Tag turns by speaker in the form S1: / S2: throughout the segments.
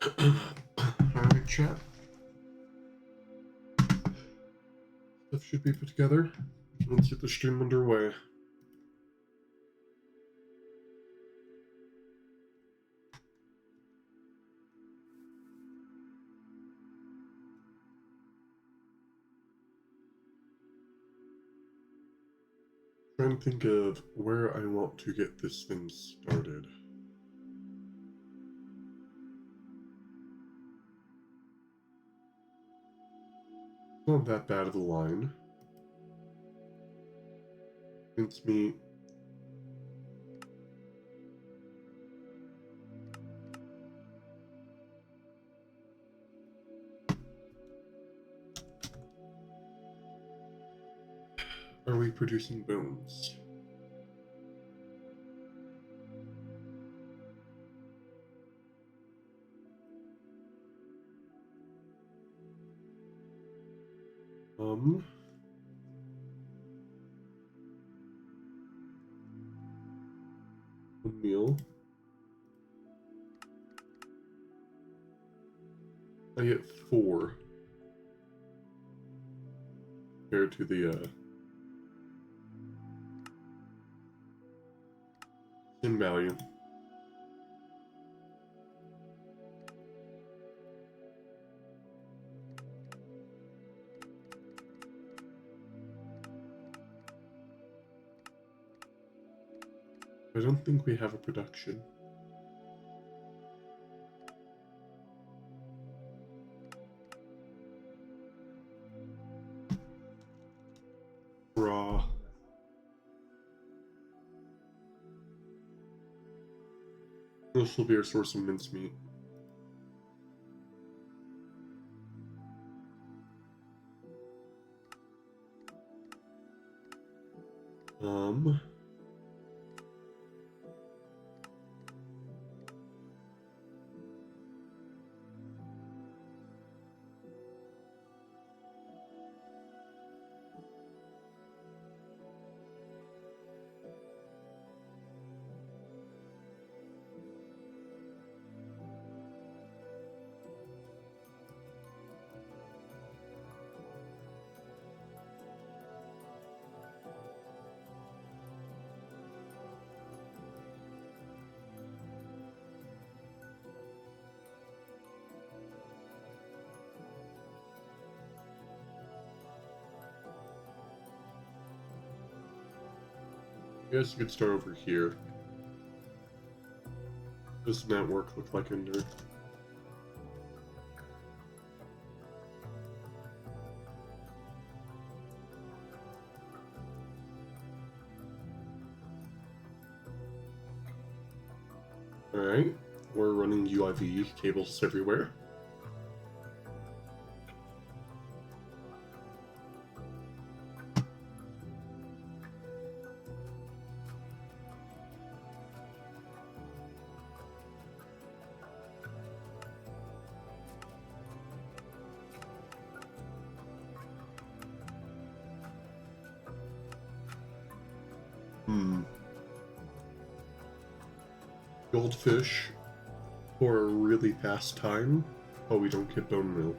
S1: Alright, chat. Stuff should be put together. Let's get the stream underway. Trying to think of where I want to get this thing started. It's not that bad of a line. Mince meat. Are we producing bones? One meal. I get 4 compared to the in value. I don't think we have a production. Raw. This will be our source of mincemeat. I guess you could start over here. Does network look like Ender? Alright, we're running UIV cables everywhere. Goldfish for a really fast time. Oh, we don't get bone meal.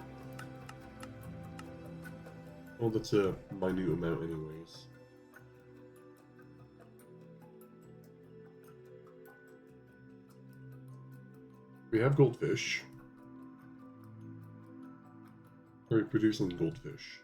S1: Well, that's a minute amount anyways. We have goldfish. Are we producing goldfish?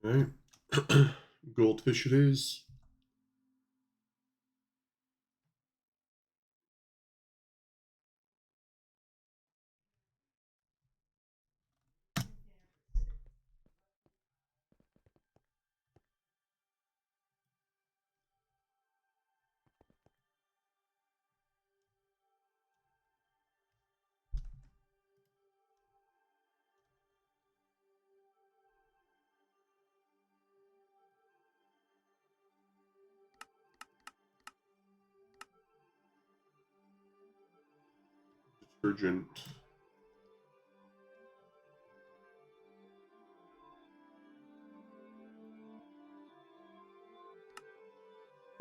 S1: Alright. Goldfish it is. urgent.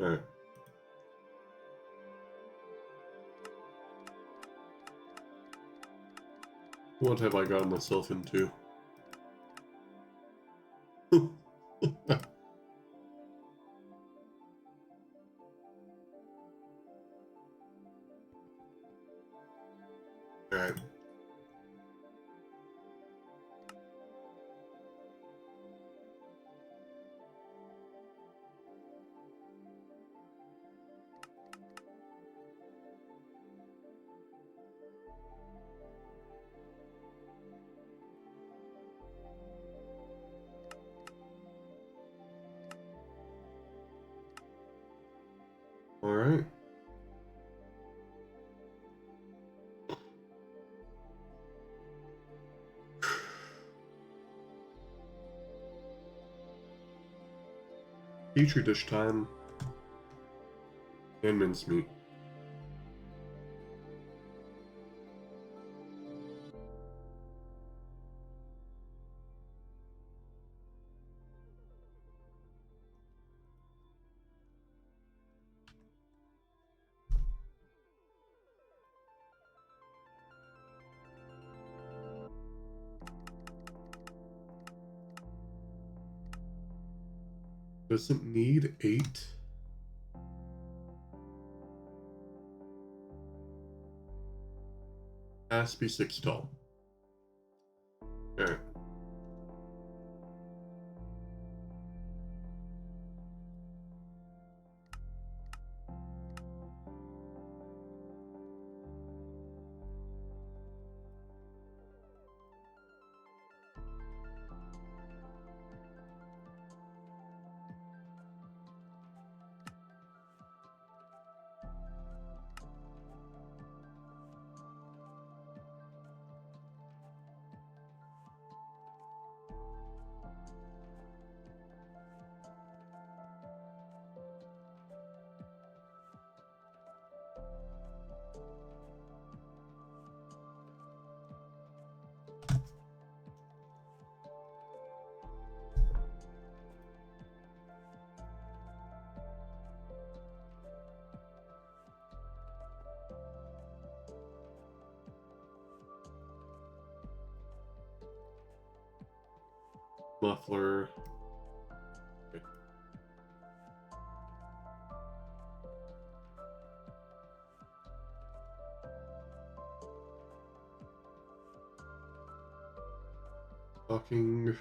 S1: Alright. What have I gotten myself into? Alright. Alright. Petri dish time. And mincemeat. Doesn't need 8. Has to be 6 tall. Alright. Muffler. Okay. Talking.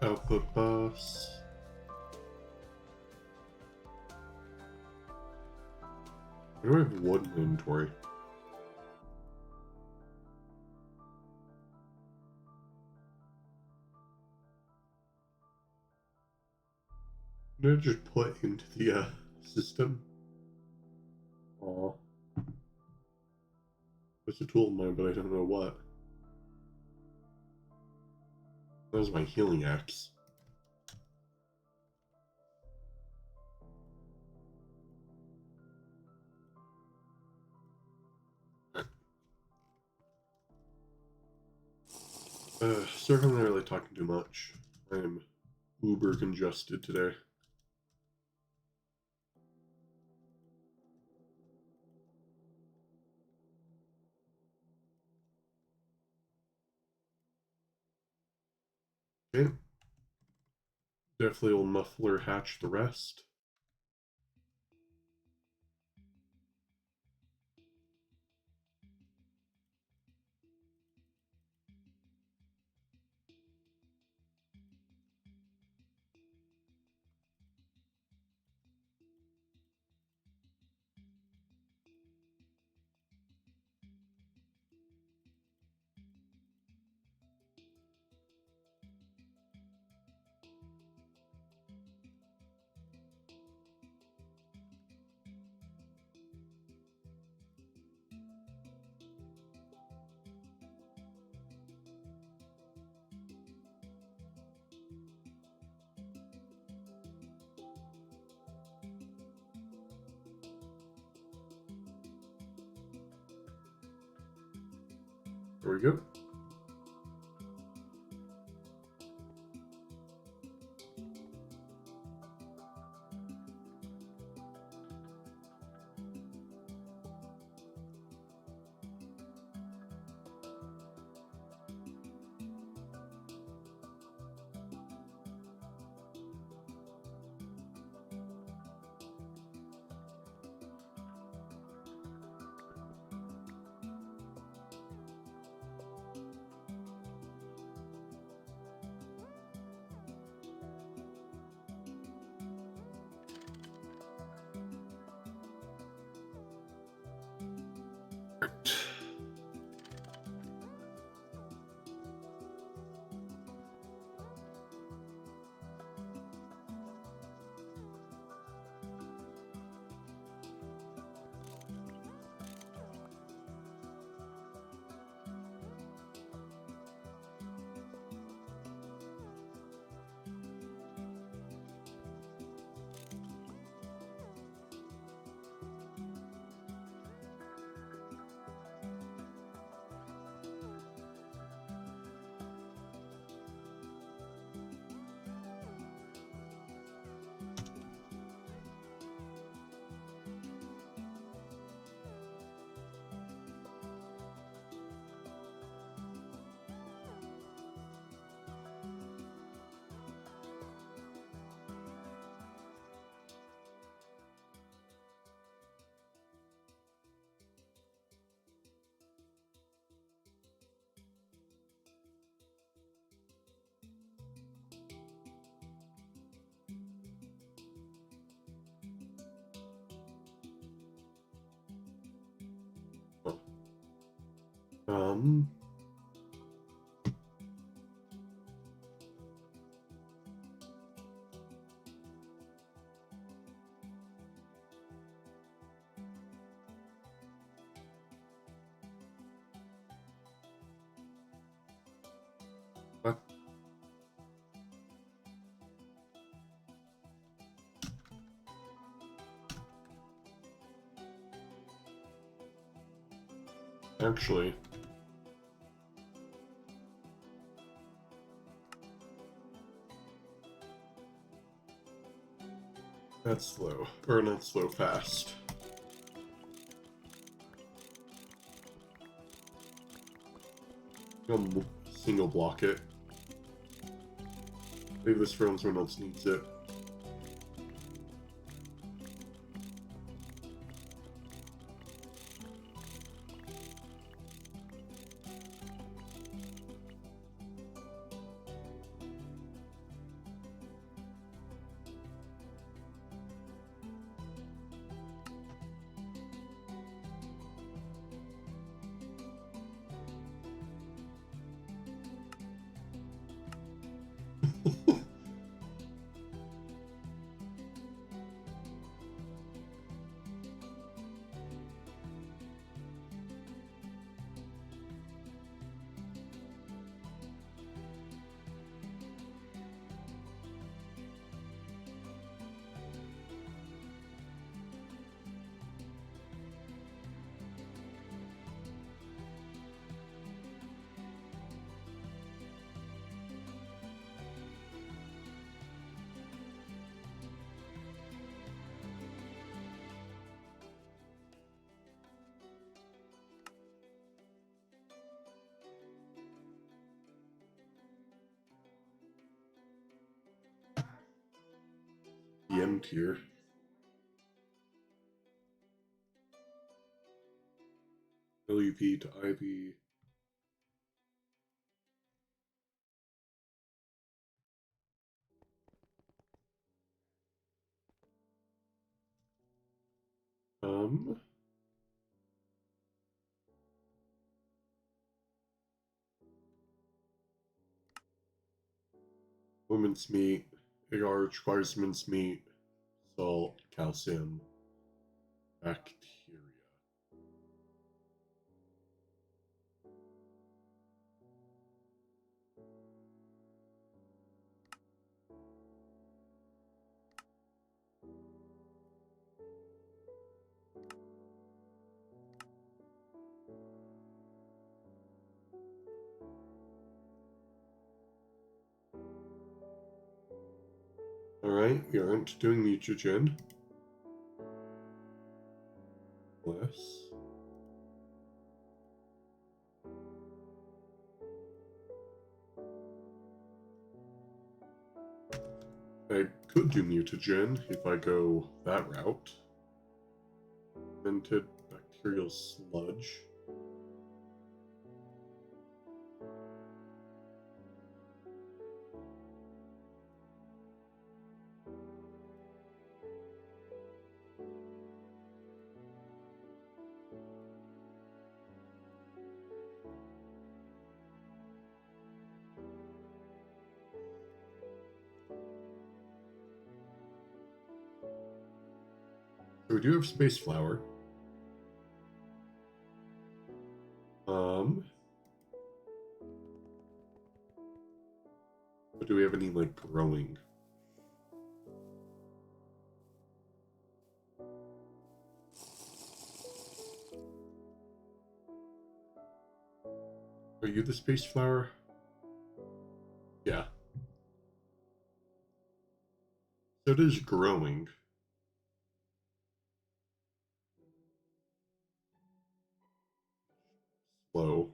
S1: Output bus. Why do I have one inventory? Did I just put into the system? Aw. There's a tool in mine, but I don't know what. That was my healing axe. Sorry if I'm not really talking too much. I am uber congested today. Okay. Definitely will muffler hatch the rest. There we go. Um, what? Actually, that's slow. Or not slow, fast. I'll single block it. Leave this for when someone else needs it. second tier. LUP to Ivy. Women's meat, agar requires mince meat, salt, calcium, bacteria. Alright, we aren't doing mutagen. Less. I could do mutagen if I go that route. Fermented bacterial sludge. So we do have space flower. But do we have any like growing? Are you the space flower? Yeah. So it is growing. Slow.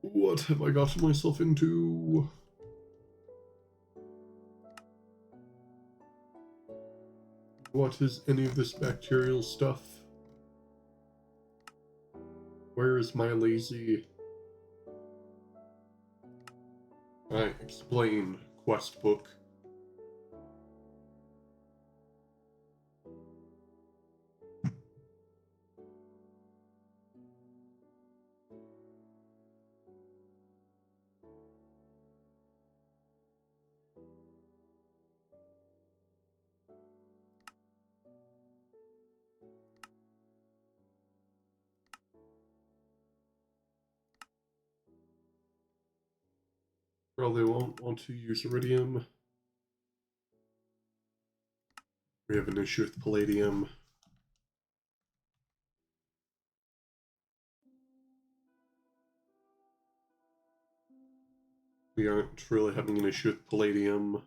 S1: What have I gotten myself into? What is any of this bacterial stuff? Where is my lazy? Alright, explain, quest book. Probably won't want to use iridium. We have an issue with palladium. We aren't really having an issue with palladium. What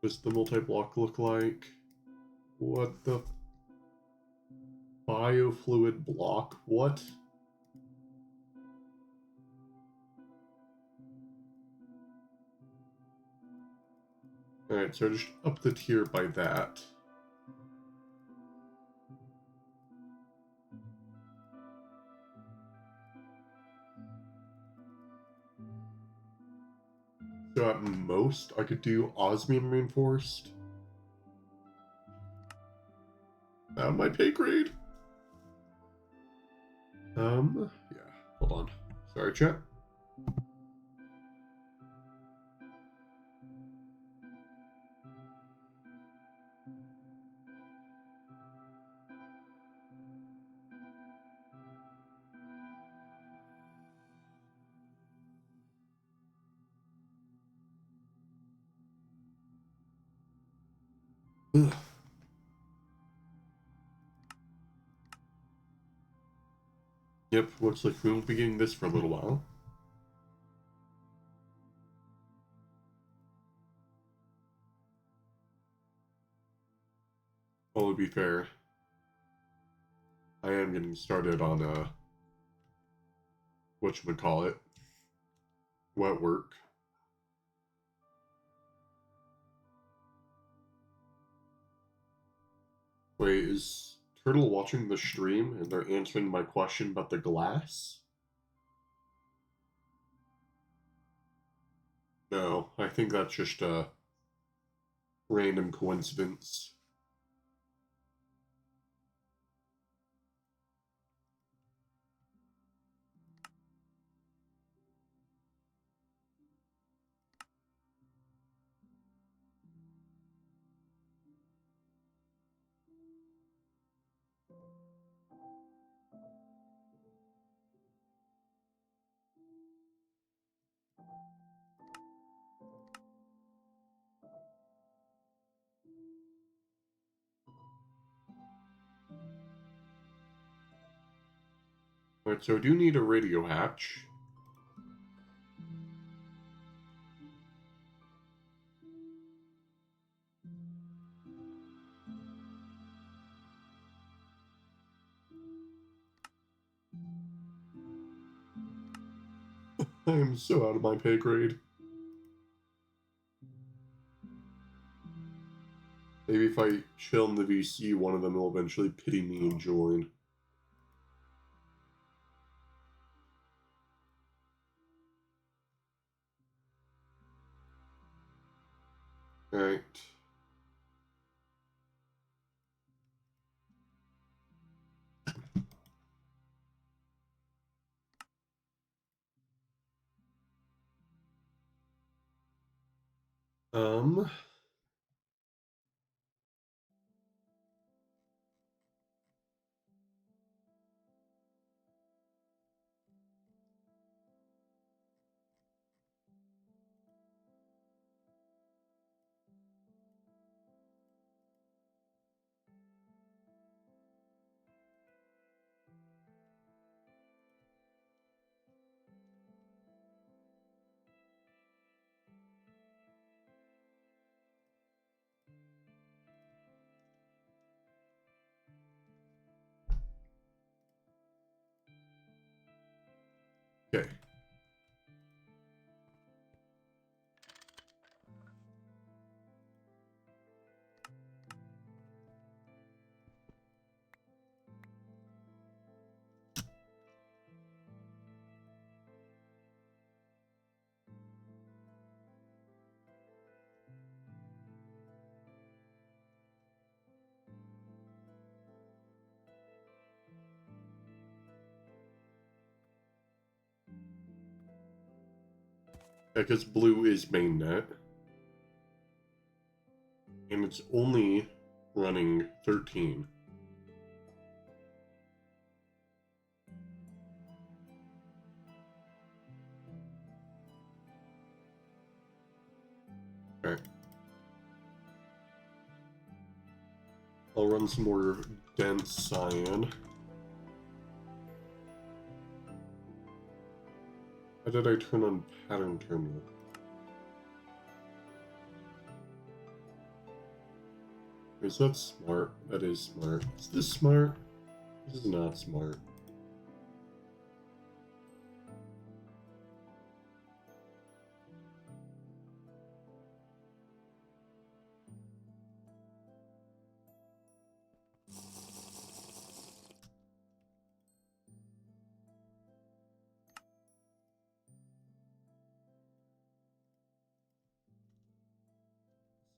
S1: does the multi-block look like? What the? Biofluid block? What? Alright, so just up the tier by that. So at most, I could do osmium reinforced. Out of my pay grade. Yeah, hold on. Sorry, chat. Ugh. Yep, looks like we won't be getting this for a little while. Well, to be fair, I am getting started on whatchamacallit, wet work. Wait, is Turtle watching the stream and they're answering my question about the glass? No, I think that's just a random coincidence. Alright, so I do need a radio hatch. I am so out of my pay grade. Maybe if I chill in the VC, one of them will eventually pity me and join. Alright. Um... Okay. Because blue is mainnet. And it's only running 13. Okay. I'll run some more dense cyan. How did I turn on pattern terminal? Is that smart? That is smart. Is this smart? This is not smart.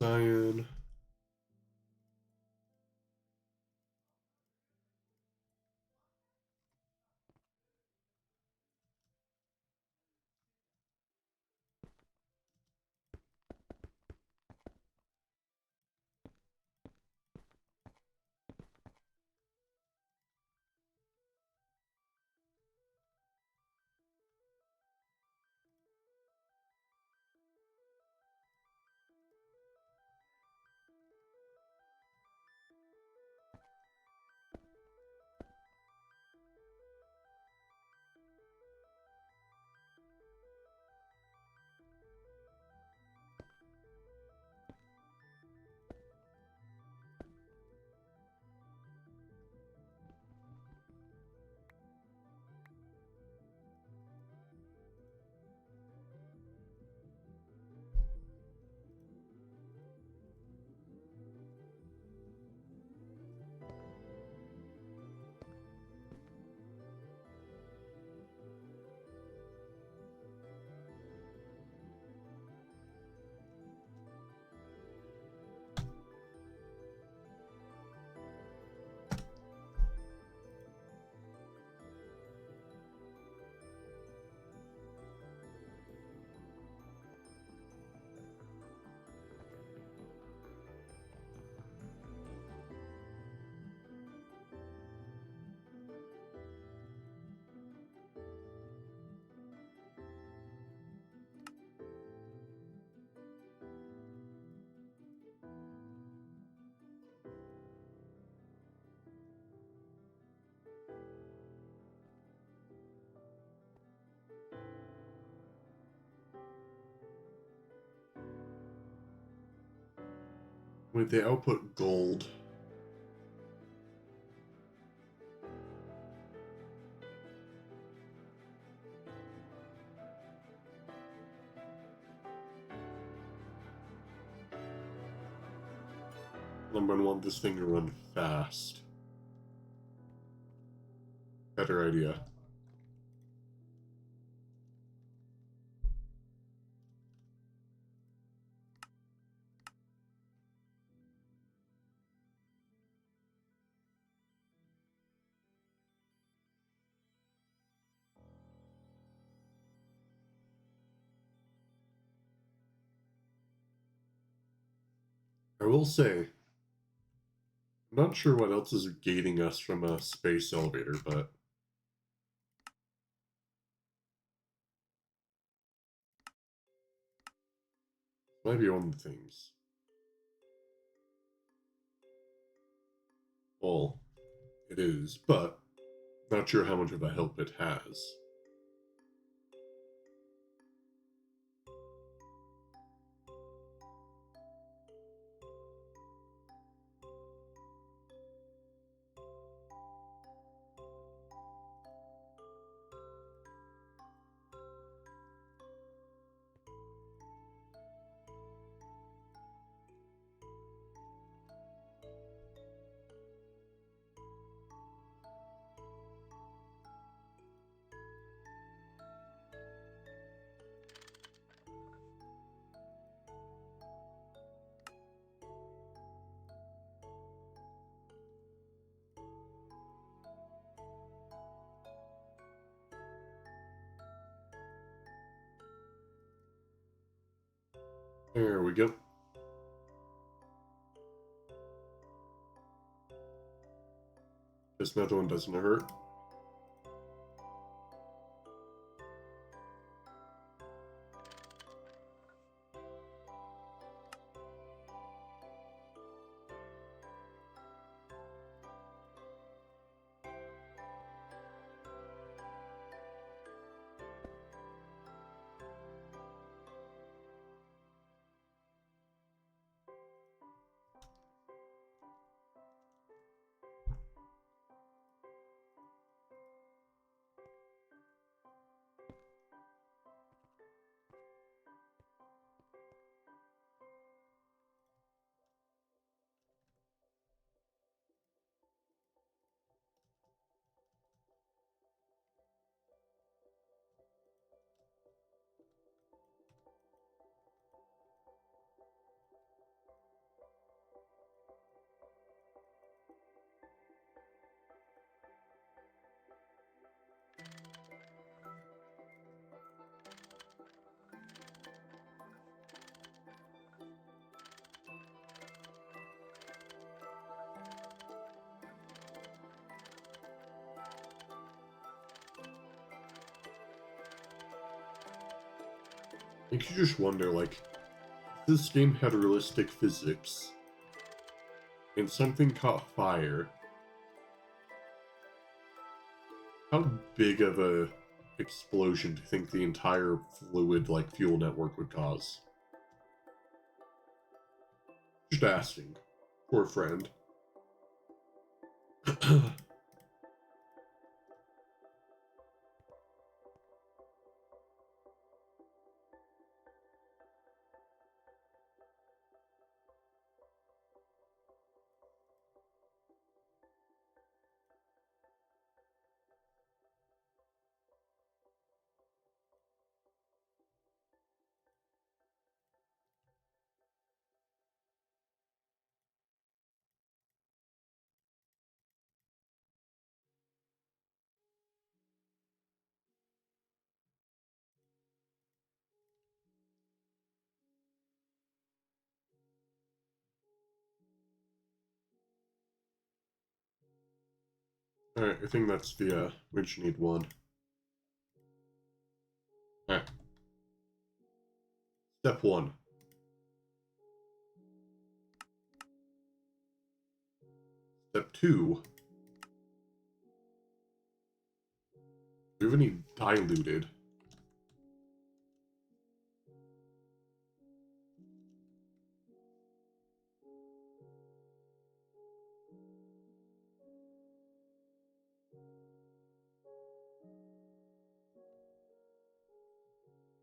S1: Cyan. Wait, they output gold. I'm gonna want this thing to run fast. Better idea. I will say, I'm not sure what else is gating us from a space elevator, but might be one of the things. Well, it is, but not sure how much of a help it has. There we go. This another one doesn't hurt. Makes you just wonder, like, if this game had realistic physics and something caught fire, how big of a explosion do you think the entire fluid, like, fuel network would cause? Just asking. Poor friend. Alright, I think that's the, we just need one. Alright. Step 1. Step 2. Do we have any diluted?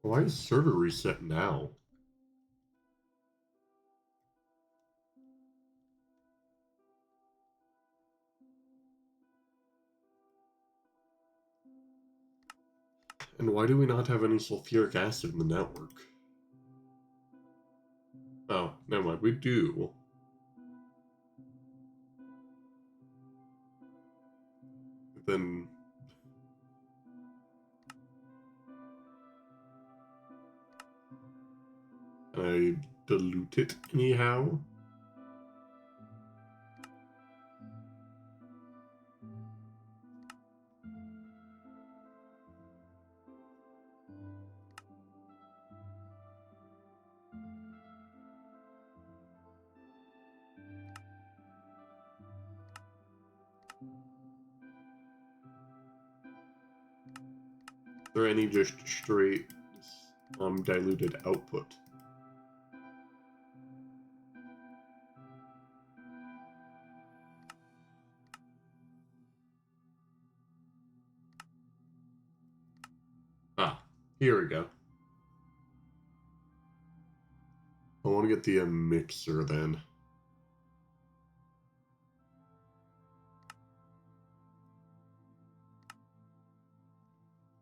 S1: Why is server reset now? And why do we not have any sulfuric acid in the network? Oh, never mind, we do. Then I dilute it anyhow. Is there any just straight diluted output? Ah, here we go. I want to get the mixer then.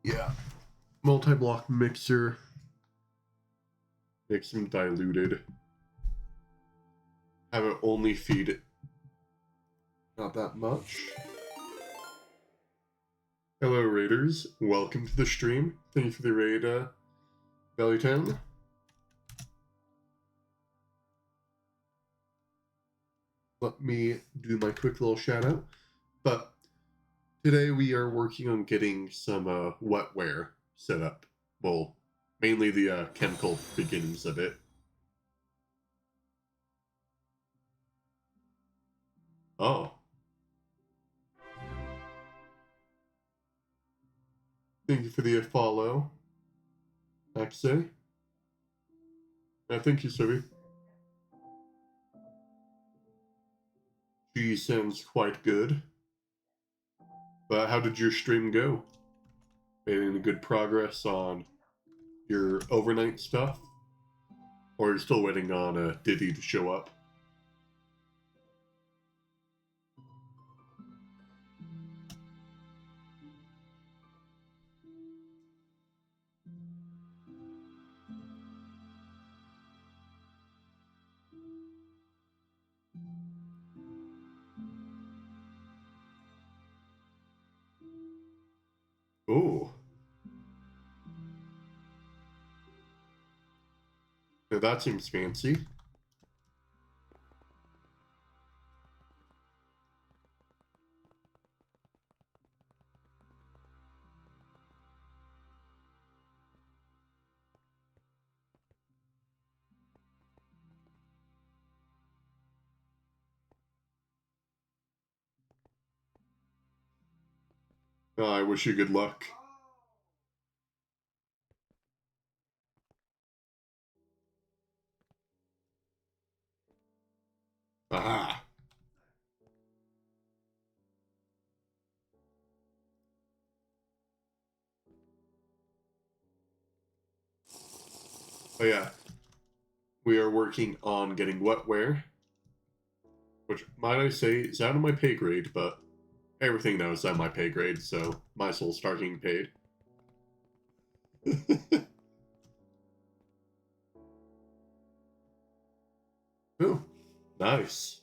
S1: Yeah. Multi-block mixer. Make some diluted. Have it only feed it. Not that much. Hello, Raiders. Welcome to the stream. Thank you for the raid, Value 10. Let me do my quick little shout out. But today we are working on getting some wetware set up. Well, mainly the chemical beginnings of it. Oh. Thank you for the follow. Axe. Thank you, Sophie. She sounds quite good. But how did your stream go? Made any good progress on your overnight stuff? Or are you still waiting on Diddy to show up? Oh. Now that seems fancy. I wish you good luck. Aha. Oh yeah. We are working on getting wetware. Which, might I say, is out of my pay grade, but everything now is out of my pay grade, so my soul start getting paid. Oh, nice.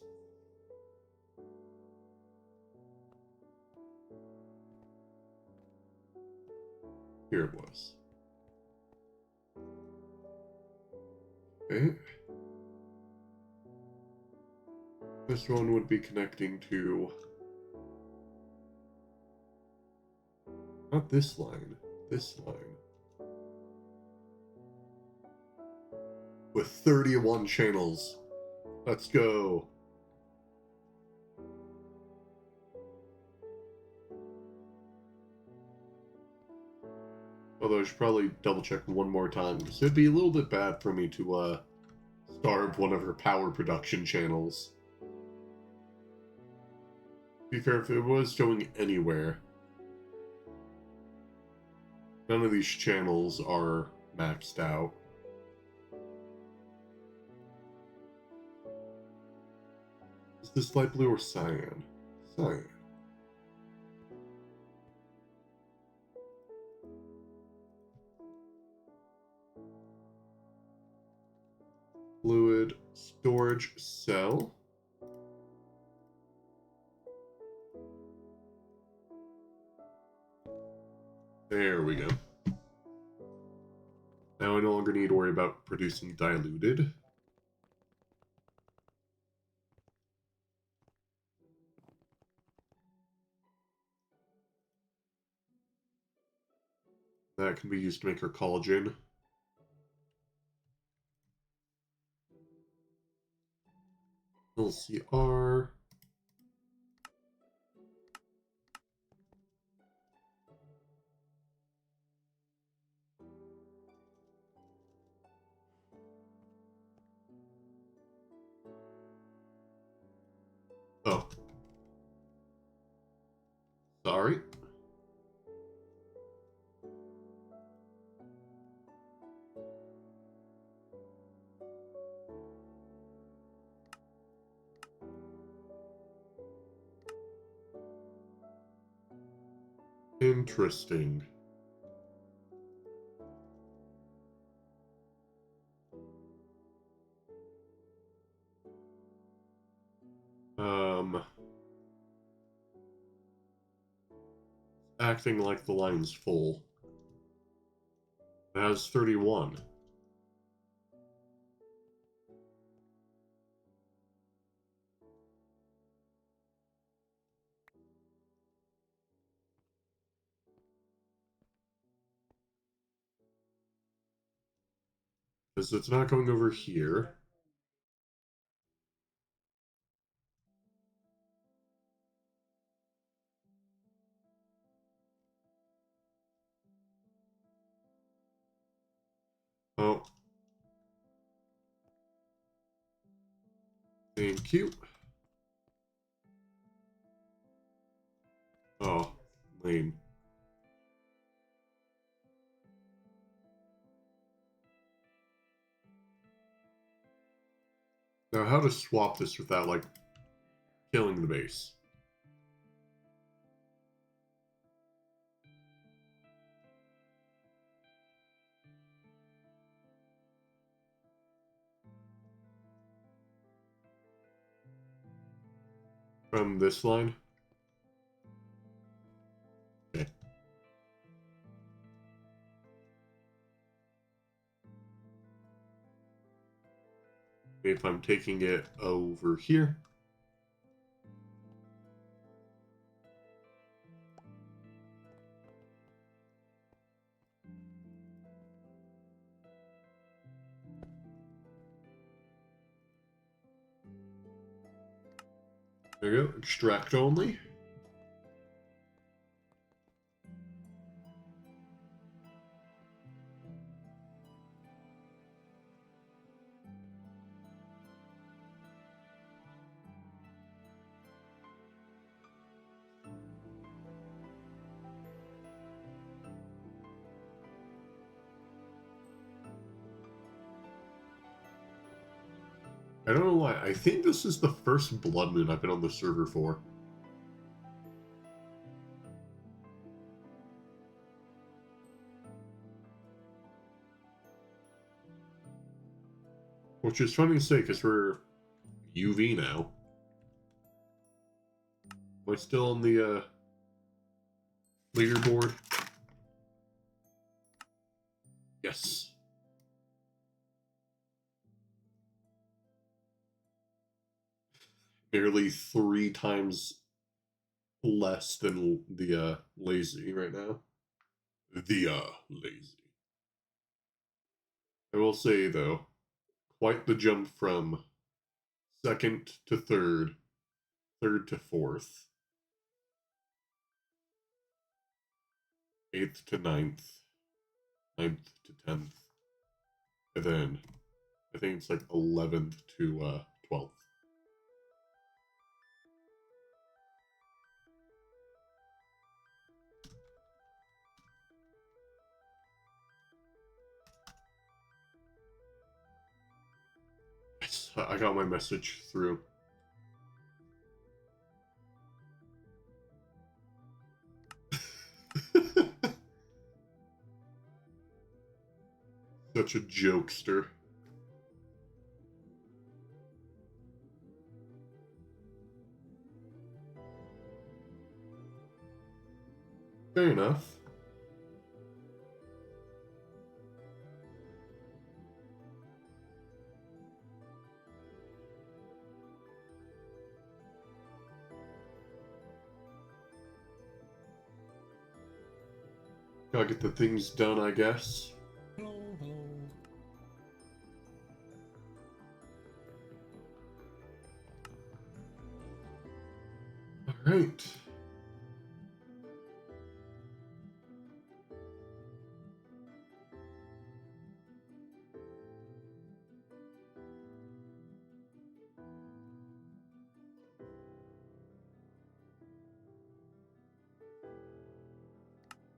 S1: Here it was. Okay. This one would be connecting to... Not this line. This line. With 31 channels. Let's go. Although I should probably double check one more time, because it'd be a little bit bad for me to starve one of her power production channels. To be fair, if it was going anywhere, none of these channels are maxed out. Is this light blue or cyan? Cyan. Fluid storage cell. There we go. Now I no longer need to worry about producing diluted. That can be used to make our collagen. LCR. Oh. Sorry. Interesting. Acting like the line's full. It has 31. Because it's not going over here. Oh. Thank you. Oh, lame. Now, how to swap this without, like, killing the base? From this line? Okay. If I'm taking it over here. There you go. Extract only. I don't know why. I think this is the first blood moon I've been on the server for. Which is funny to say because we're UV now. Am I still on the leaderboard? Yes. Nearly 3 times less than the lazy right now. The lazy. I will say though, quite the jump from second to third, third to fourth, eighth to ninth, ninth to 10th, and then I think it's like 11th to 12th. I got my message through. Such a jokester. Fair enough. Gotta get the things done, I guess.
S2: Hello, hello.
S1: Alright.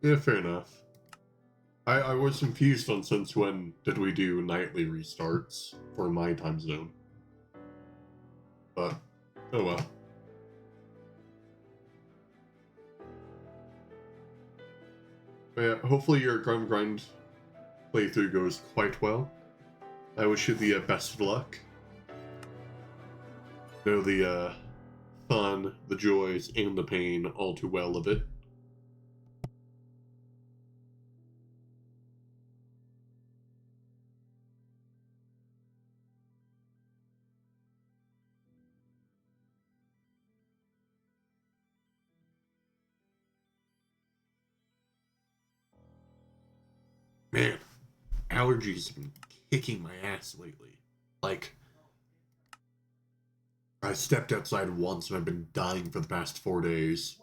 S1: Yeah, fair enough. I was confused on since when did we do nightly restarts for my time zone. But, oh well. But yeah, hopefully your grind playthrough goes quite well. I wish you the best of luck. Know the fun, the joys, and the pain all too well of it. Man, allergies have been kicking my ass lately. Like, I stepped outside once and I've been dying for the past 4 days.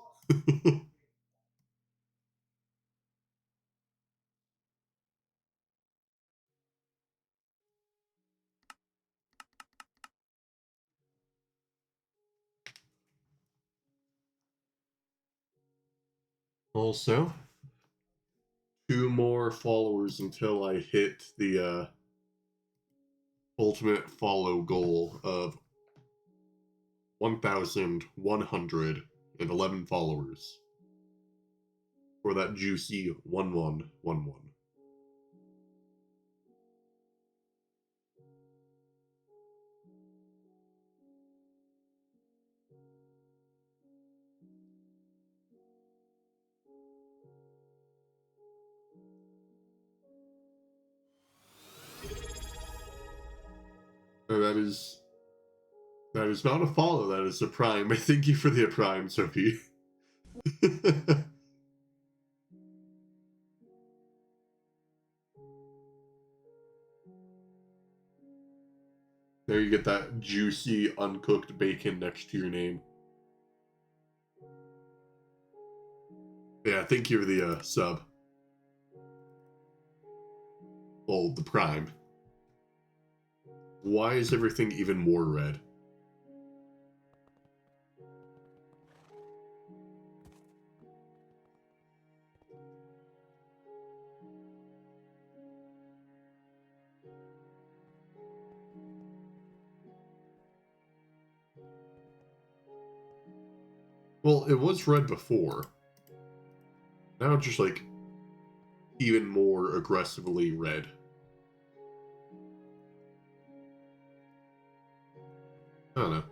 S1: Also, 2 more followers until I hit the ultimate follow goal of 1,111 followers for that juicy 1111. That is not a follow, that is a prime. Thank you for the prime, Sophie. There you get that juicy uncooked bacon next to your name. Yeah, thank you for the sub. Well, the prime. Why is everything even more red? Well, it was red before. Now it's just like even more aggressively red. I don't know.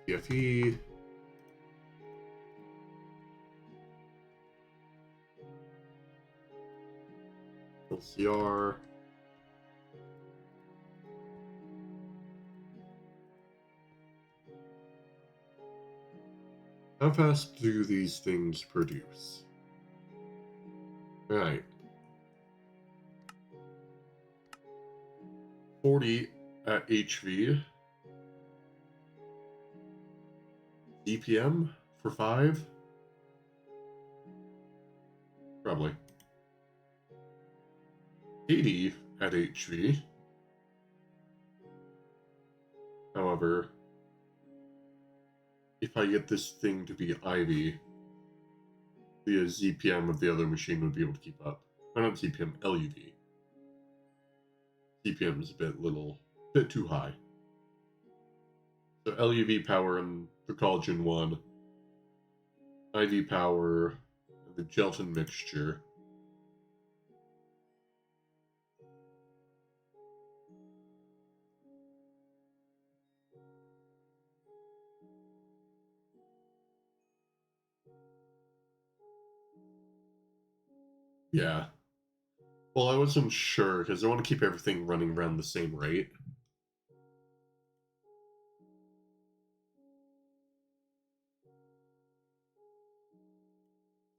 S1: TFE. LCR. How fast do these things produce? Alright. 40 at HV. DPM for 5. Probably. 80 at HV. However, if I get this thing to be Ivy, the ZPM of the other machine would be able to keep up. Or not ZPM, LUV. ZPM is a bit too high. So LUV power in the collagen one, IV power, and the gelatin mixture. Yeah. Well, I wasn't sure because I want to keep everything running around the same rate.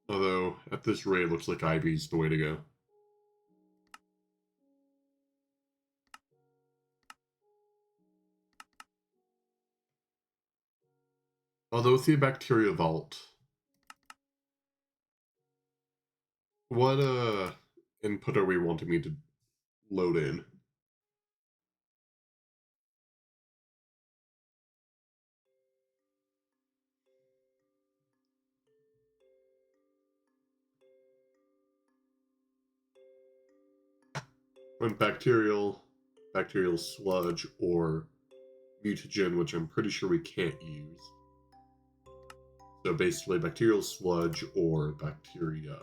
S1: Although, at this rate, it looks like IV's the way to go. Although with the bacteria vault, what input are we wanting me to load in? When bacterial sludge, or mutagen, which I'm pretty sure we can't use. So basically bacterial sludge or bacteria.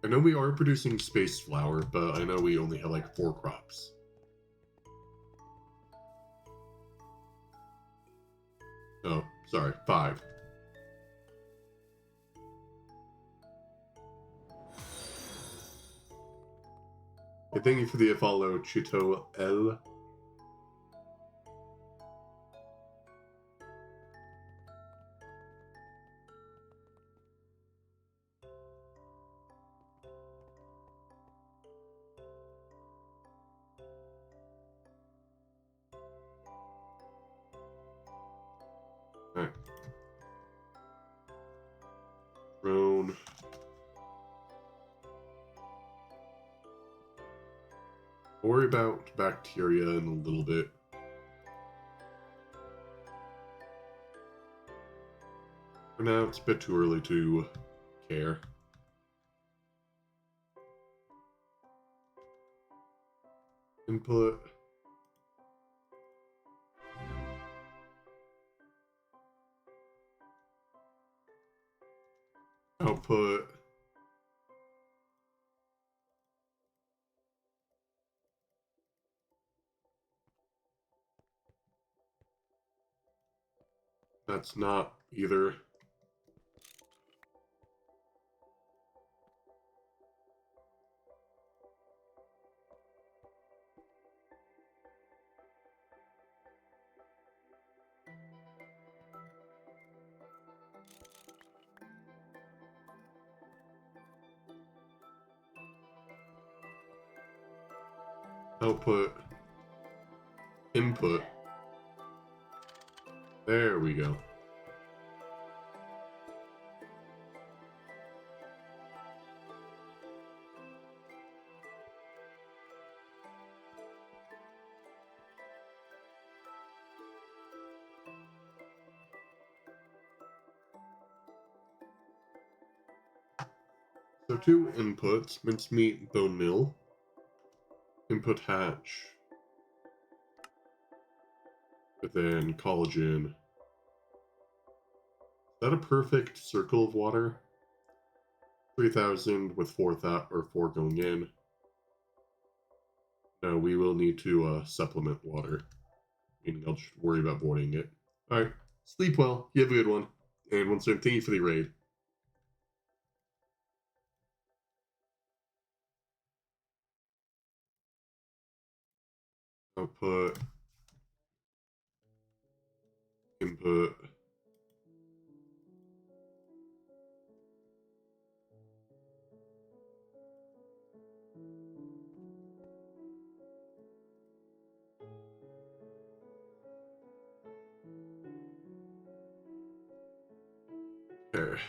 S1: I know we are producing space flower, but I know we only have like 4 crops. Oh, sorry, 5. Thank you for the follow, Chito L. Alright. Drone. Worry about bacteria in a little bit. For now, it's a bit too early to care. Input. Output. That's not either. Output. Input. There we go. So 2 inputs, mincemeat, bone meal. Input hatch. But then collagen. Is that a perfect circle of water? 3,000 with 4 going in. No, we will need to supplement water. Meaning I'll just worry about boarding it. Alright, sleep well. You have a good one. And once again, thank you for the raid. Output. Input. Okay.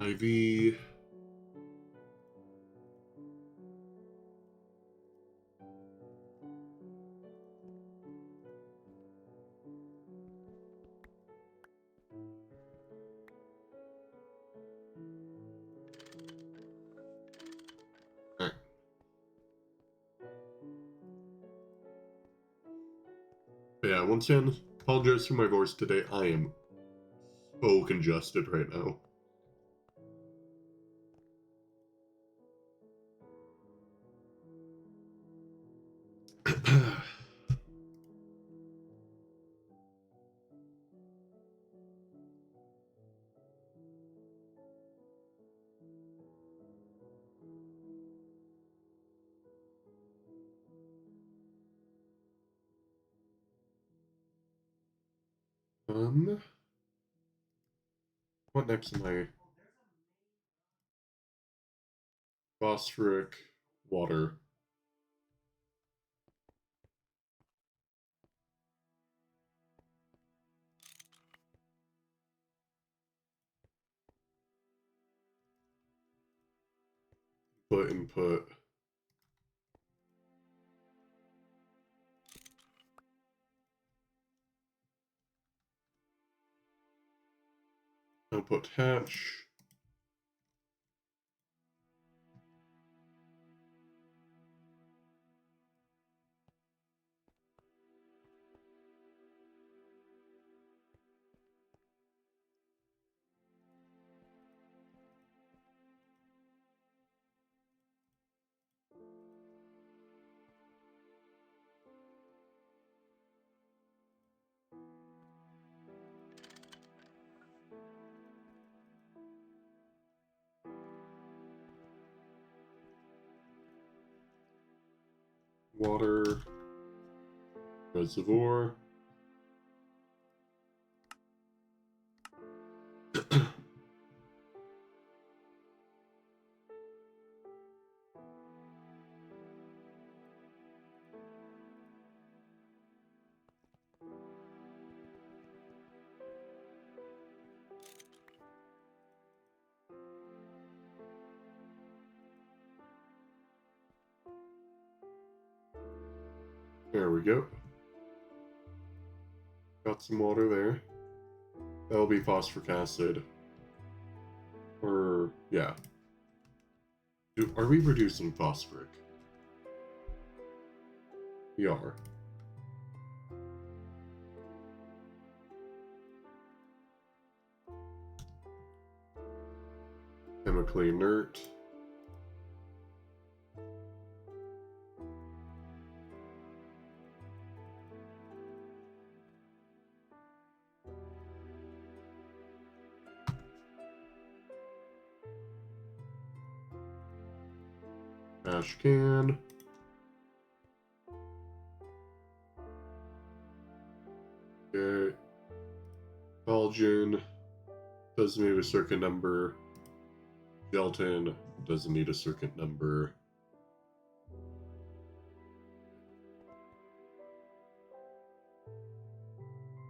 S1: IV. Alright. Yeah, once again, apologize for my voice today. I am so congested right now. What next am I? Phosphoric water. Input. Output hatch. Water. Reservoir. There we go. Got some water there. That'll be phosphoric acid. Or, yeah. Are we reducing phosphoric? We are. Chemically inert. Trash can. Okay. Collagen doesn't need a circuit number. Gelatin doesn't need a circuit number.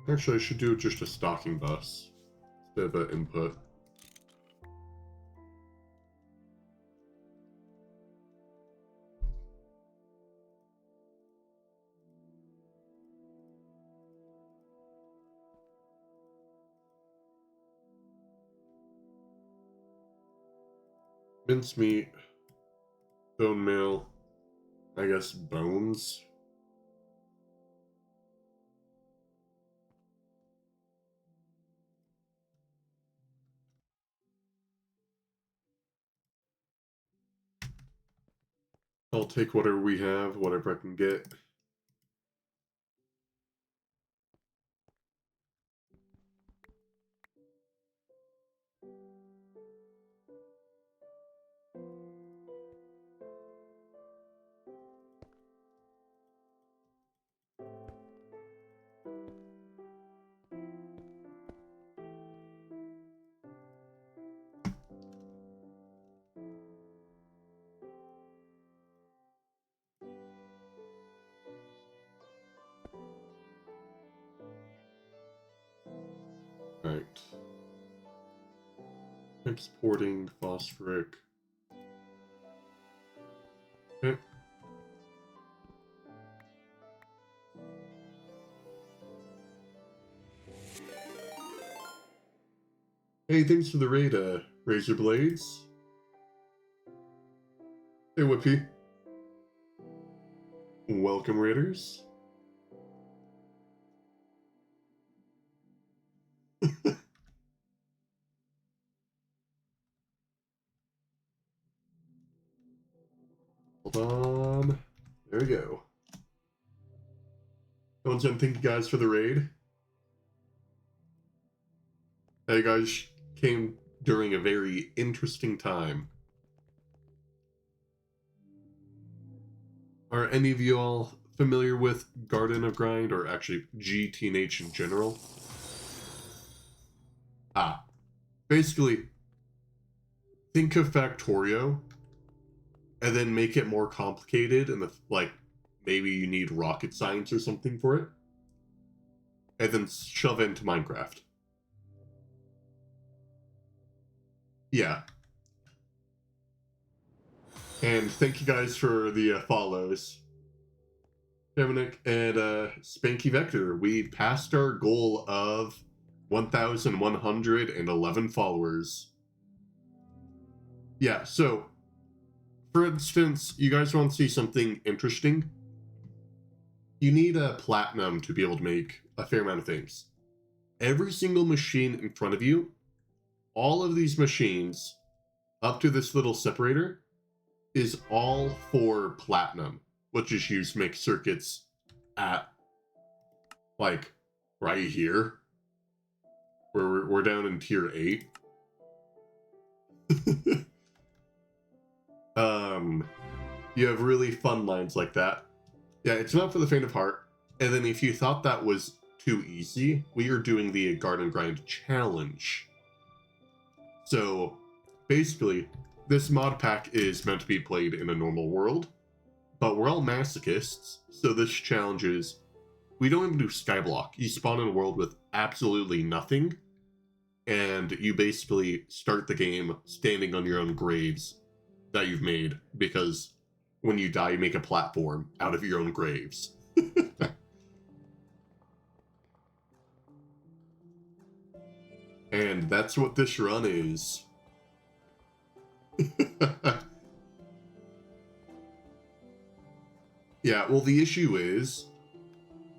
S1: Actually, I should do just a stocking bus instead of an input. Mincemeat, bone meal, I guess bones. I'll take whatever we have, whatever I can get. exporting phosphoric. Okay. Hey, thanks for the raid, Razor Blades. Hey, Whippy. Welcome, Raiders. Hold on. There we go. Once again, thank you guys for the raid. You guys came during a very interesting time. Are any of you all familiar with Garden of Grind, or actually GTNH in general? Basically, think of Factorio, and then make it more complicated, and like maybe you need rocket science or something for it, and then shove it into Minecraft. Yeah. And thank you guys for the follows. Dominic and Spanky Vector, we passed our goal of 1,111 followers. Yeah, so, for instance, you guys want to see something interesting? You need a platinum to be able to make a fair amount of things. Every single machine in front of you, all of these machines, up to this little separator, is all for platinum, which is used to make circuits at, like, right here. Where we're down in tier 8. You have really fun lines like that. Yeah, it's not for the faint of heart. And then if you thought that was too easy, we are doing the Garden Grind Challenge. So, basically, this mod pack is meant to be played in a normal world, but we're all masochists, so this challenge is, we don't even do skyblock. You spawn in a world with absolutely nothing, and you basically start the game standing on your own graves that you've made, because when you die, you make a platform out of your own graves. And that's what this run is. Yeah, well, the issue is,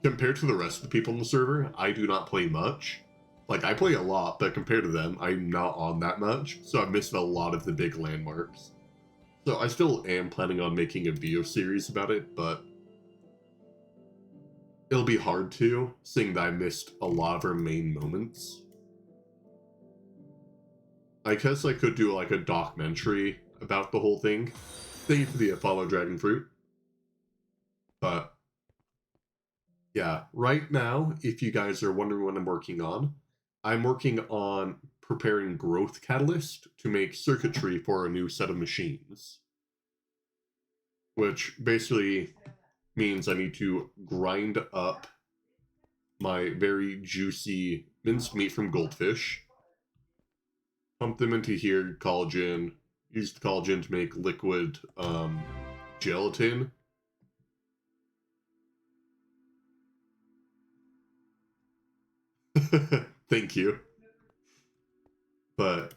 S1: compared to the rest of the people on the server, I do not play much. Like, I play a lot, but compared to them, I'm not on that much, so I've missed a lot of the big landmarks. So I still am planning on making a video series about it, but it'll be hard to, seeing that I missed a lot of her main moments. I guess I could do like a documentary about the whole thing. Thank you for the follow, Dragon Fruit. But yeah, right now, if you guys are wondering what I'm working on preparing growth catalyst to make circuitry for a new set of machines. Which basically means I need to grind up my very juicy minced meat from goldfish, pump them into here, collagen, use the collagen to make liquid gelatin. Thank you. But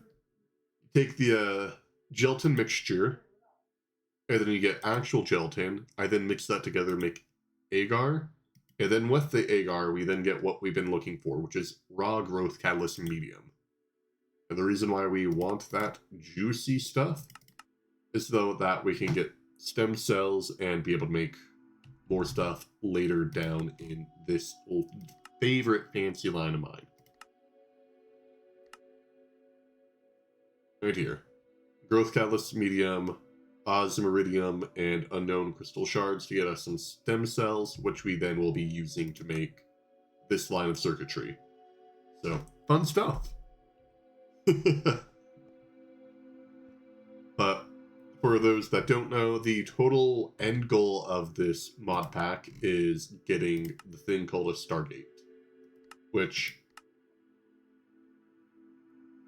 S1: take the gelatin mixture, and then you get actual gelatin. I then mix that together, make agar, and then with the agar, we then get what we've been looking for, which is raw growth catalyst medium. And the reason why we want that juicy stuff is so that we can get stem cells and be able to make more stuff later down in this favorite fancy line of mine. Right here. Growth catalyst medium, osmiridium, and unknown crystal shards to get us some stem cells, which we then will be using to make this line of circuitry. So, fun stuff. But for those that don't know, the total end goal of this mod pack is getting the thing called a Stargate, which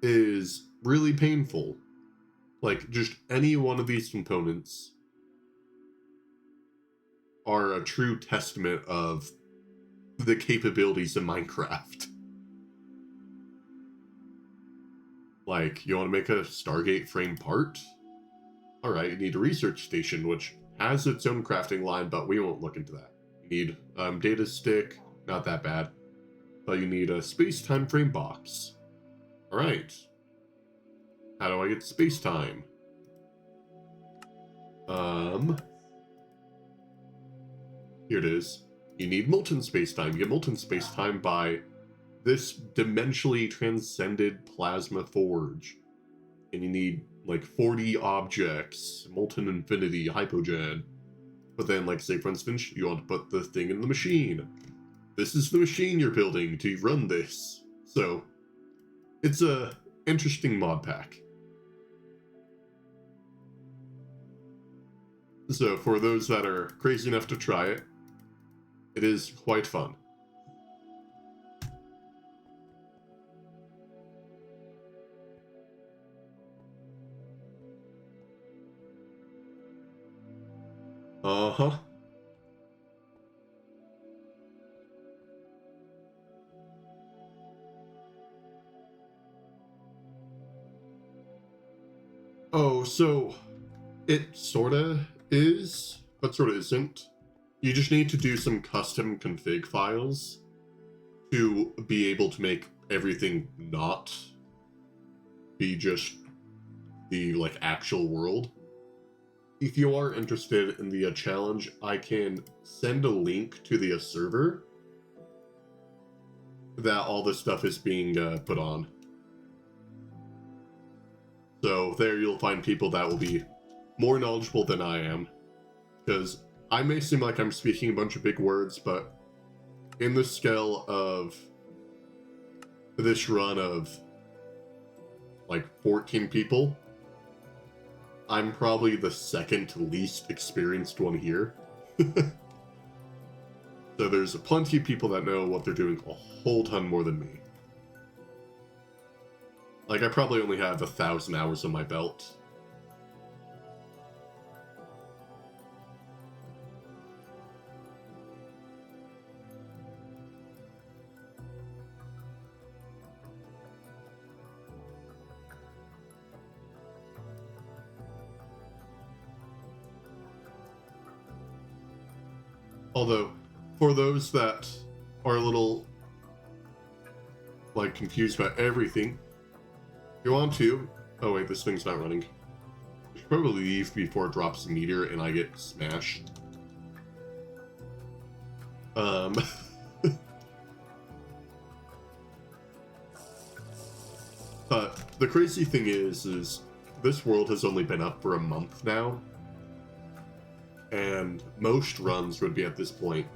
S1: is really painful. Like, just any one of these components are a true testament of the capabilities of Minecraft. Like, you want to make a Stargate frame part? Alright, you need a research station, which has its own crafting line, but we won't look into that. You need data stick, not that bad. But you need a space-time frame box. Alright. How do I get space-time? Here it is. You need molten space-time. You get molten space-time by this dimensionally transcended plasma forge. And you need like 40 objects, molten infinity, hypogen. But then, like, say for instance, you want to put the thing in the machine. This is the machine you're building to run this. So, it's a interesting mod pack. So, for those that are crazy enough to try it, it is quite fun. Uh-huh. Oh, so it sorta is, but sorta isn't. You just need to do some custom config files to be able to make everything not be just the, like, actual world. If you are interested in the challenge, I can send a link to the server that all this stuff is being put on. So there you'll find people that will be more knowledgeable than I am, because I may seem like I'm speaking a bunch of big words, but in the scale of this run of like 14 people, I'm probably the second least experienced one here. So there's plenty of people that know what they're doing a whole ton more than me. Like, I probably only have 1,000 hours on my belt. Although, for those that are a little, like, confused about everything, if you want to... Oh wait, this thing's not running. I should probably leave before it drops a meteor and I get smashed. But the crazy thing is this world has only been up for a month now. And most runs would be at this point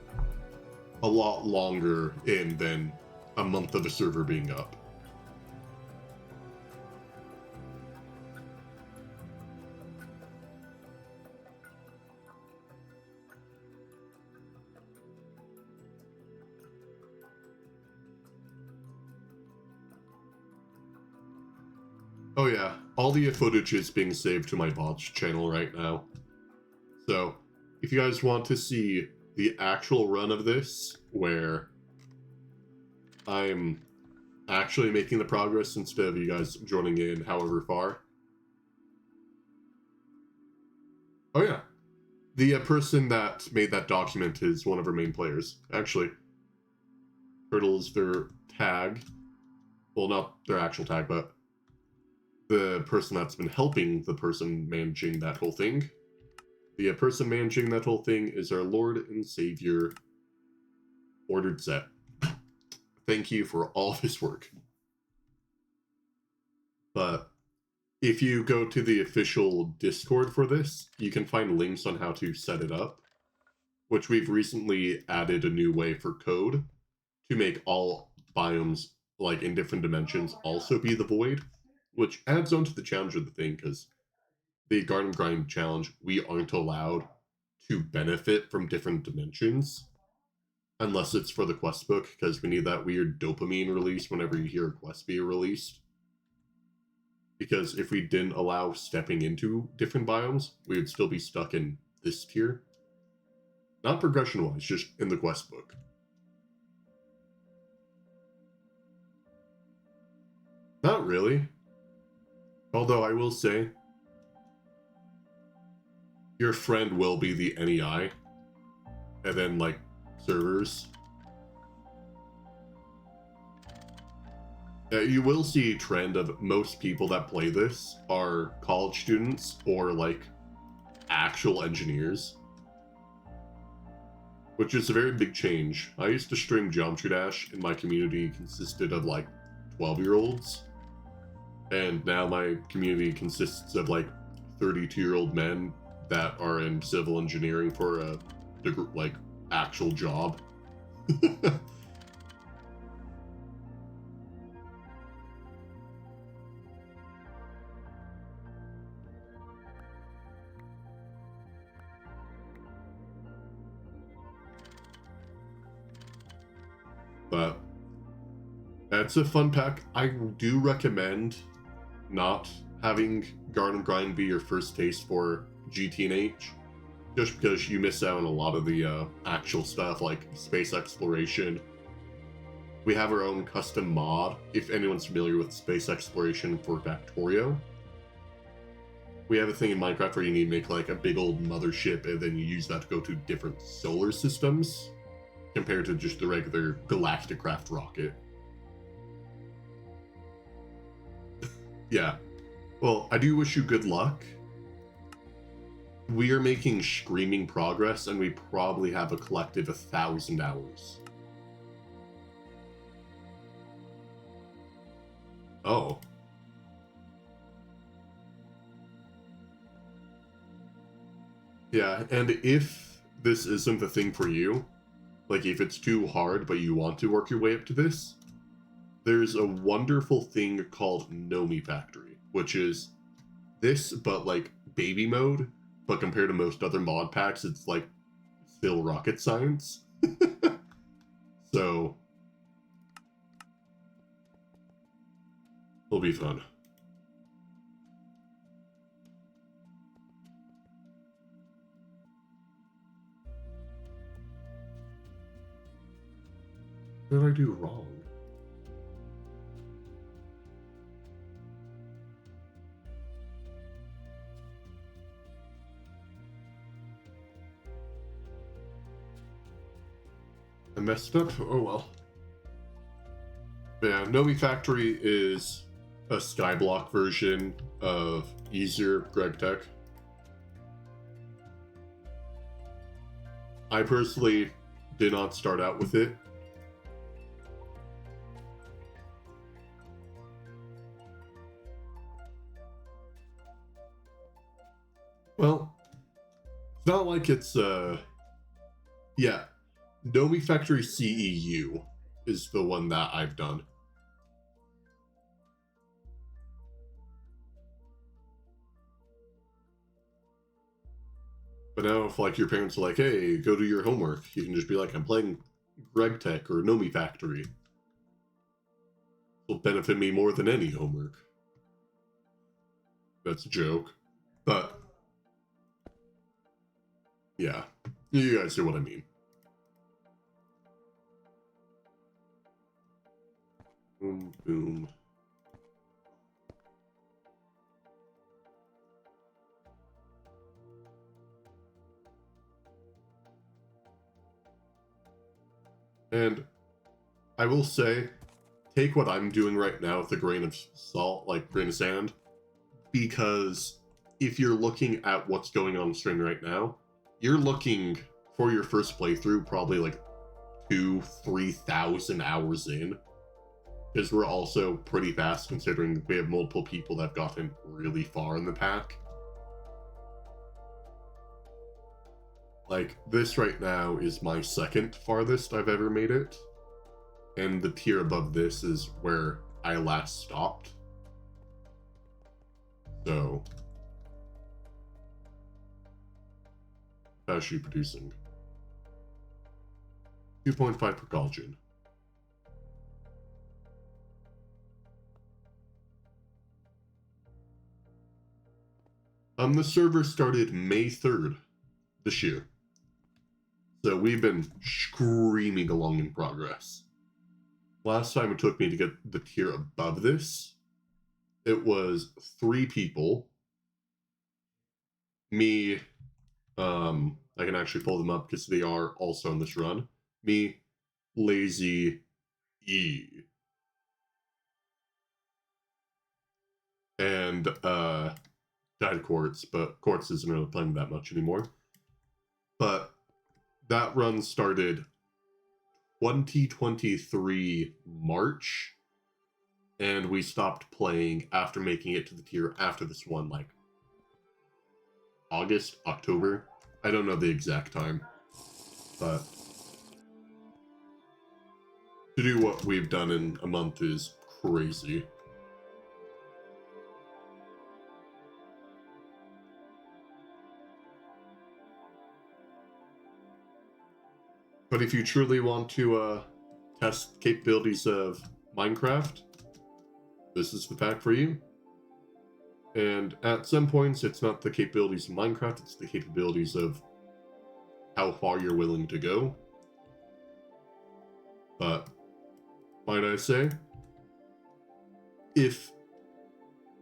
S1: a lot longer in than a month of a server being up. Oh yeah, all the footage is being saved to my bot's channel right now. So, if you guys want to see the actual run of this, where I'm actually making the progress instead of you guys joining in however far. Oh yeah, the person that made that document is one of our main players. Actually, Turtle is their tag. Well, not their actual tag, but the person that's been helping the person managing that whole thing. The person managing that whole thing is our Lord and Savior, Ordered Set. Thank you for all of his work. But if you go to the official Discord for this, you can find links on how to set it up, which we've recently added a new way for code to make all biomes, like in different dimensions, also be the void, which adds on to the challenge of the thing, because the Garden Grind challenge, we aren't allowed to benefit from different dimensions unless it's for the quest book, because we need that weird dopamine release whenever you hear a quest be released. Because if we didn't allow stepping into different biomes, we would still be stuck in this tier. Not progression-wise, just in the quest book. Not really. Although I will say, your friend will be the NEI, and then, like, servers. You will see a trend of most people that play this are college students or, like, actual engineers. Which is a very big change. I used to stream Geometry Dash, and my community consisted of, like, 12-year-olds. And now my community consists of, like, 32-year-old men that are in civil engineering for a, like, actual job. But that's a fun pack. I do recommend not having Guard and Grind be your first taste for GT&H, just because you miss out on a lot of the actual stuff like space exploration. We have our own custom mod, if anyone's familiar with space exploration for Factorio. We have a thing in Minecraft where you need to make like a big old mothership and then you use that to go to different solar systems, compared to just the regular Galacticraft rocket. Yeah. Well, I do wish you good luck. We are making screaming progress, and we probably have a collective 1,000 hours. Oh. Yeah, and if this isn't the thing for you, like if it's too hard but you want to work your way up to this, there's a wonderful thing called Nomi Factory, which is this but like baby mode, but compared to most other mod packs, it's like still rocket science. So it'll be fun. What did I do wrong? I messed up? Oh well. But yeah, Nomi Factory is a skyblock version of easier Greg Tech. I personally did not start out with it. Well, it's not like it's yeah. Nomi Factory CEU is the one that I've done. But now if like your parents are like, hey, go do your homework, you can just be like, I'm playing Greg Tech or Nomi Factory. It'll benefit me more than any homework. That's a joke. But yeah, you guys know what I mean. Boom, boom. And I will say, take what I'm doing right now with a grain of salt, like grain of sand, because if you're looking at what's going on stream right now, you're looking for your first playthrough probably like 2,000-3,000 hours in, because we're also pretty fast considering we have multiple people that have gotten really far in the pack. Like, this right now is my second farthest I've ever made it. And the tier above this is where I last stopped. So, how's she producing? 2.5 per collagen. The server started May 3rd this year. So we've been screaming along in progress. Last time it took me to get the tier above this, it was 3 people. Me, I can actually pull them up because they are also on this run. Me, Lazy, E. And, Died Quartz, but Quartz isn't really playing that much anymore. But that run started 2023 March, and we stopped playing after making it to the tier after this one, like August, October. I don't know the exact time, but to do what we've done in a month is crazy. But if you truly want to test capabilities of Minecraft, this is the pack for you. And at some points, it's not the capabilities of Minecraft, it's the capabilities of how far you're willing to go. But, might I say, if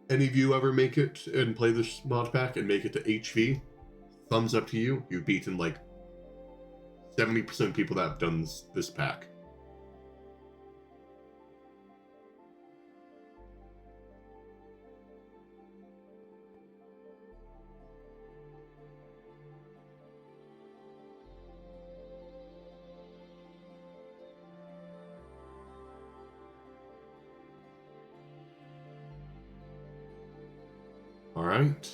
S1: any of you ever make it and play this mod pack and make it to HV, thumbs up to you. You've beaten like 70% of people that have done this pack. All right.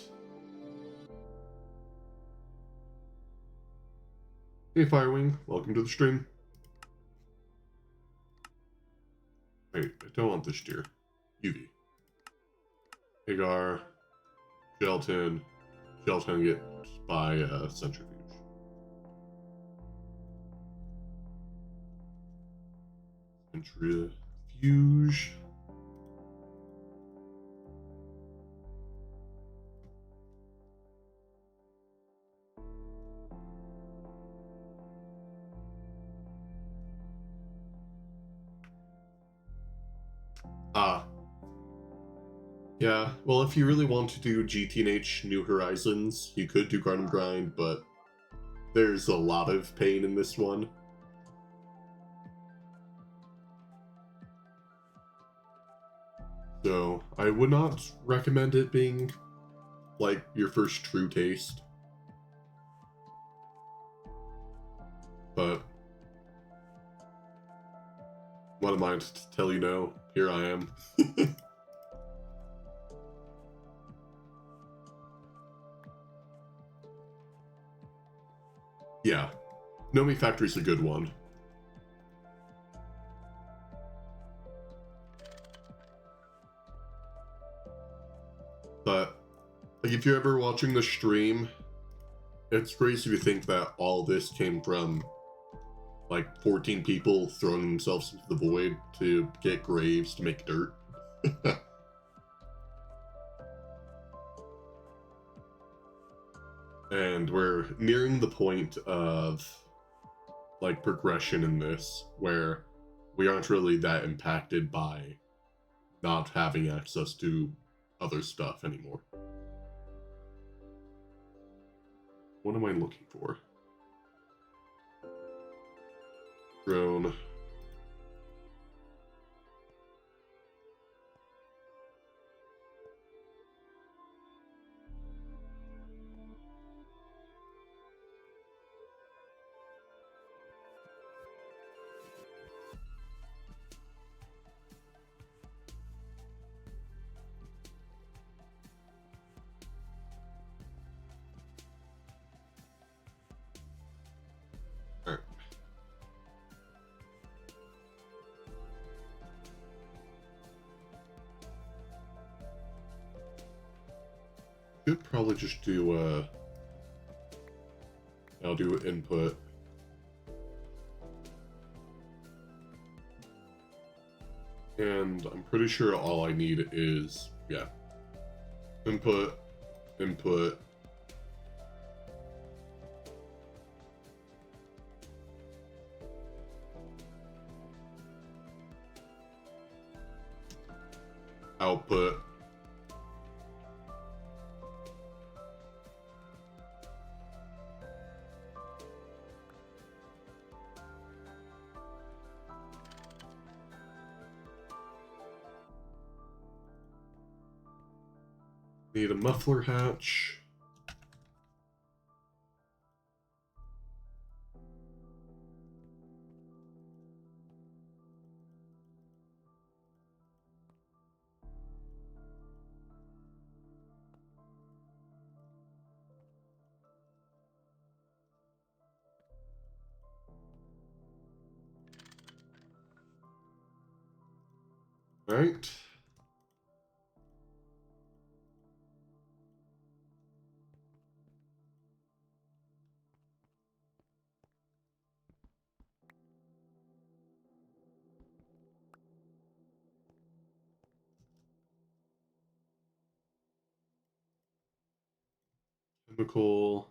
S1: Hey, Firewing, welcome to the stream. Wait, I don't want this deer. UV. Hagar, Gelatin get by Centrifuge. Centrifuge. Yeah, well, if you really want to do GT&H New Horizons, you could do Garden Grind, but there's a lot of pain in this one. So, I would not recommend it being, like, your first true taste. But what am I to tell you no? Here I am. Yeah, Nomi Factory's a good one. But, like, if you're ever watching the stream, it's crazy to think that all this came from, like, 14 people throwing themselves into the void to get graves to make dirt. And we're nearing the point of, like, progression in this, where we aren't really that impacted by not having access to other stuff anymore. What am I looking for? Drone. Alright. Should probably just do I'll do input. And I'm pretty sure all I need is, yeah, input, input. Output. Need a muffler hatch. Right. Chemical.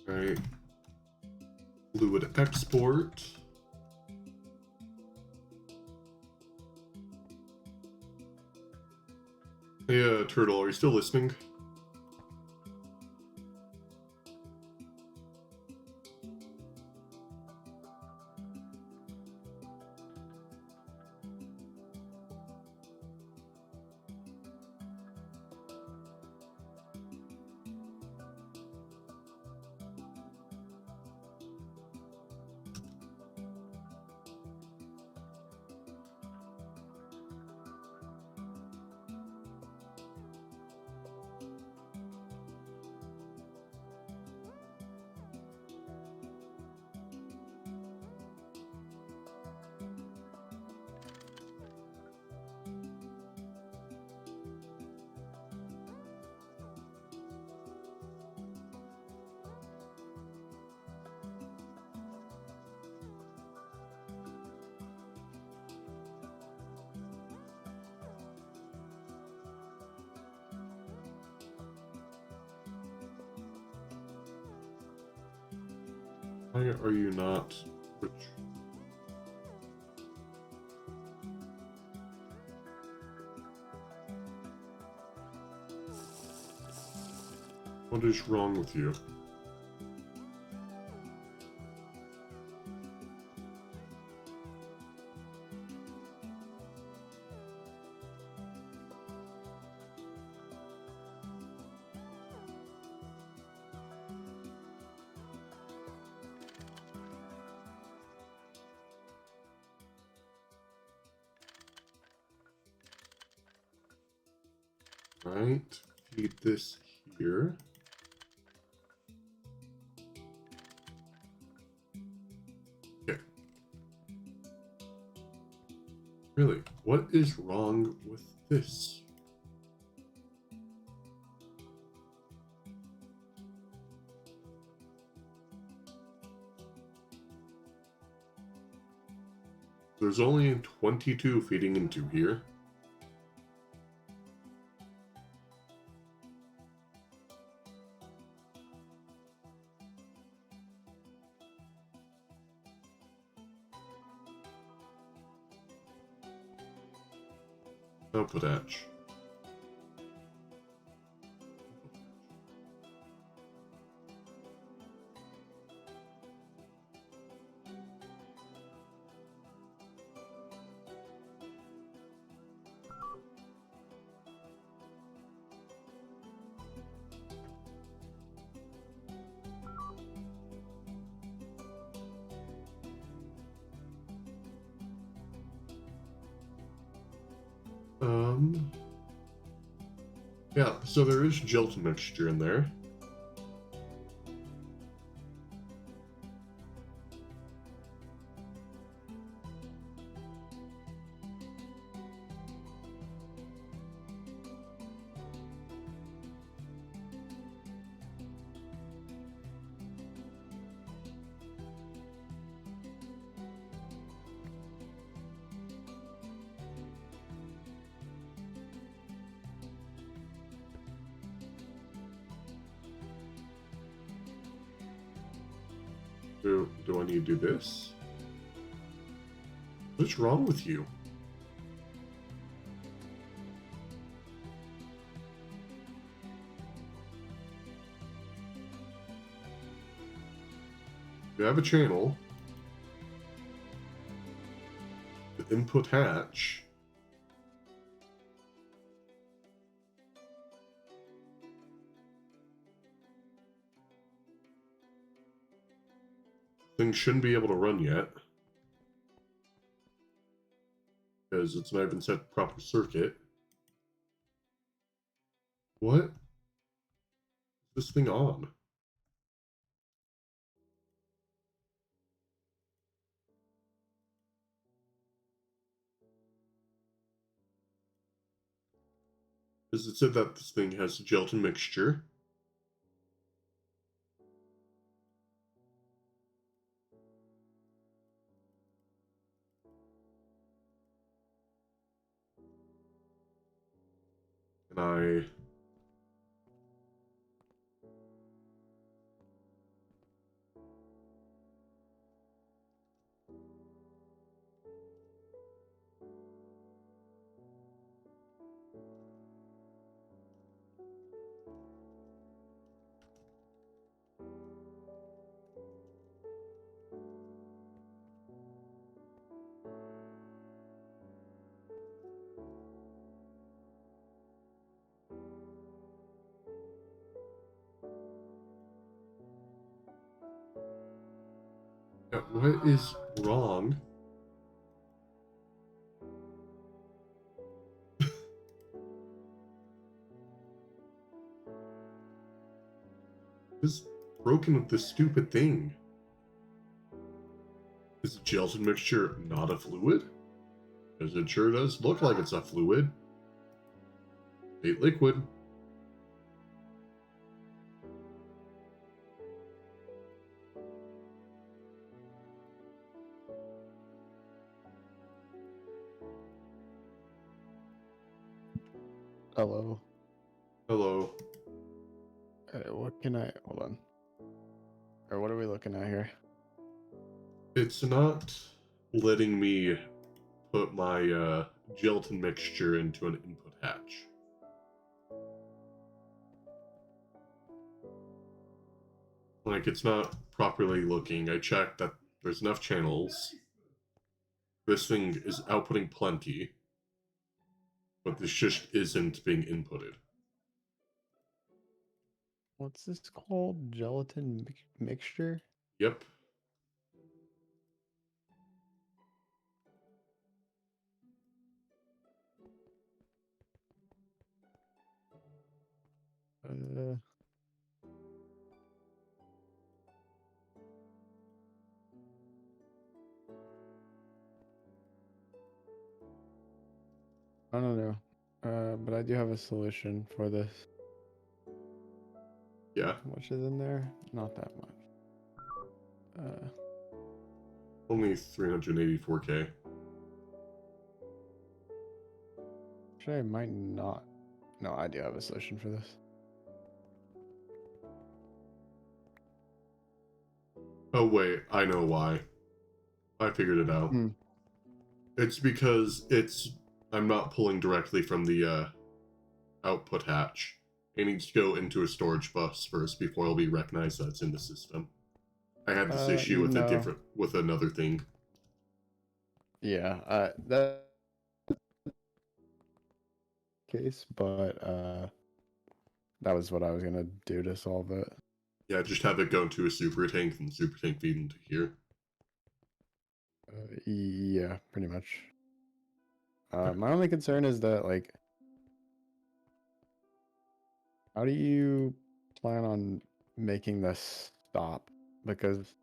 S1: Right. Fluid export. Hey, Turtle, are you still listening? Why are you not? What is wrong with you? Right, feed this here. Okay. Really, what is wrong with this? There's only 22 feeding into here. Output hatch. Yeah, so there is gelatin mixture in there. Do I need to do this? What's wrong with you? You have a channel. The input hatch. Thing shouldn't be able to run yet. Because it's not even set proper circuit. What? Is this thing on? Because it said that this thing has gelatin mixture. And what is wrong? What's broken with this stupid thing? Is the gelatin mixture not a fluid? Because it sure does look like it's a fluid. A liquid.
S2: Hello.
S1: Hello.
S2: What can I... Hold on. Or what are we looking at here?
S1: It's not letting me put my gelatin mixture into an input hatch. Like, it's not properly looking. I checked that there's enough channels. This thing is outputting plenty. But this just isn't being inputted.
S2: What's this called? Gelatin mixture?
S1: Yep.
S2: I don't know. But I do have a solution for this.
S1: Yeah.
S2: How much is in there? Not that much.
S1: Only 384K.
S2: Actually, I might not. No, I do have a solution for this.
S1: Oh, wait. I know why. I figured it out. It's because I'm not pulling directly from the output hatch. It needs to go into a storage bus first before it'll be recognized that it's in the system. I had this issue with with another thing.
S2: Yeah, that case, but that was what I was gonna do to solve it.
S1: Yeah, just have it go into a super tank and the super tank feed into here.
S2: Yeah, pretty much. My only concern is that, like, How do you plan on making this stop? Because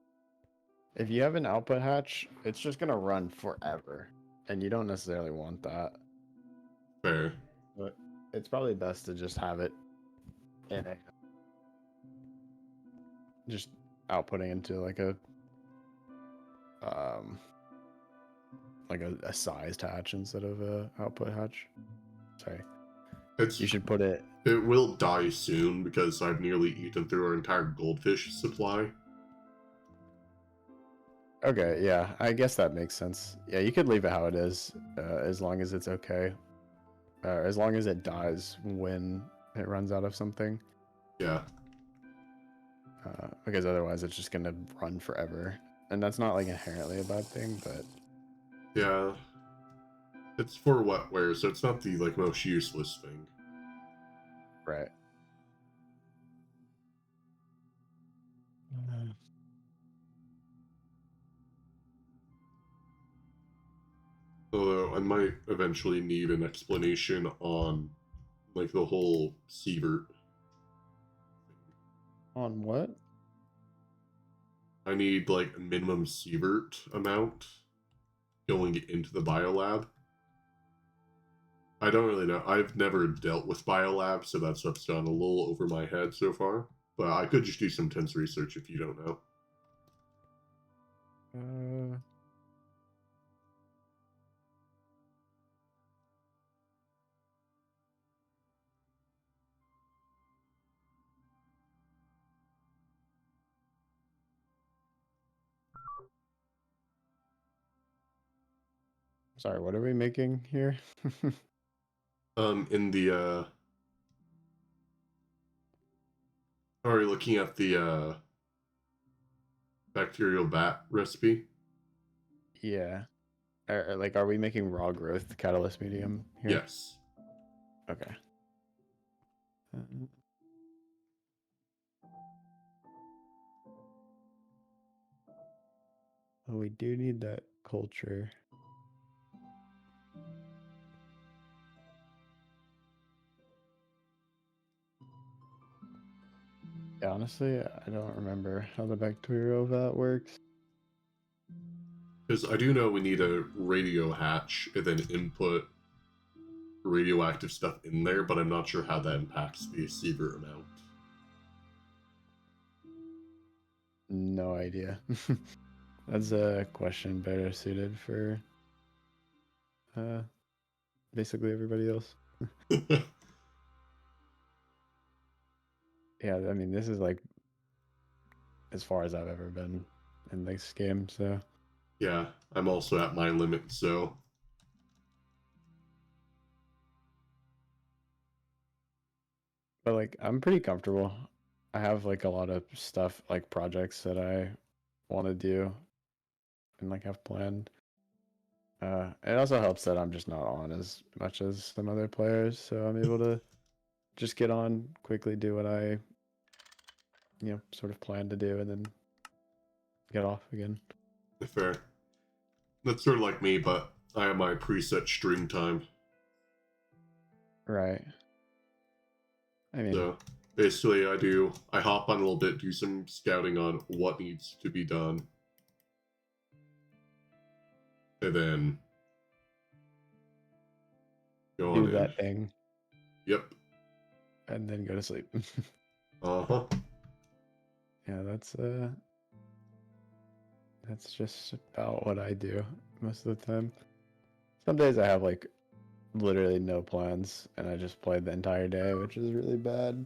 S2: if you have an output hatch, it's just gonna run forever, and you don't necessarily want that.
S1: Fair.
S2: But it's probably best to just have it in a just outputting into um like a sized hatch instead of a output hatch. Sorry.
S1: It's
S2: You should put it.
S1: It will die soon because I've nearly eaten through our entire goldfish supply.
S2: Okay, yeah, I guess that makes sense. Yeah, you could leave it how it is, as long as it's okay. As long as it dies when it runs out of something.
S1: Yeah.
S2: Because otherwise it's just gonna run forever. And that's not like inherently a bad thing, but
S1: Yeah. It's for wetware, so it's not the like most useless thing.
S2: right.
S1: Although I might eventually need an explanation on like the whole sievert.
S2: On what?
S1: I need like a minimum sievert amount going into the biolab. I don't really know. I've never dealt with biolab, so that stuff's gone a little over my head so far. But I could just do some tense research if you don't know.
S2: Sorry, what are we making here?
S1: In the are you looking at the bacterial bat recipe?
S2: Yeah. Are we making raw growth catalyst medium here?
S1: Yes.
S2: Okay. Oh, we do need that culture. Yeah, honestly, I don't remember how the bacterial vat works.
S1: Because I do know we need a radio hatch and then input radioactive stuff in there, but I'm not sure how that impacts the sievert amount.
S2: No idea. That's a question better suited for basically everybody else. Yeah, I mean, this is like as far as I've ever been in this game, so.
S1: Yeah, I'm also at my limit, so.
S2: But like, I'm pretty comfortable. I have like a lot of stuff, like projects that I want to do and like have planned. It also helps that I'm just not on as much as some other players, so I'm able to just get on quickly, do what I, sort of plan to do, and then get off again.
S1: Fair. That's sort of like me, but I have my preset stream time.
S2: Right. I mean,
S1: So basically, I hop on a little bit, do some scouting on what needs to be done, and then go on
S2: do
S1: in.
S2: that thing
S1: Yep.
S2: and then go to sleep.
S1: Uh-huh.
S2: Yeah, that's just about what I do most of the time. Some days I have like literally no plans and I just play the entire day, which is really bad.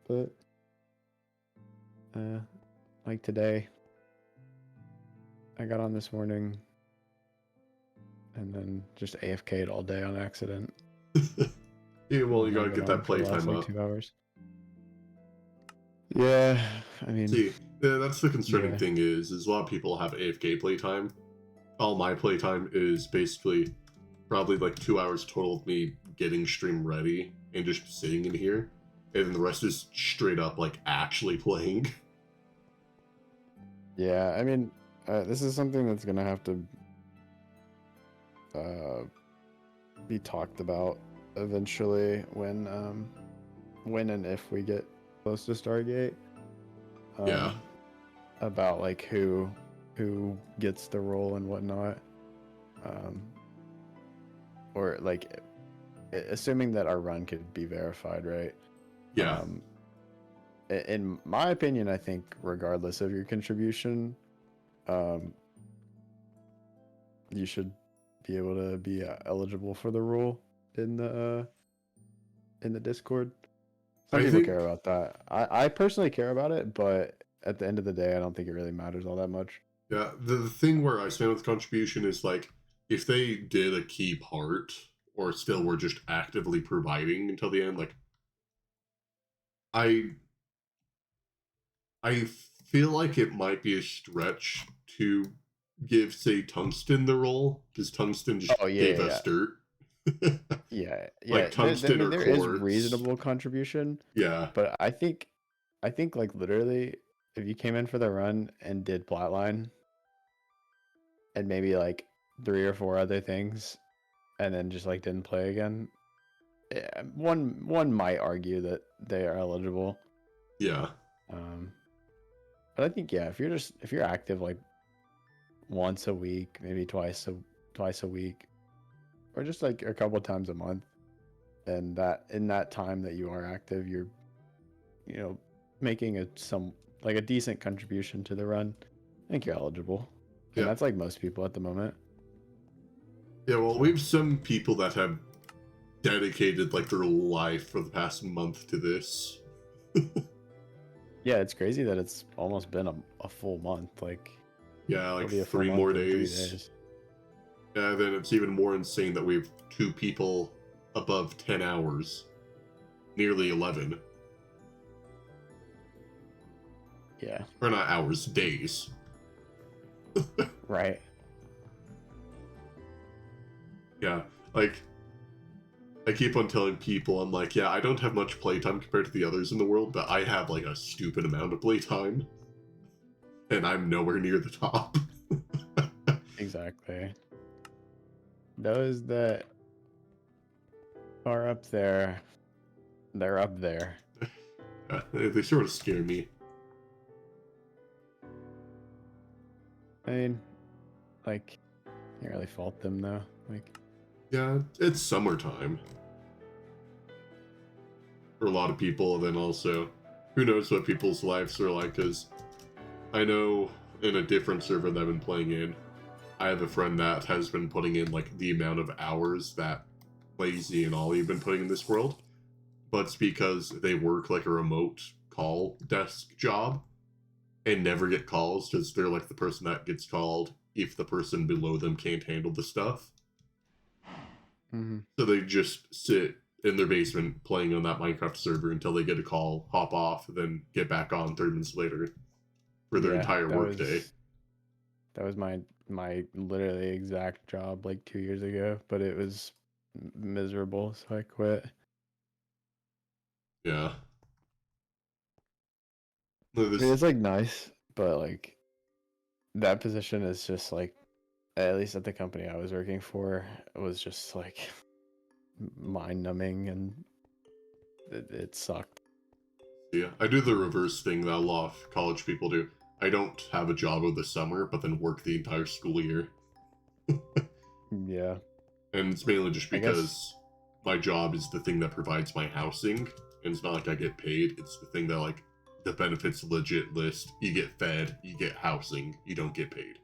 S2: But like today, I got on this morning and then just AFK'd all day on accident.
S1: Yeah, well, you
S2: And then
S1: gotta
S2: been
S1: get
S2: on
S1: that
S2: for the last
S1: playtime
S2: like
S1: up.
S2: 2 hours. Yeah, I mean,
S1: See, that's the concerning
S2: yeah.
S1: thing is a lot of people have AFK playtime. All my playtime is basically probably like 2 hours total of me getting stream ready and just sitting in here, and then the rest is straight up like actually playing.
S2: Yeah, I mean, this is something that's gonna have to be talked about eventually when when and if we get close to Stargate.
S1: Yeah.
S2: About like who gets the role and whatnot. Or like assuming that our run could be verified, right?
S1: Yeah.
S2: In my opinion, I think regardless of your contribution, you should be able to be eligible for the role in the Discord. Some
S1: I
S2: people
S1: think
S2: care about that. I personally care about it, but at the end of the day, I don't think it really matters all that much.
S1: yeah, the thing where I stand with contribution is like if they did a key part or still were just actively providing until the end, like I I feel like it might be a stretch to give, say, Tungsten the role, because Tungsten just
S2: Oh yeah,
S1: gave
S2: yeah,
S1: us
S2: yeah.
S1: dirt.
S2: Yeah,
S1: Like
S2: yeah. I
S1: Tungsten
S2: mean,
S1: or
S2: there is
S1: Quartz.
S2: reasonable contribution,
S1: Yeah,
S2: but I think like literally, if you came in for the run and did Flatline and maybe like 3 or 4 other things, and then just like didn't play again, one might argue that they are eligible.
S1: yeah,
S2: Um, but I think yeah, if you're active like once a week, maybe twice a week, or just like a couple times a month, and that in that time that you are active, you're making a decent contribution to the run. I think you're eligible, and
S1: yeah.
S2: that's like most people at the moment.
S1: Yeah, well, we have some people that have dedicated like their life for the past month to this.
S2: Yeah, it's crazy that it's almost been a full month. Like
S1: Yeah,
S2: it'll
S1: like
S2: be a full
S1: 3 more
S2: month in three
S1: days.
S2: days.
S1: Yeah, then it's even more insane that we have 2 people above 10 hours, nearly 11.
S2: Yeah,
S1: Or not hours, days.
S2: right.
S1: Yeah, like I keep on telling people, I'm like, yeah, I don't have much playtime compared to the others in the world, but I have like a stupid amount of playtime, and I'm nowhere near the top.
S2: Exactly. Those that are up there, they're up there.
S1: Yeah, they sort of scare me.
S2: I mean, like, can't really fault them though. Like,
S1: Yeah, it's summertime for a lot of people, and then also, who knows what people's lives are like, because I know in a different server that I've been playing in, I have a friend that has been putting in like the amount of hours that Lazy and Ollie have been putting in this world, but it's because they work like a remote call desk job and never get calls because they're like the person that gets called if the person below them can't handle the stuff.
S2: mm-hmm.
S1: So they just sit in their basement playing on that Minecraft server until they get a call, hop off, then get back on 30 minutes later for their
S2: Yeah,
S1: entire workday.
S2: that was my literally exact job like 2 years ago, but it was miserable, so I quit.
S1: Yeah.
S2: I mean,
S1: This,
S2: it's like nice, but like that position is just like, at least at the company I was working for, it was just like mind numbing, and it sucked.
S1: yeah, I do the reverse thing that a lot of college people do. I don't have a job over the summer, but then work the entire school year.
S2: Yeah,
S1: And it's mainly just
S2: I guess.
S1: because my job is the thing that provides my housing, and it's not like I get paid. It's the thing that like the benefits legit list. You get fed, you get housing, you don't get paid.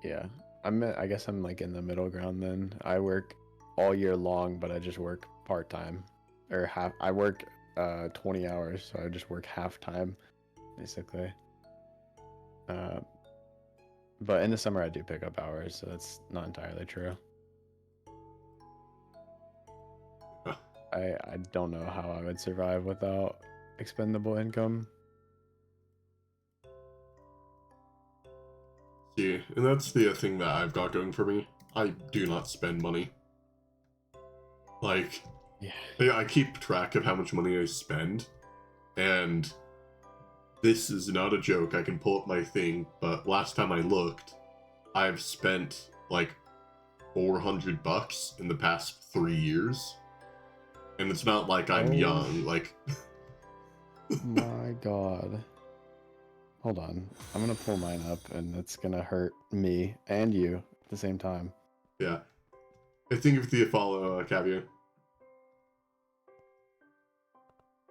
S2: Yeah, I guess I'm like in the middle ground then. I work all year long, but I just work part time, or half. I work 20 hours, so I just work half time basically. Uh, but in the summer I do pick up hours, so that's not entirely true.
S1: Huh.
S2: I don't know how I would survive without expendable income.
S1: See, and that's the thing that I've got going for me. I do not spend money. Like,
S2: Yeah.
S1: I keep track of how much money I spend, and this is not a joke. I can pull up my thing, but last time I looked, I've spent like $400 in the past 3 years, And it's not like I'm
S2: Oh
S1: young, like...
S2: my god. Hold on. I'm gonna pull mine up and it's gonna hurt me and you at the same time.
S1: Yeah. I think if you follow Caviar.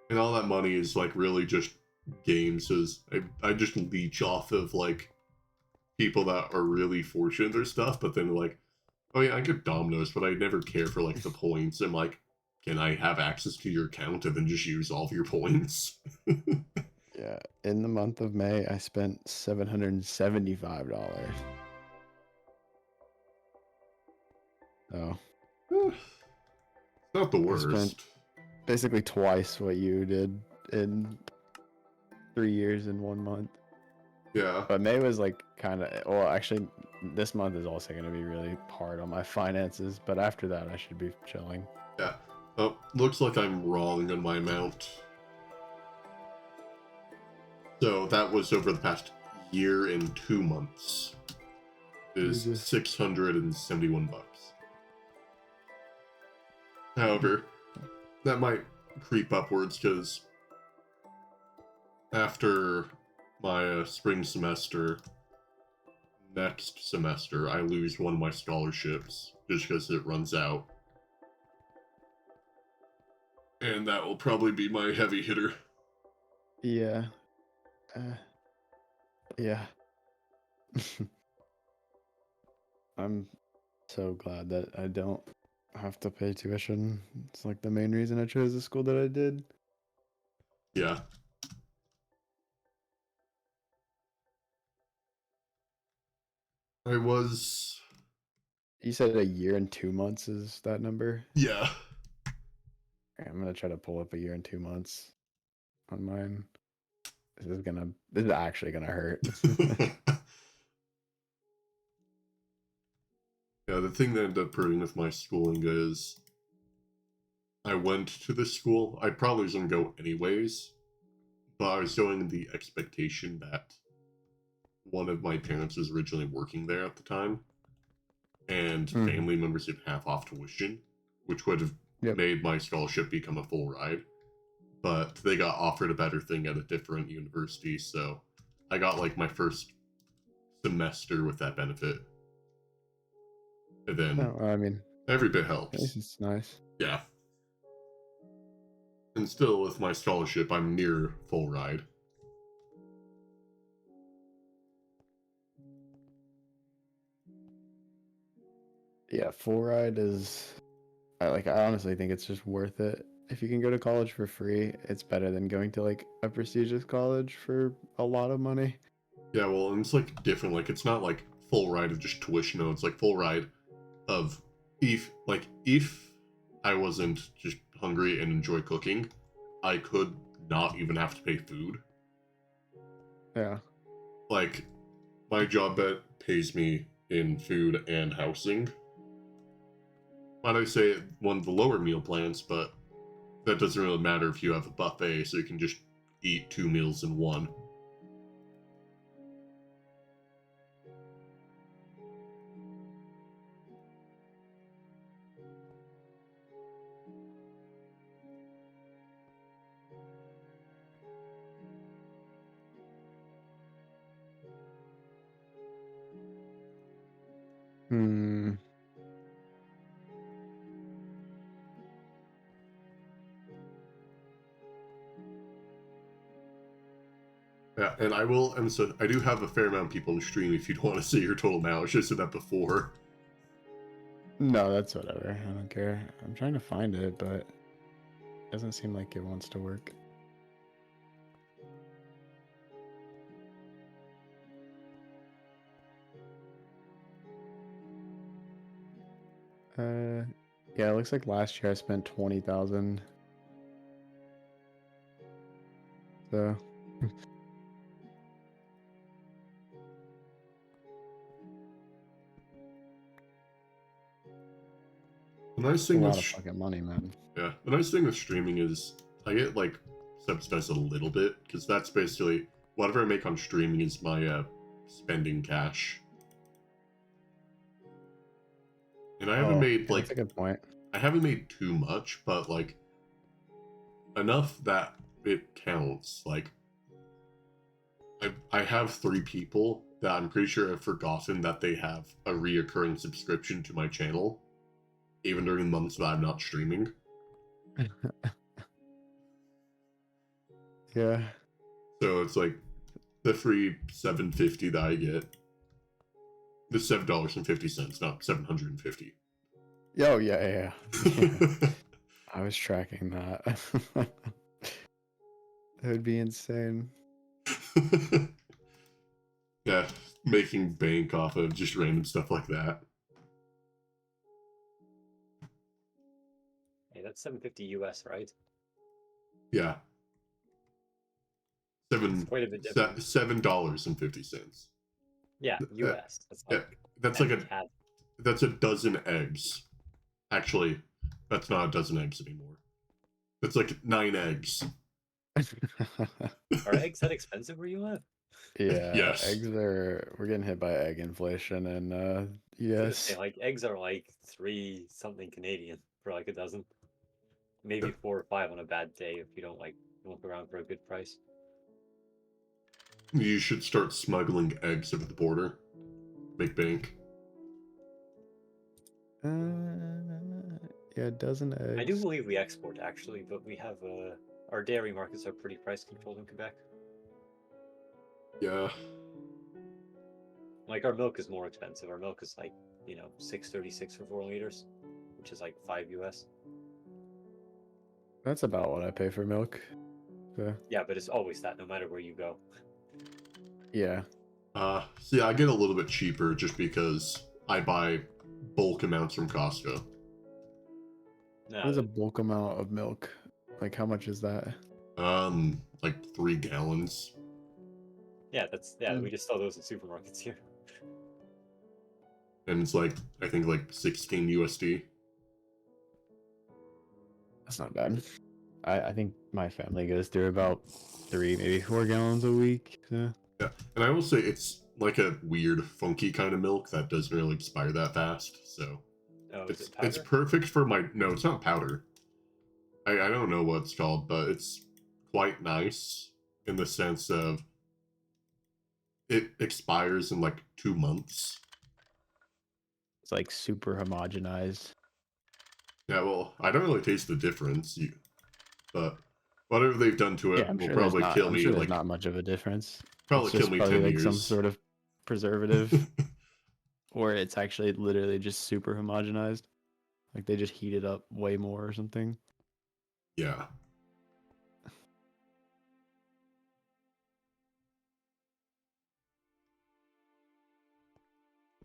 S1: And all that money is, like, really just games, as I just leech off of, like, people that are really fortunate in their stuff, but then, like, oh yeah, I get Dominoes, but I never care for, like, the points. I'm like, can I have access to your account and then just use all of your points?
S2: Yeah. In the month of May, I spent $775. So
S1: Not the
S2: I spent
S1: worst.
S2: basically twice what you did in 3 years in 1 month.
S1: Yeah.
S2: But May was like kind of, well, actually, this month is also going to be really hard on my finances. But after that, I should be chilling.
S1: Yeah. Oh, looks like I'm wrong on my amount. So that was over the past year and 2 months. Is
S2: Jesus.
S1: 671 bucks. However, that might creep upwards because after my spring semester, next semester, I lose one of my scholarships just because it runs out. And that will probably be my heavy hitter.
S2: Yeah. Yeah. I'm so glad that I don't have to pay tuition. It's like the main reason I chose the school that I did.
S1: Yeah. I was...
S2: You said a year and 2 months is that number?
S1: Yeah.
S2: Okay, I'm gonna try to pull up a year and 2 months on mine. This is actually gonna hurt.
S1: Yeah, the thing that ended up hurting with my schooling is I went to this school. I probably was going to go anyways, but I was going in the expectation that one of my parents was originally working there at the time, and family members did half off tuition, which would have
S2: Yep.
S1: made my scholarship become a full ride. But they got offered a better thing at a different university, so I got like my first semester with that benefit. And then
S2: Oh, I mean,
S1: every bit
S2: at least
S1: helps.
S2: it's nice.
S1: Yeah. And still, with my scholarship, I'm near full ride.
S2: Yeah, full ride is. I honestly think it's just worth it. If you can go to college for free, it's better than going to like a prestigious college for a lot of money.
S1: Yeah, well, and it's like different. Like, it's not like full ride of just tuition. No, it's like full ride of if I wasn't just hungry and enjoy cooking, I could not even have to pay food.
S2: Yeah.
S1: Like, my job pays me in food and housing. Might I say one of the lower meal plans, but that doesn't really matter if you have a buffet, so you can just eat 2 meals in one.
S2: Hmm.
S1: Yeah, and I will, and so I do have a fair amount of people in stream if you'd want to see your total amount. I should have said that before.
S2: No, that's whatever. I don't care. I'm trying to find it, but it doesn't seem like it wants to work. Yeah, it looks like last year I spent 20,000. So
S1: The nice
S2: a
S1: thing
S2: lot
S1: with
S2: of fucking money, man.
S1: yeah, the nice thing with streaming is I get like subsidized a little bit because that's basically whatever I make on streaming is my spending cash. And I haven't
S2: Oh,
S1: made
S2: yeah, that's a
S1: like
S2: good point.
S1: I haven't made too much, but like enough that it counts. Like, I have 3 people that I'm pretty sure have forgotten that they have a reoccurring subscription to my channel, even during the months that I'm not streaming.
S2: Yeah.
S1: So it's like the free $7.50 that I get. The $7.50, not 750.
S2: Oh yeah. Yeah. I was tracking that. That would be insane.
S1: Yeah, making bank off of just random stuff like that.
S3: Hey, that's 750 US, right?
S1: Yeah,
S3: It's quite a bit different.
S1: $7.50.
S3: Yeah, US. That's
S1: Yeah,
S3: like
S1: that's that's a dozen eggs. Actually, that's not a dozen eggs anymore. That's like 9 eggs.
S3: Are eggs that expensive where you live?
S2: Yeah,
S1: Yes.
S2: we're getting hit by egg inflation, and
S3: I was gonna say,
S2: yes,
S3: like eggs are like 3 something Canadian for like a dozen. Maybe 4 or 5 on a bad day if you don't like look around for a good price.
S1: You should start smuggling eggs over the border. Make bank.
S2: yeah, a dozen eggs.
S3: I do believe we export actually, but we have our dairy markets are pretty price controlled in Quebec.
S1: Yeah.
S3: Like our milk is more expensive. Our milk is like, $6.36 for 4 liters, which is like 5 US.
S2: That's about what I pay for milk. So
S3: Yeah, but it's always that no matter where you go.
S2: yeah,
S1: See, I get a little bit cheaper just because I buy bulk amounts from Costco.
S2: what is a
S3: No,
S2: bulk amount of milk? Like how much is that?
S1: Like 3 gallons.
S3: yeah, we just sell those in supermarkets here.
S1: And it's like, I think like 16 USD.
S2: That's not bad. I think my family goes through about 3, maybe 4 gallons a week. So.
S1: Yeah. And I will say it's like a weird, funky kind of milk that doesn't really expire that fast. So
S3: Oh, is it
S1: it's
S3: powder?
S1: perfect for my. No, it's not powder. I don't know what it's called, but it's quite nice in the sense of it expires in like 2 months.
S2: It's like super homogenized.
S1: Yeah, well, I don't really taste the difference, but whatever they've done to
S2: Yeah,
S1: it
S2: I'm
S1: will
S2: sure there's
S1: probably
S2: not.
S1: kill
S2: I'm
S1: me.
S2: sure there's
S1: Like
S2: not much of a difference.
S1: probably
S2: It's
S1: kill
S2: just
S1: me
S2: probably
S1: 10
S2: like some
S1: years.
S2: sort of preservative, or it's actually literally just super homogenized. Like they just heat it up way more or something.
S1: Yeah.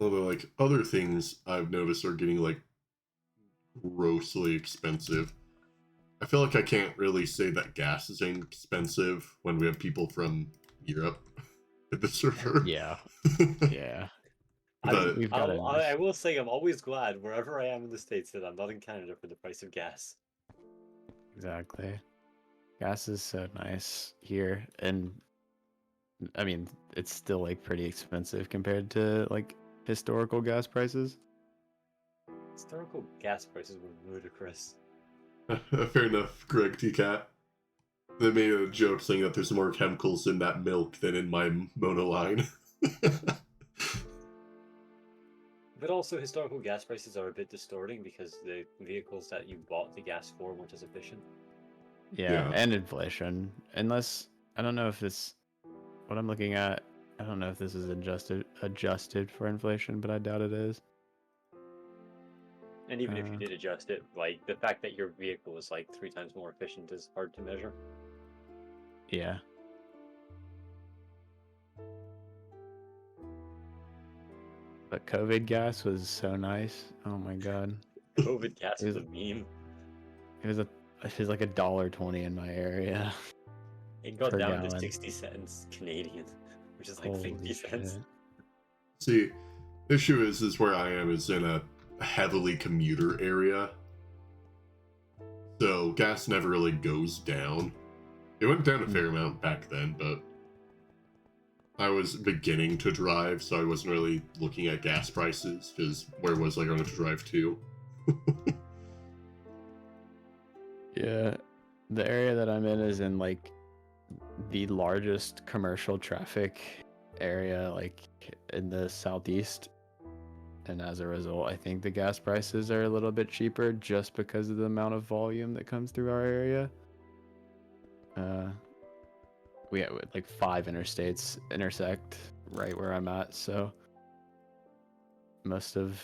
S1: Although, like, other things I've noticed are getting, like, grossly expensive. I feel like I can't really say that gas is inexpensive when we have people from Europe at the server.
S2: Yeah, yeah.
S1: But
S2: We've got
S3: I will say I'm always glad wherever I am in the States that I'm not in Canada for the price of gas.
S2: exactly. Gas is so nice here, and I mean it's still like pretty expensive compared to like historical gas prices.
S3: Historical gas prices were ludicrous.
S1: fair enough, Greg T-Cat. They made a joke saying that there's more chemicals in that milk than in my monoline.
S3: But also, historical gas prices are a bit distorting because the vehicles that you bought the gas for weren't as efficient.
S2: Yeah, and inflation. Unless I don't know if this what I'm looking at. I don't know if this is adjusted for inflation, but I doubt it is.
S3: And even if you did adjust it, like the fact that your vehicle is like 3 times more efficient is hard to measure.
S2: Yeah. But COVID gas was so nice. Oh my god.
S3: COVID gas is a meme.
S2: It was like $1.20 in my area.
S3: It got
S2: per
S3: down
S2: gallon.
S3: to 60 cents Canadian, which is like
S2: Holy
S3: 50 cents.
S2: shit.
S1: See, the issue is where I am is in a heavily commuter area. So gas never really goes down. It went down a fair amount back then, but I was beginning to drive, so I wasn't really looking at gas prices, because where was I going to drive to?
S2: Yeah. The area that I'm in is in like the largest commercial traffic area like in the southeast, and as a result I think the gas prices are a little bit cheaper just because of the amount of volume that comes through our area. We have like 5 interstates intersect right where I'm at, so most of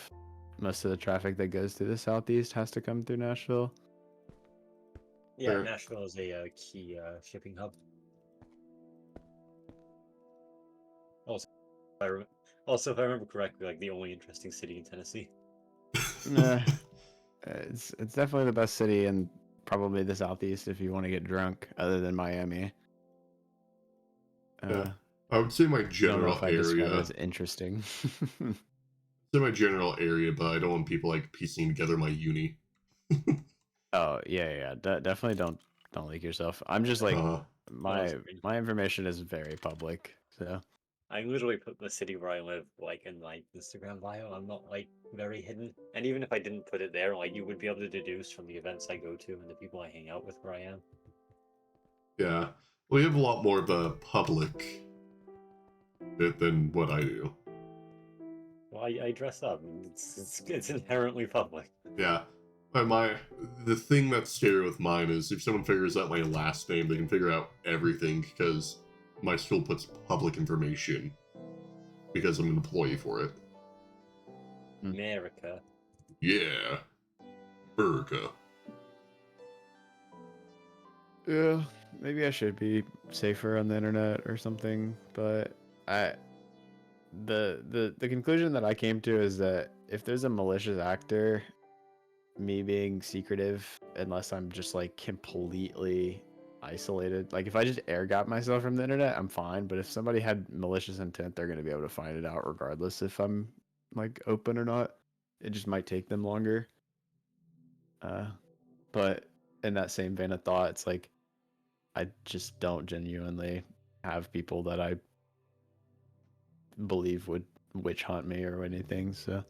S2: the traffic that goes through the southeast has to come through Nashville.
S3: Yeah,
S1: Fair.
S3: Nashville is a key shipping hub. Also, if I remember correctly, like the only interesting city in Tennessee.
S2: Nah, it's definitely the best city in probably the southeast if you want to get drunk, other than Miami.
S1: Yeah. I would say my
S2: I don't know
S1: general
S2: if I describe it
S1: area.
S2: as interesting.
S1: Say my general area, but I don't want people like piecing together my uni.
S2: Oh yeah. Definitely don't leak yourself. I'm just like
S1: Uh,
S2: my information is very public, so
S3: I literally put the city where I live like in my Instagram bio. I'm not like very hidden, and even if I didn't put it there, like you would be able to deduce from the events I go to and the people I hang out with where I am.
S1: yeah. Well, you have a lot more of a public bit than what I do.
S3: Well, I dress up. It's inherently public.
S1: Yeah. The thing that's scary with mine is if someone figures out my last name, they can figure out everything because my school puts public information because I'm an employee for it.
S3: America.
S1: Yeah. Burka.
S2: yeah, maybe I should be safer on the internet or something. But I the conclusion that I came to is that if there's a malicious actor, me being secretive, unless I'm just like completely isolated, like if I just air gap myself from the internet, I'm fine. But if somebody had malicious intent, they're gonna be able to find it out regardless if I'm like open or not. It just might take them longer. But in that same vein of thought, it's like I just don't genuinely have people that I believe would witch hunt me or anything. So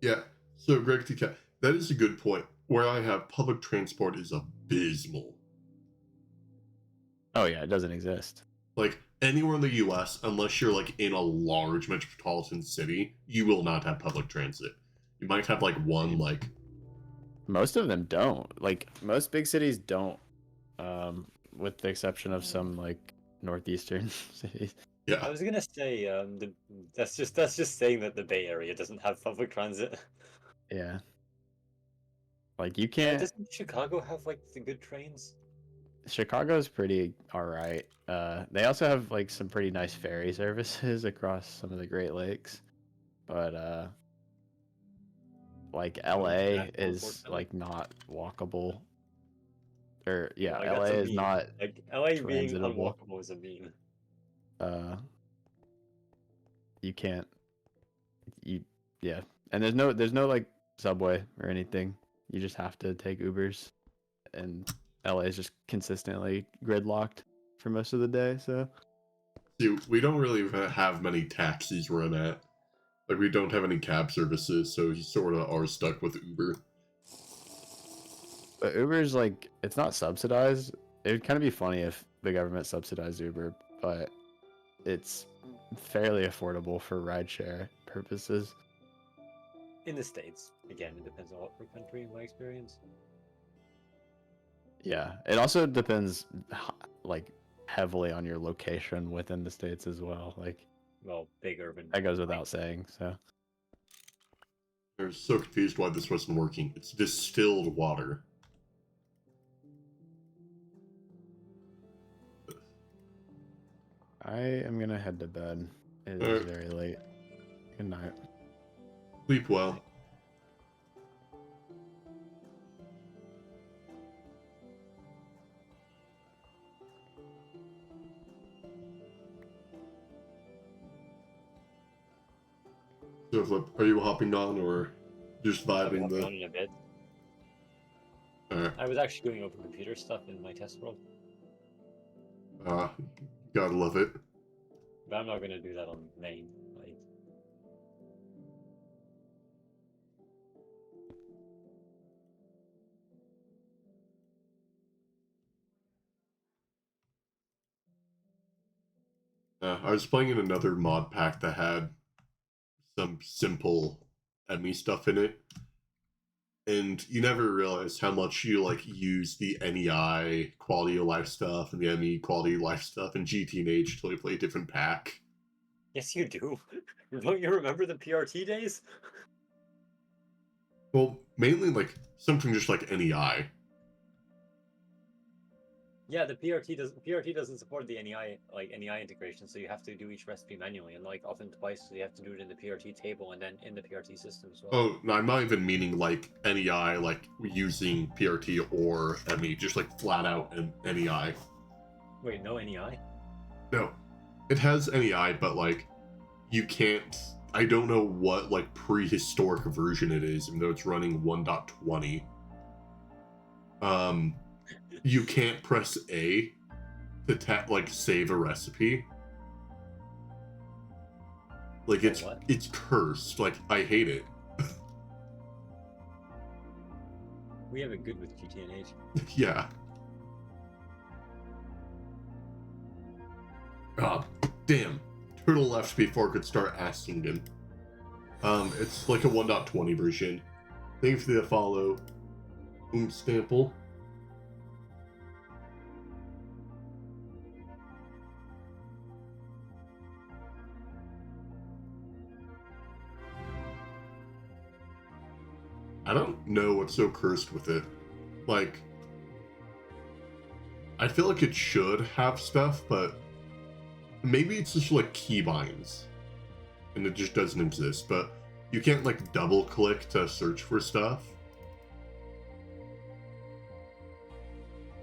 S1: Yeah. So, Greg TK, that is a good point. Where I have public transport is abysmal.
S2: oh yeah, it doesn't exist.
S1: Like, anywhere in the US, unless you're like in a large metropolitan city, you will not have public transit. You might have like one, like,
S2: Most of them don't. Like most big cities don't, with the exception of some like northeastern cities.
S1: yeah.
S3: I was gonna say, that's just saying that the Bay Area doesn't have public transit.
S2: Yeah, like you can't.
S3: Doesn't Chicago have like the good trains?
S2: Chicago's pretty all right. They also have like some pretty nice ferry services across some of the Great Lakes, but like LA
S3: International,
S2: is
S3: unfortunately.
S2: like not walkable. Or
S3: Yeah,
S2: yeah,
S3: like
S2: LA
S3: that's a
S2: is
S3: meme.
S2: not
S3: Like LA being
S2: transitable.
S3: unwalkable is a meme.
S2: Uh, you can't. You yeah, and there's no like subway or anything. You just have to take Ubers, and LA is just consistently gridlocked for most of the day. So
S1: See, we don't really have many taxis where I'm at. Like, we don't have any cab services, so you sort of are stuck with Uber.
S2: but Uber's like it's not subsidized. It would kind of be funny if the government subsidized Uber, but it's fairly affordable for rideshare purposes.
S3: In the States, again, it depends on what per country, in my experience.
S2: Yeah, it also depends like heavily on your location within the states as well. Like
S3: Well, big urban.
S2: that goes without saying. So
S1: I was so confused why this wasn't working. It's distilled water.
S2: I am gonna head to bed. It is
S1: Alright,
S2: very late. Good night.
S1: sleep well. So, Flip, are you hopping on or just
S3: I'll be
S1: vibing
S3: hopping
S1: the?
S3: on in a bit.
S1: Alright,
S3: I was actually doing open computer stuff in my test world,
S1: uh, gotta love it.
S3: but I'm not gonna do that on main. Like,
S1: I was playing in another mod pack that had some simple ME stuff in it, and you never realize how much you like use the NEI quality of life stuff and the ME quality of life stuff in GT&H until you play a different pack.
S3: Yes, you do. Don't you remember the PRT days?
S1: Well, mainly like something just like NEI.
S3: Yeah, the PRT doesn't support the NEI integration, so you have to do each recipe manually, and like often twice, so you have to do it in the PRT table and then in the PRT system as well.
S1: Oh, no, I'm not even meaning like NEI, like using PRT or ME, just like flat out NEI.
S3: Wait, no NEI?
S1: No, it has NEI, but like you can't. I don't know what like prehistoric version it is, even though it's running 1.20. You can't press A to like save a recipe. Like it's cursed. Like I hate it.
S3: We have it good with GT&H.
S1: Yeah. Oh, damn. Turtle left before I could start asking him. It's like a 1.20 version. Thank you for the follow. Stample. I don't know what's so cursed with it. Like, I feel like it should have stuff, but maybe it's just like keybinds, and it just doesn't exist. But you can't like double click to search for stuff.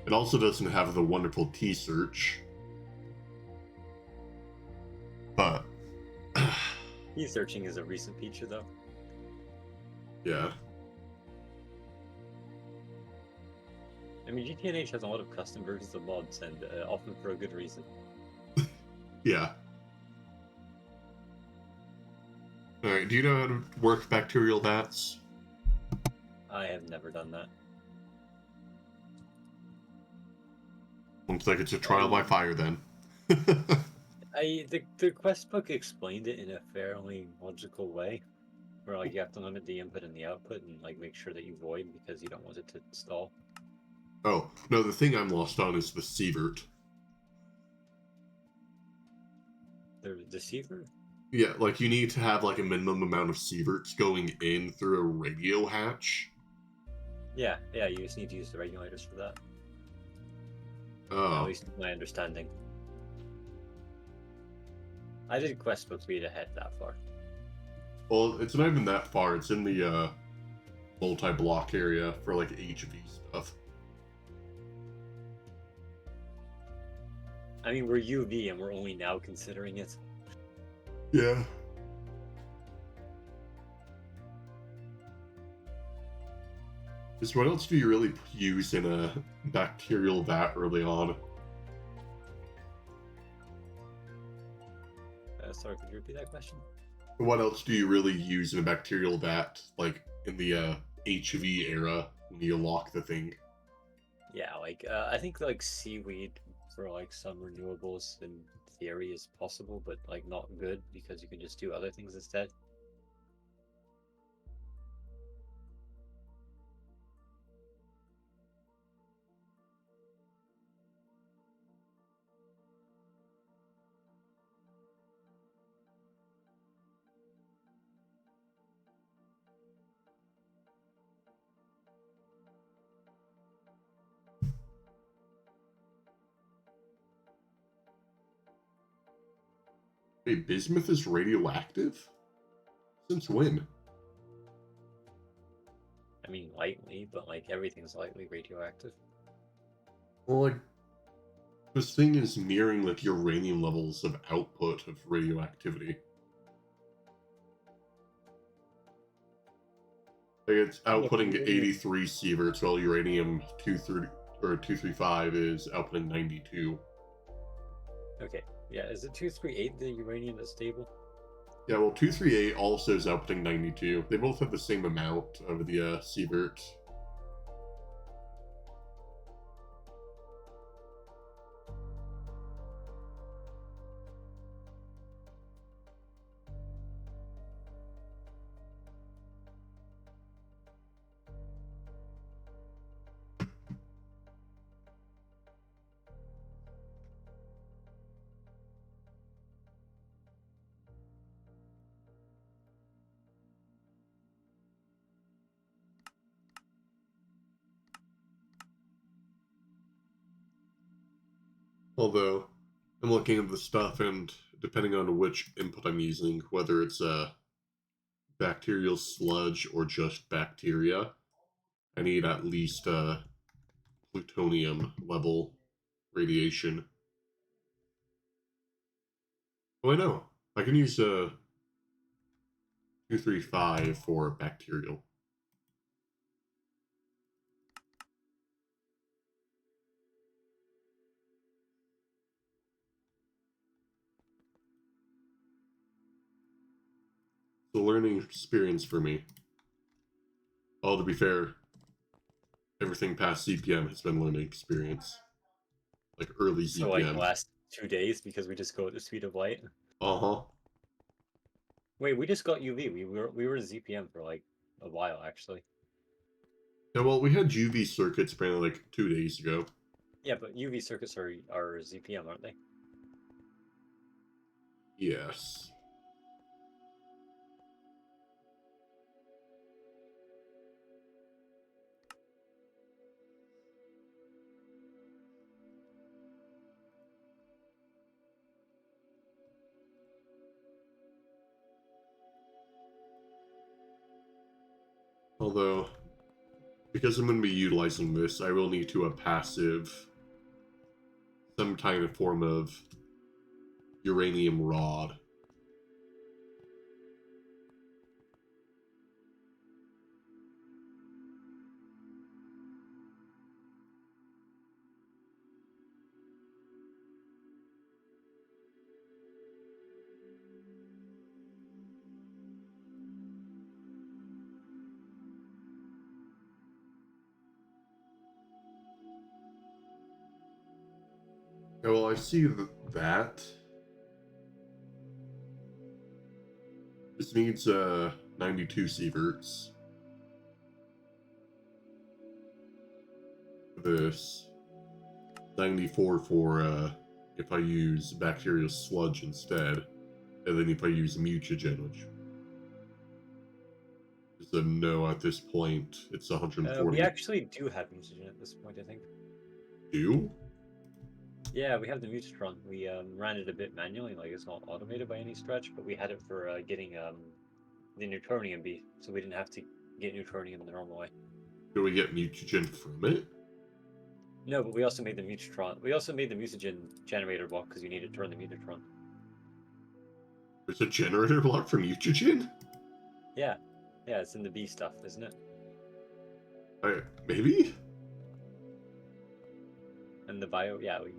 S1: It also doesn't have the wonderful T search. But
S3: T searching is a recent feature, though.
S1: Yeah.
S3: I mean, GT&H has a lot of custom versions of mods, and often for a good reason.
S1: Yeah. Alright, do you know how to work bacterial vats?
S3: I have never done that.
S1: Looks like it's a trial by fire then.
S3: The quest book explained it in a fairly logical way, where like you have to limit the input and the output, and like make sure that you void because you don't want it to stall.
S1: Oh, no, the thing I'm lost on is the sievert.
S3: The deceiver?
S1: Yeah, like you need to have like a minimum amount of sieverts going in through a radio hatch.
S3: Yeah, you just need to use the regulators for that.
S1: Oh.
S3: At least my understanding. I did quest book read ahead that far.
S1: Well, it's not even that far. It's in the multi-block area for like HV stuff.
S3: I mean, we're UV and we're only now considering it.
S1: Yeah. Just what else do you really use in a bacterial vat early on?
S3: Sorry, could you repeat that question?
S1: What else do you really use in a bacterial vat, like in the HV era when you lock the thing?
S3: Yeah, like I think like seaweed for like some renewables in theory is possible, but like not good because you can just do other things instead.
S1: Wait, bismuth is radioactive? Since when?
S3: I mean, lightly, but like everything's lightly radioactive.
S1: Well, like, this thing is nearing like uranium levels of output of radioactivity. Like it's outputting 83 sieverts, while uranium 235 is outputting 92.
S3: Okay, yeah, is it 238 the uranium that's stable?
S1: Yeah, well, 238 also is outputting 92. They both have the same amount of the sievert. Although, I'm looking at the stuff, and depending on which input I'm using, whether it's a bacterial sludge or just bacteria, I need at least a plutonium level radiation. Oh, I know. I can use a 235 for bacterial. It's a learning experience for me. Oh, to be fair, everything past CPM has been learning experience. Like early
S3: So like the
S1: CPM.
S3: last 2 days because we just go at the speed of light.
S1: Uh-huh.
S3: Wait, we just got UV. We were ZPM for like a while actually.
S1: Yeah, well, we had UV circuits apparently like 2 days ago.
S3: Yeah, but UV circuits are ZPM, aren't they?
S1: Yes. Although, because I'm going to be utilizing this, I will need to a passive some kind of form of uranium rod. Yeah, well, I see that. This needs 92 sieverts. This 94 for if I use bacterial sludge instead, and then if I use mutagen, which is a no at this point, it's 140.
S3: We actually do have mutagen at this point, I think.
S1: Do?
S3: Yeah, we have the mutatron. We ran it a bit manually, like it's not automated by any stretch, but we had it for getting the neutronium beat, so we didn't have to get neutronium the normal way.
S1: Do we get mutagen from it?
S3: No, but we also made the mutatron. We also made the mutagen generator block because you need to turn the mutatron.
S1: There's a generator block for mutagen?
S3: Yeah, yeah, it's in the B stuff, isn't it?
S1: Maybe?
S3: And the bio, yeah, we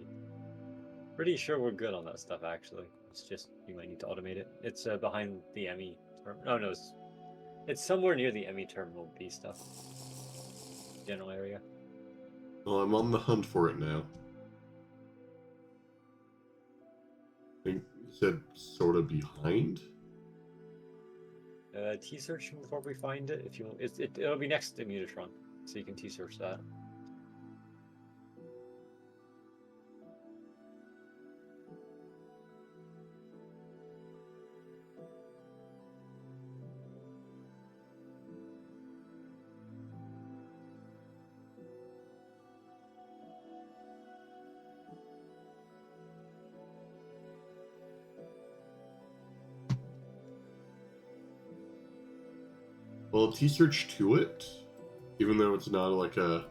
S3: pretty sure we're good on that stuff actually. It's just you might need to automate it. It's behind the ME. Oh no, it's somewhere near the ME terminal B stuff. General area.
S1: Well, I'm on the hunt for it now. I think you said sort of behind?
S3: T-search before we find it. If you, it'll be next to Mutatron, so you can T-search that.
S1: Well, T-search to it, even though it's not like a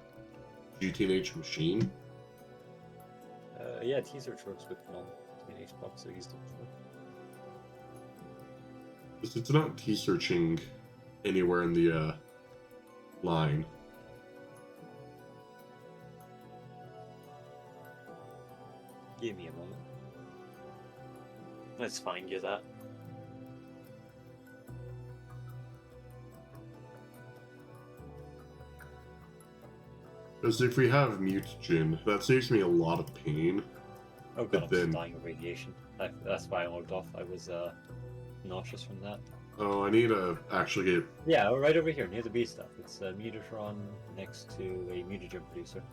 S1: GTNH machine.
S3: Yeah, T-search works with non-TNH blocks, so used it before.
S1: It's not T-searching anywhere in the line.
S3: Give me a moment. Let's find you that.
S1: Because if we have mutagen, that saves me a lot of pain.
S3: Oh god,
S1: But
S3: I'm
S1: then-
S3: just dying of radiation. That's why I logged off. I was nauseous from that.
S1: Oh, I need to actually get...
S3: Yeah, right over here, near the B stuff. It's a Mutatron next to a mutagen producer.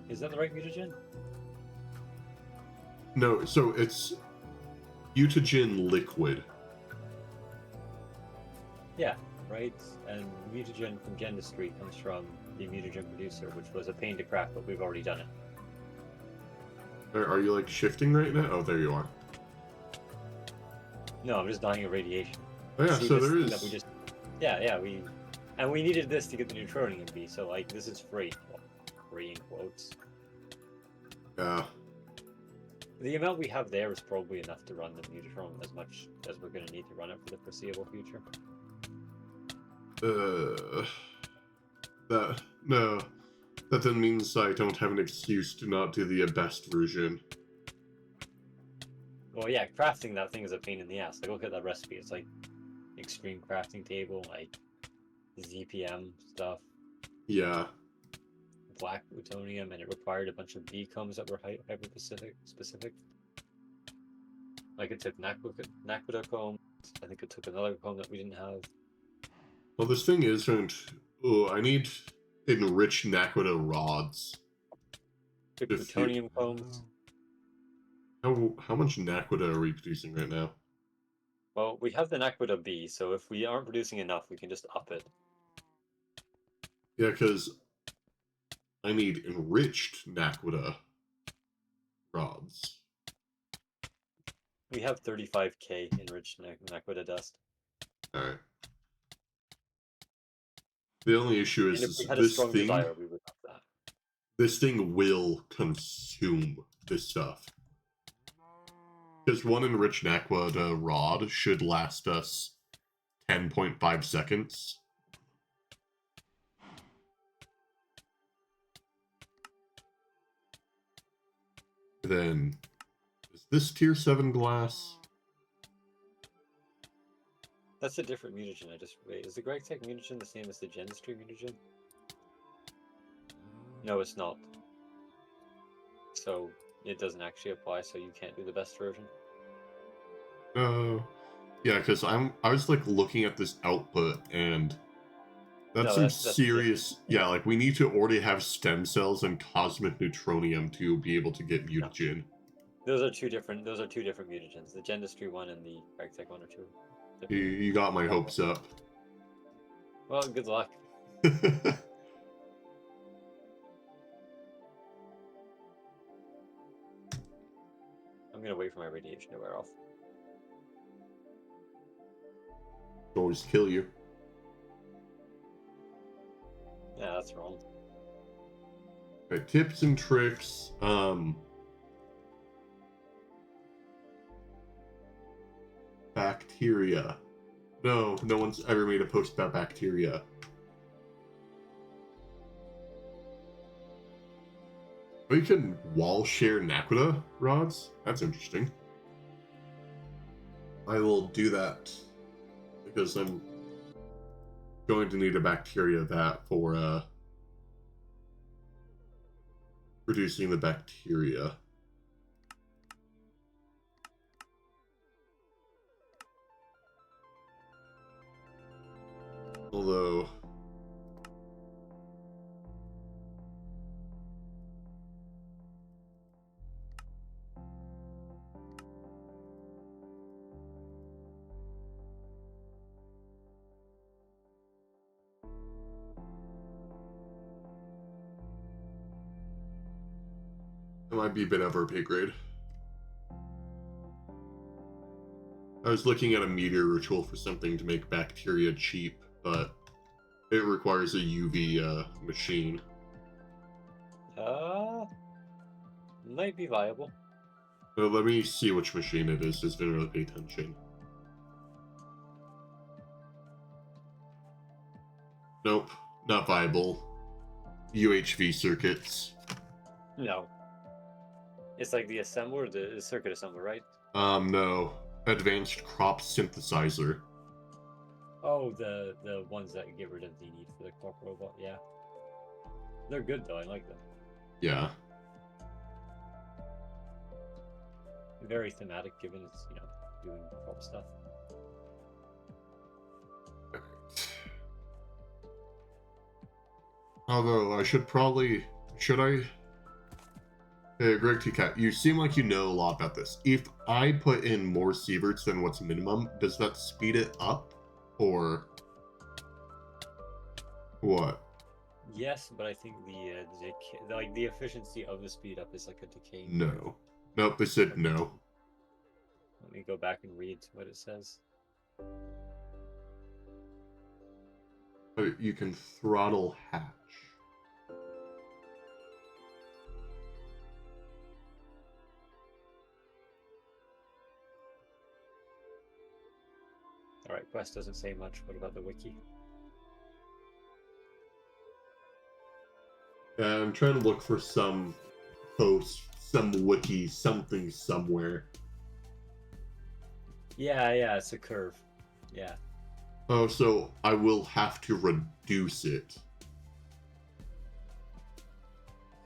S3: Is that the right mutagen?
S1: No, so it's mutagen liquid.
S3: Yeah, right? And mutagen from Gendustry comes from the mutagen producer, which was a pain to craft, but we've already done it.
S1: Are you like shifting right now? Oh, there you are.
S3: No, I'm just dying of radiation.
S1: Oh yeah,
S3: See,
S1: so
S3: this
S1: there
S3: thing
S1: is.
S3: that we just, yeah, we needed this to get the neutronium B. So like, this is free, well, free in quotes.
S1: Yeah.
S3: The amount we have there is probably enough to run the Mutatron as much as we're going to need to run it for the foreseeable future.
S1: That then means I don't have an excuse to not do the best version.
S3: Well, yeah, crafting that thing is a pain in the ass. Like, look at that recipe. It's like extreme crafting table, like ZPM stuff.
S1: Yeah.
S3: Black plutonium, and it required a bunch of B combs that were hyper specific. Like it took Naquita comb. I think it took another comb that we didn't have.
S1: Well, this thing isn't. Oh, I need enriched Naquita rods.
S3: Took plutonium combs.
S1: How much Naquita are we producing right now?
S3: Well, we have the Naquita B, so if we aren't producing enough, we can just up it.
S1: Yeah, because I need enriched Naquita rods.
S3: We have 35k enriched Naquita dust.
S1: Alright. The only issue is,
S3: and if we had
S1: this
S3: a strong
S1: thing.
S3: desire, we would have that.
S1: This thing will consume this stuff. Because one enriched Naquita rod should last us 10.5 seconds. Then, is this tier 7 glass?
S3: That's a different mutagen. Wait, is the GregTech mutagen the same as the Gendustry mutagen? No, it's not. So it doesn't actually apply, so you can't do the best version.
S1: Oh. Yeah, because I was like looking at this output and that's
S3: No,
S1: some serious.
S3: different.
S1: Yeah, like we need to already have stem cells and cosmic neutronium to be able to get mutagen.
S3: Those are two different mutagens. The Gendustry one and the GregTech one are two.
S1: You got my hopes up.
S3: Well, good luck. I'm gonna wait for my radiation to wear off.
S1: Always kill you.
S3: Yeah, that's wrong.
S1: Okay, tips and tricks. Bacteria. No one's ever made a post about bacteria. We can wall share Naquita rods? That's interesting. I will do that because I'm going to need a bacteria that for producing the bacteria. Although it might be a bit of our pay grade. I was looking at a meteor ritual for something to make bacteria cheap, but it requires a UV machine.
S3: Might be viable.
S1: So let me see which machine it is, just didn't really pay attention. Nope, not viable. UHV circuits.
S3: No. It's like the assembler, the circuit assembler, right?
S1: No. Advanced crop synthesizer.
S3: Oh, the ones that get rid of the need for the crop robot, yeah. They're good though, I like them.
S1: Yeah.
S3: Very thematic given it's, doing crop stuff.
S1: Although I should I? Hey, Greg T-Cat, you seem like you know a lot about this. If I put in more sieverts than what's minimum, does that speed it up? Or What?
S3: Yes, but I think the efficiency of the speed up is like a decay.
S1: No. Nope, they said no.
S3: Let me go back and read what it says.
S1: You can throttle hatch.
S3: Alright, Quest doesn't say much. What about the wiki?
S1: I'm trying to look for some post, some wiki, something somewhere.
S3: Yeah, it's a curve. Yeah.
S1: Oh, so I will have to reduce it.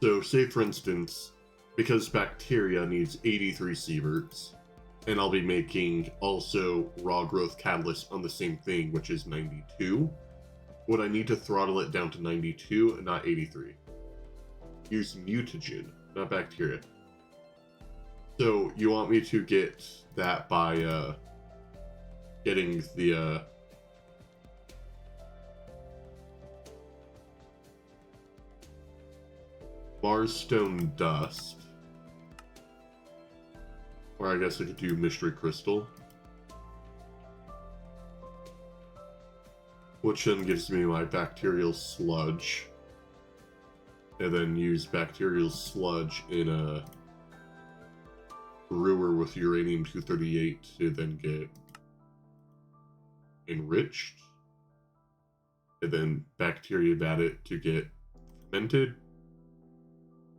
S1: So, say for instance, because bacteria needs 83 sieverts, and I'll be making also raw growth catalyst on the same thing, which is 92, would I need to throttle it down to 92 and not 83? Use mutagen, not bacteria. So, you want me to get that by getting the Marstone Dust. Or I guess I could do Mystery Crystal. Which then gives me my Bacterial Sludge. And then use Bacterial Sludge in a brewer with Uranium-238 to then get enriched. And then bacteria bat it to get fermented.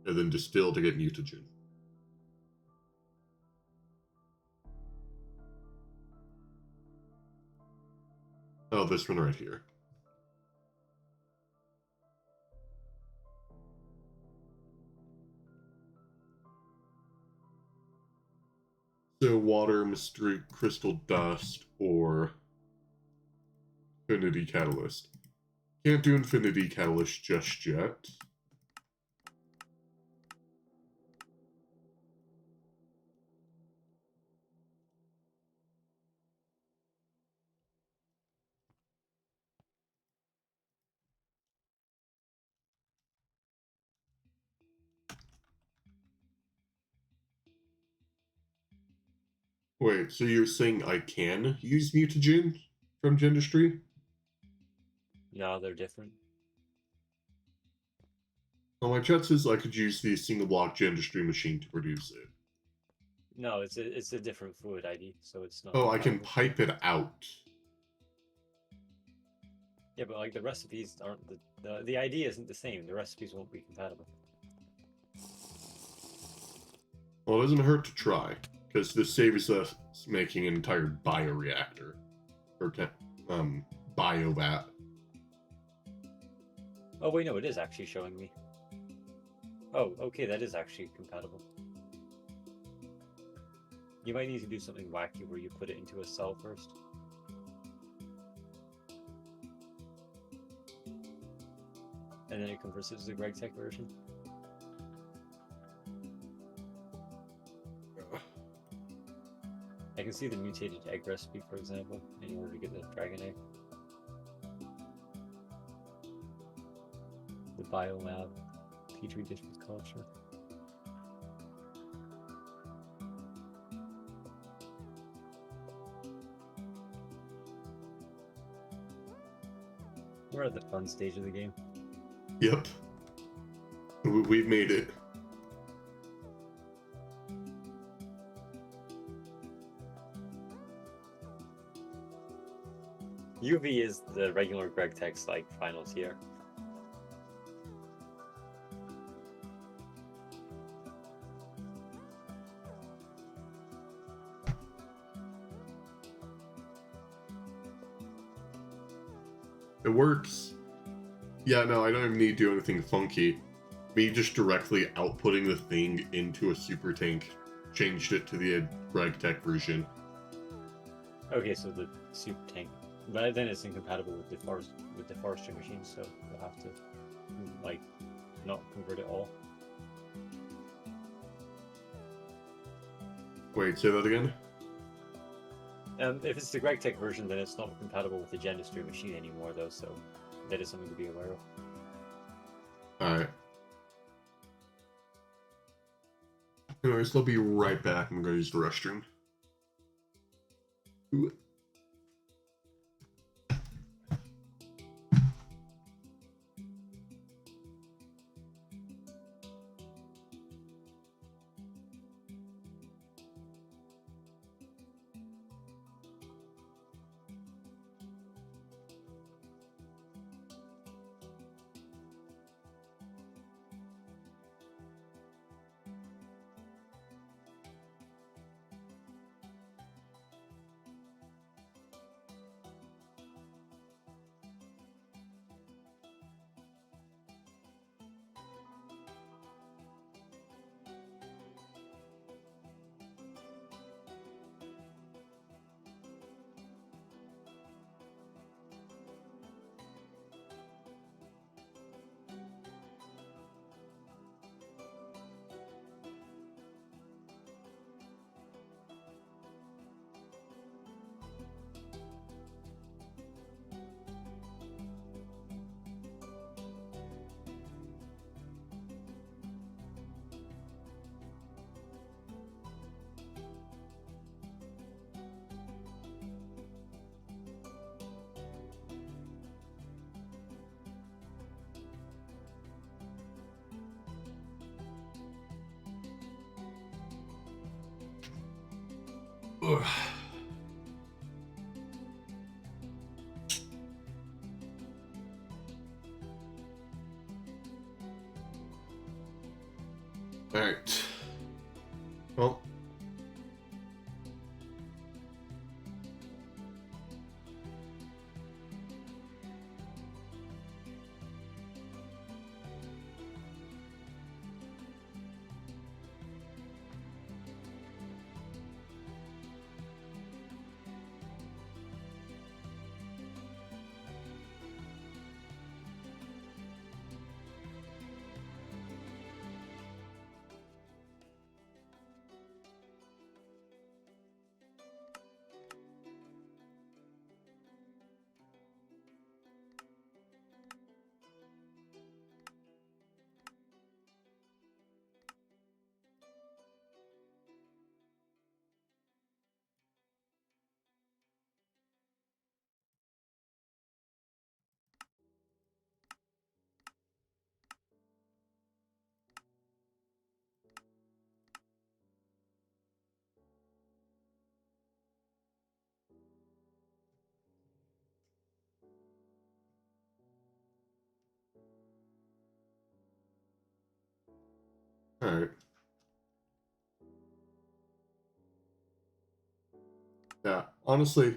S1: And then distill to get mutagen. Oh, this one right here. So water, mystery crystal dust, or infinity catalyst. Can't do infinity catalyst just yet. Wait, so you're saying I can use mutagen from Gendustry?
S3: No, they're different.
S1: Well, my chat says I could use the single block Gendustry machine to produce it.
S3: No, it's a different fluid ID, so it's not.
S1: Oh, I can
S3: compatible.
S1: pipe it out.
S3: Yeah, but like the recipes aren't the ID isn't the same. The recipes won't be compatible.
S1: Well, it doesn't hurt to try, because this saves us making an entire bioreactor. Or, biovat.
S3: Oh wait, no, it is actually showing me. Oh, okay, that is actually compatible. You might need to do something wacky where you put it into a cell first. And then it converts it to the Greg Tech version. I can see the mutated egg recipe, for example, in order to get the dragon egg. The biolab petri dish with culture. We're at the fun stage of the game.
S1: Yep. We've made it.
S3: UV is the regular Greg Tech's like final tier.
S1: It works. Yeah, no, I don't even need to do anything funky. Me just directly outputting the thing into a super tank changed it to the Greg Tech version.
S3: Okay, so the super tank, but then it's incompatible with the forestry machine, so we'll have to like not convert it all.
S1: Wait, say that again?
S3: If it's the Greg Tech version, then it's not compatible with the Gendustry machine anymore, though. So that is something to be aware of.
S1: Alright. Anyways, I'll be right back. I'm going to use the restroom. Ooh. Ugh. Alright. Well. Alright. Yeah, honestly,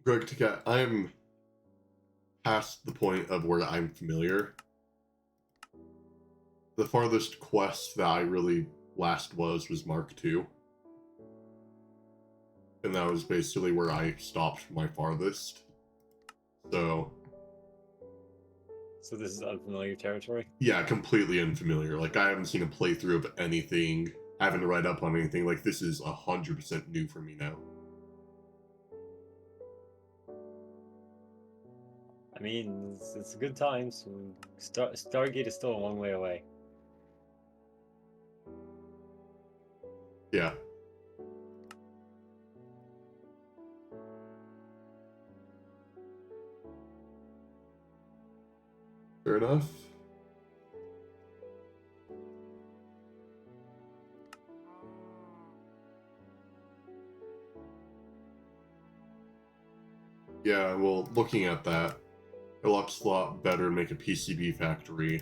S1: Greg Ticket, I'm past the point of where I'm familiar. The farthest quest that I really last was Mark II. And that was basically where I stopped my farthest. So
S3: this is unfamiliar territory?
S1: yeah, completely unfamiliar. Like, I haven't seen a playthrough of anything. I haven't read up on anything. Like, this is 100% new for me now.
S3: I mean, it's a good time, so Stargate is still a long way away.
S1: Yeah. Fair enough. Yeah, well, looking at that, it looks a lot better to make a PCB factory.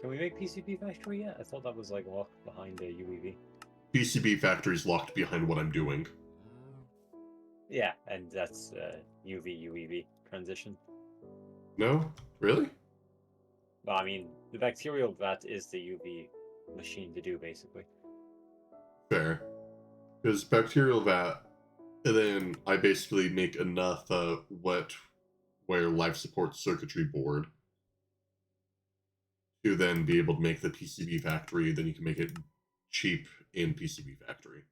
S3: Can we make PCB factory yet? I thought that was like locked behind the UEV.
S1: PCB factory is locked behind what I'm doing.
S3: Yeah, and that's UV UEV transition.
S1: No? Really?
S3: Well, I mean, the bacterial vat is the UV machine to do, basically.
S1: Fair. Because bacterial vat, and then I basically make enough where life support circuitry board to then be able to make the PCB factory. Then you can make it cheap in PCB factory.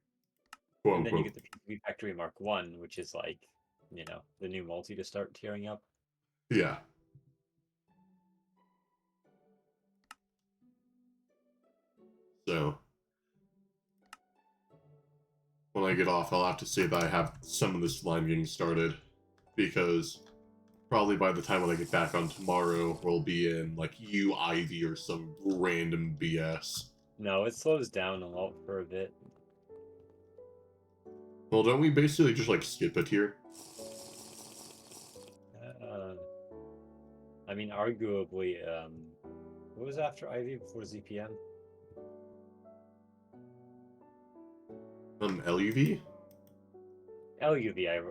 S1: Quote
S3: And then you
S1: unquote.
S3: get the PCB factory Mark 1, which is like the new multi to start tearing up.
S1: Yeah. So when I get off, I'll have to say that I have some of this line getting started, because probably by the time when I get back on tomorrow, we'll be in like UIV or some random BS.
S3: No, it slows down a lot for a bit.
S1: Well, don't we basically just like skip it here?
S3: I mean, arguably, what was after IV before ZPM?
S1: LUV?
S3: LUV, I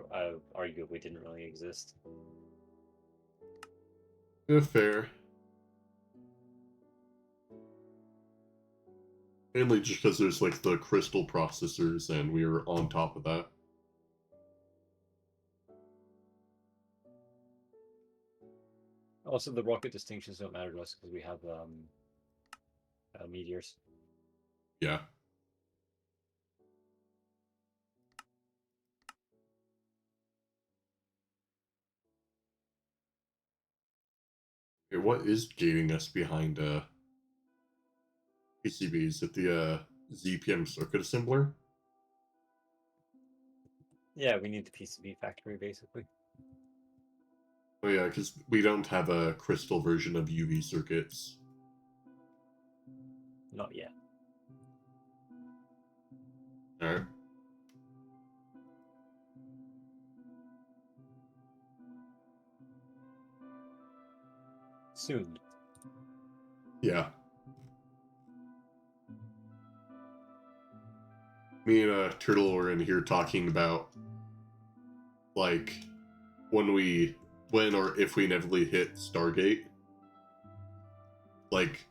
S3: arguably didn't really exist.
S1: Yeah, fair. Mainly just because there's like the crystal processors and we were on top of that.
S3: Also, the rocket distinctions don't matter to us because we have meteors.
S1: Yeah. Okay, what is gating us behind PCB? Is it the ZPM circuit assembler?
S3: Yeah, we need the PCB factory basically.
S1: Oh yeah, because we don't have a crystal version of UV circuits.
S3: Not yet.
S1: Alright.
S3: Soon.
S1: Yeah. Me and Turtle were in here talking about like when or if we inevitably hit Stargate, like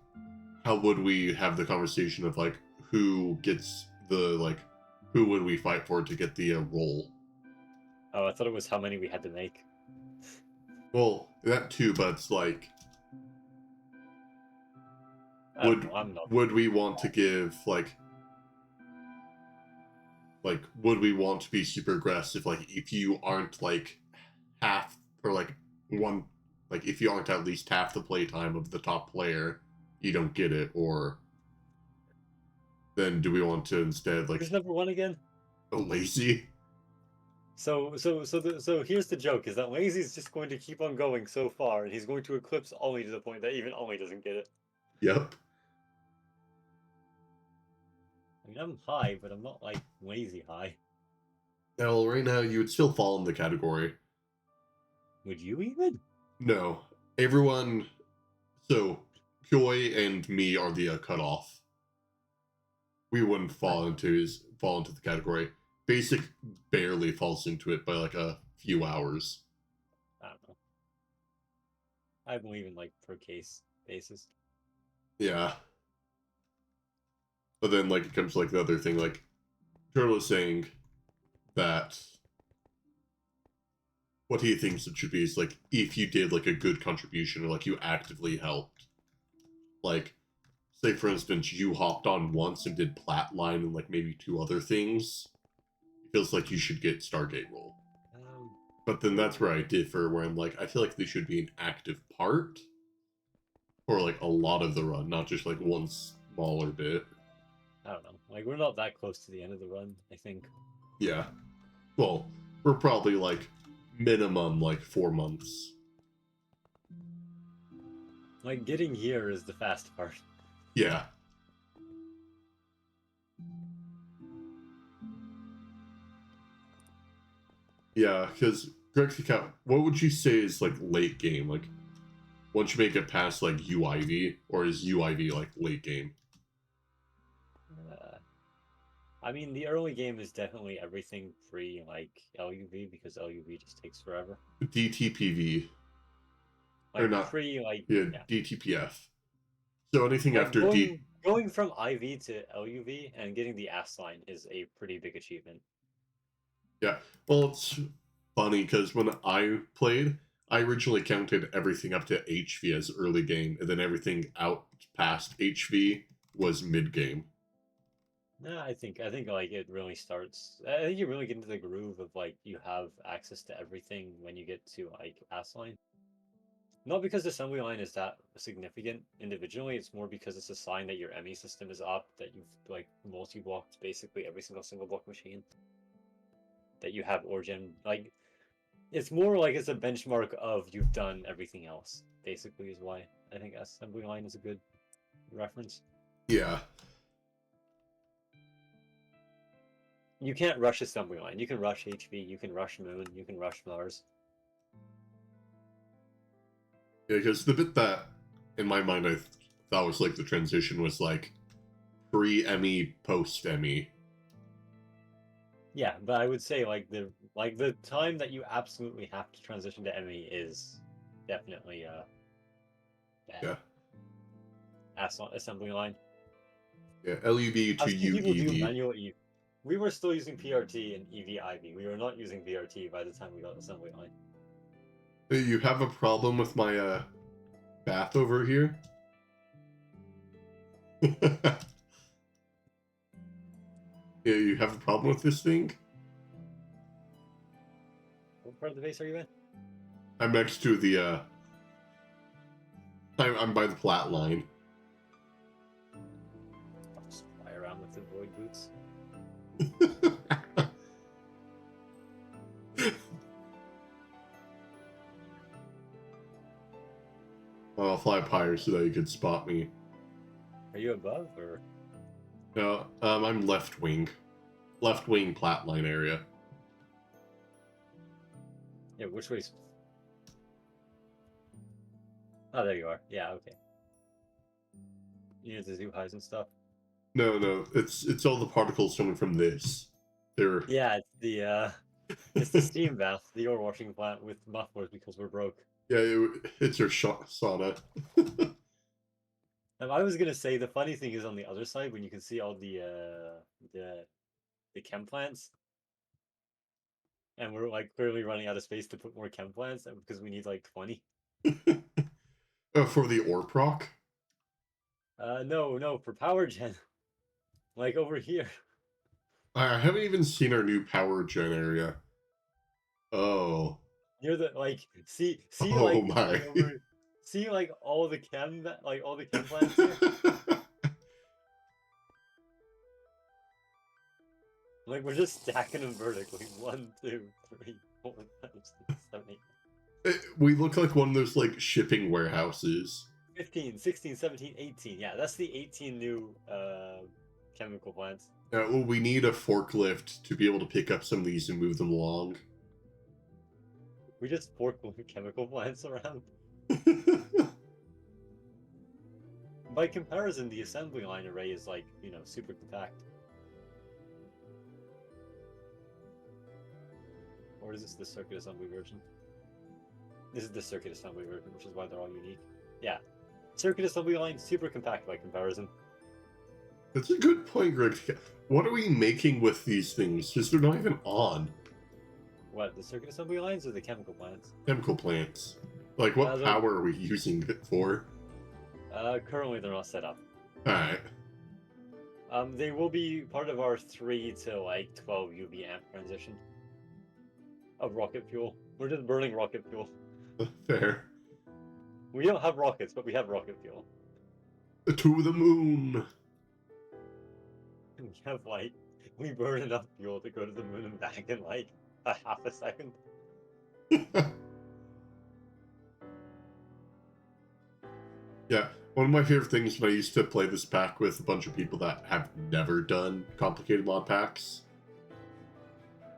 S1: how would we have the conversation of like who gets who would we fight for to get the role?
S3: Oh, I thought it was how many we had to make.
S1: Well, that too, but it's like
S3: I don't know, I'm not.
S1: would we want to give like would we want to be super aggressive, like if you aren't like half or like one, like if you aren't at least half the playtime of the top player, you don't get it? Or then do we want to instead like
S3: Who's number one again?
S1: lazy?
S3: So here's the joke: is that Lazy's just going to keep on going so far, and he's going to eclipse Ollie to the point that even Ollie doesn't get it.
S1: Yep.
S3: I mean, I'm high, but I'm not like lazy high.
S1: Well, right now you would still fall in the category.
S3: Would you even?
S1: No, everyone. So Poi and me are the cutoff. We wouldn't fall into the category. Basic barely falls into it by like a few hours.
S3: I don't know. I believe in like per case basis.
S1: Yeah. But then like it comes to like the other thing, like Turtle is saying that what he thinks it should be is like if you did like a good contribution or like you actively helped. Like say for instance you hopped on once and did Platline and like maybe two other things. It feels like you should get Stargate role. But then that's where I differ, where I'm like, I feel like they should be an active part for like a lot of the run, not just like one smaller bit.
S3: I don't know. Like we're not that close to the end of the run, I think.
S1: Yeah. Well, we're probably like minimum like 4 months.
S3: Like getting here is the fast part.
S1: Yeah. Yeah, because Grexicap, what would you say is like late game? Like once you make it past like UIV, or is UIV like late game?
S3: I mean, the early game is definitely everything free like LUV because LUV just takes forever.
S1: DTPV.
S3: Like
S1: Or not.
S3: free, like
S1: Yeah, DTPF. So anything
S3: like
S1: after
S3: going from IV to LUV and getting the ass line is a pretty big achievement.
S1: Yeah. Well, it's funny because when I played, I originally counted everything up to HV as early game, and then everything out past HV was mid game.
S3: Yeah, I think like it really starts. I think you really get into the groove of like you have access to everything when you get to like pass line. Not because the assembly line is that significant individually, it's more because it's a sign that your ME system is up, that you've like multi-blocked basically every single block machine, that you have origin. Like it's more like it's a benchmark of you've done everything else. Basically, is why I think assembly line is a good reference.
S1: Yeah.
S3: You can't rush assembly line. You can rush HV, you can rush Moon, you can rush Mars.
S1: Yeah, because the bit that, in my mind, I thought was like the transition was like pre-Emmy, post-Emmy.
S3: Yeah, but I would say like the time that you absolutely have to transition to ME is definitely
S1: Yeah.
S3: assembly line.
S1: Yeah, LUV to
S3: I've seen people do
S1: UEV.
S3: manual E. We were still using PRT and EV/IV. We were not using VRT by the time we got assembly line.
S1: Hey, you have a problem with my bath over here? Yeah, you have a problem with this thing?
S3: What part of the base are you in?
S1: I'm next to the I'm by the flat line.
S3: I'll just fly around with the void boots.
S1: I'll fly up higher so that you could spot me.
S3: Are you above or?
S1: No, I'm left wing flat line area.
S3: Yeah, which way's? Oh, there you are. Yeah, okay. You need to do highs and stuff.
S1: No, it's all the particles coming from this. They're
S3: Yeah, it's the steam bath, the ore washing plant with mufflers because we're broke.
S1: yeah, it's your sauna.
S3: I was gonna say the funny thing is on the other side when you can see all the chem plants, and we're like clearly running out of space to put more chem plants because we need like 20.
S1: For the ore proc.
S3: No, for power gen, like over here.
S1: I haven't even seen our new power gen area. Oh.
S3: Near the like see
S1: Oh
S3: like
S1: my.
S3: over see like all the chem plants here. Like we're just stacking them vertically. 1, 2, 3, 4, 5, 6, 7, 8.
S1: We look like one of those like shipping warehouses.
S3: 15, 16, 17, 18. Yeah, that's the 18 new chemical plants.
S1: Well, we need a forklift to be able to pick up some of these and move them along.
S3: We just forklift chemical plants around. By comparison, the assembly line array is like, super compact. Or is this the circuit assembly version? This is the circuit assembly version, which is why they're all unique. Yeah. Circuit assembly line, super compact by comparison.
S1: That's a good point, Greg. What are we making with these things? Because they're not even on.
S3: What, the circuit assembly lines or the chemical plants?
S1: Chemical plants. Like, what power are we using it for?
S3: Currently they're not set up.
S1: Alright.
S3: They will be part of our 3 to like 12 UV amp transition of rocket fuel. We're just burning rocket fuel.
S1: Fair.
S3: We don't have rockets, but we have rocket fuel.
S1: To the moon.
S3: We have like, we burn enough fuel to go to the moon and back in like a half a second.
S1: Yeah, one of my favorite things when I used to play this pack with a bunch of people that have never done complicated mod packs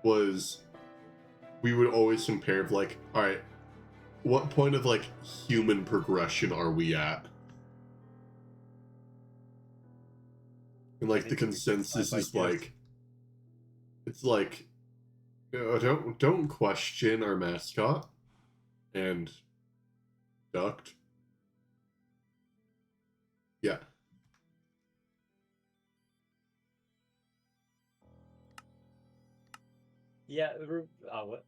S1: was we would always compare of like, alright, what point of like human progression are we at? And like the consensus is like, it's like, don't question our mascot and duct. Yeah.
S3: Yeah, what?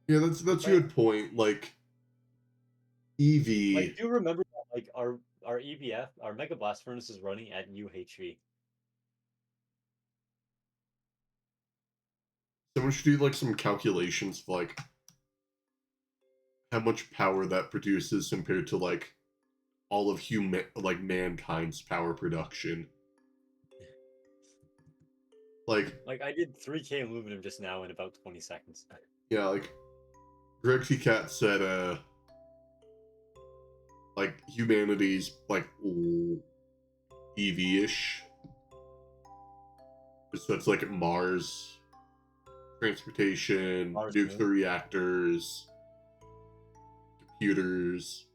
S1: Yeah, that's a good point. Like EV.
S3: Like, do you remember that, like our EBF, our Mega Blast Furnace is running at UHV?
S1: Someone should do like some calculations of like how much power that produces compared to like all of mankind's power production. Like
S3: I did 3K aluminum just now in about 20 seconds.
S1: yeah, like Greg T. Cat said like humanity's like EV-ish. So it's like Mars, transportation,
S3: Mars,
S1: nuclear reactors, computers,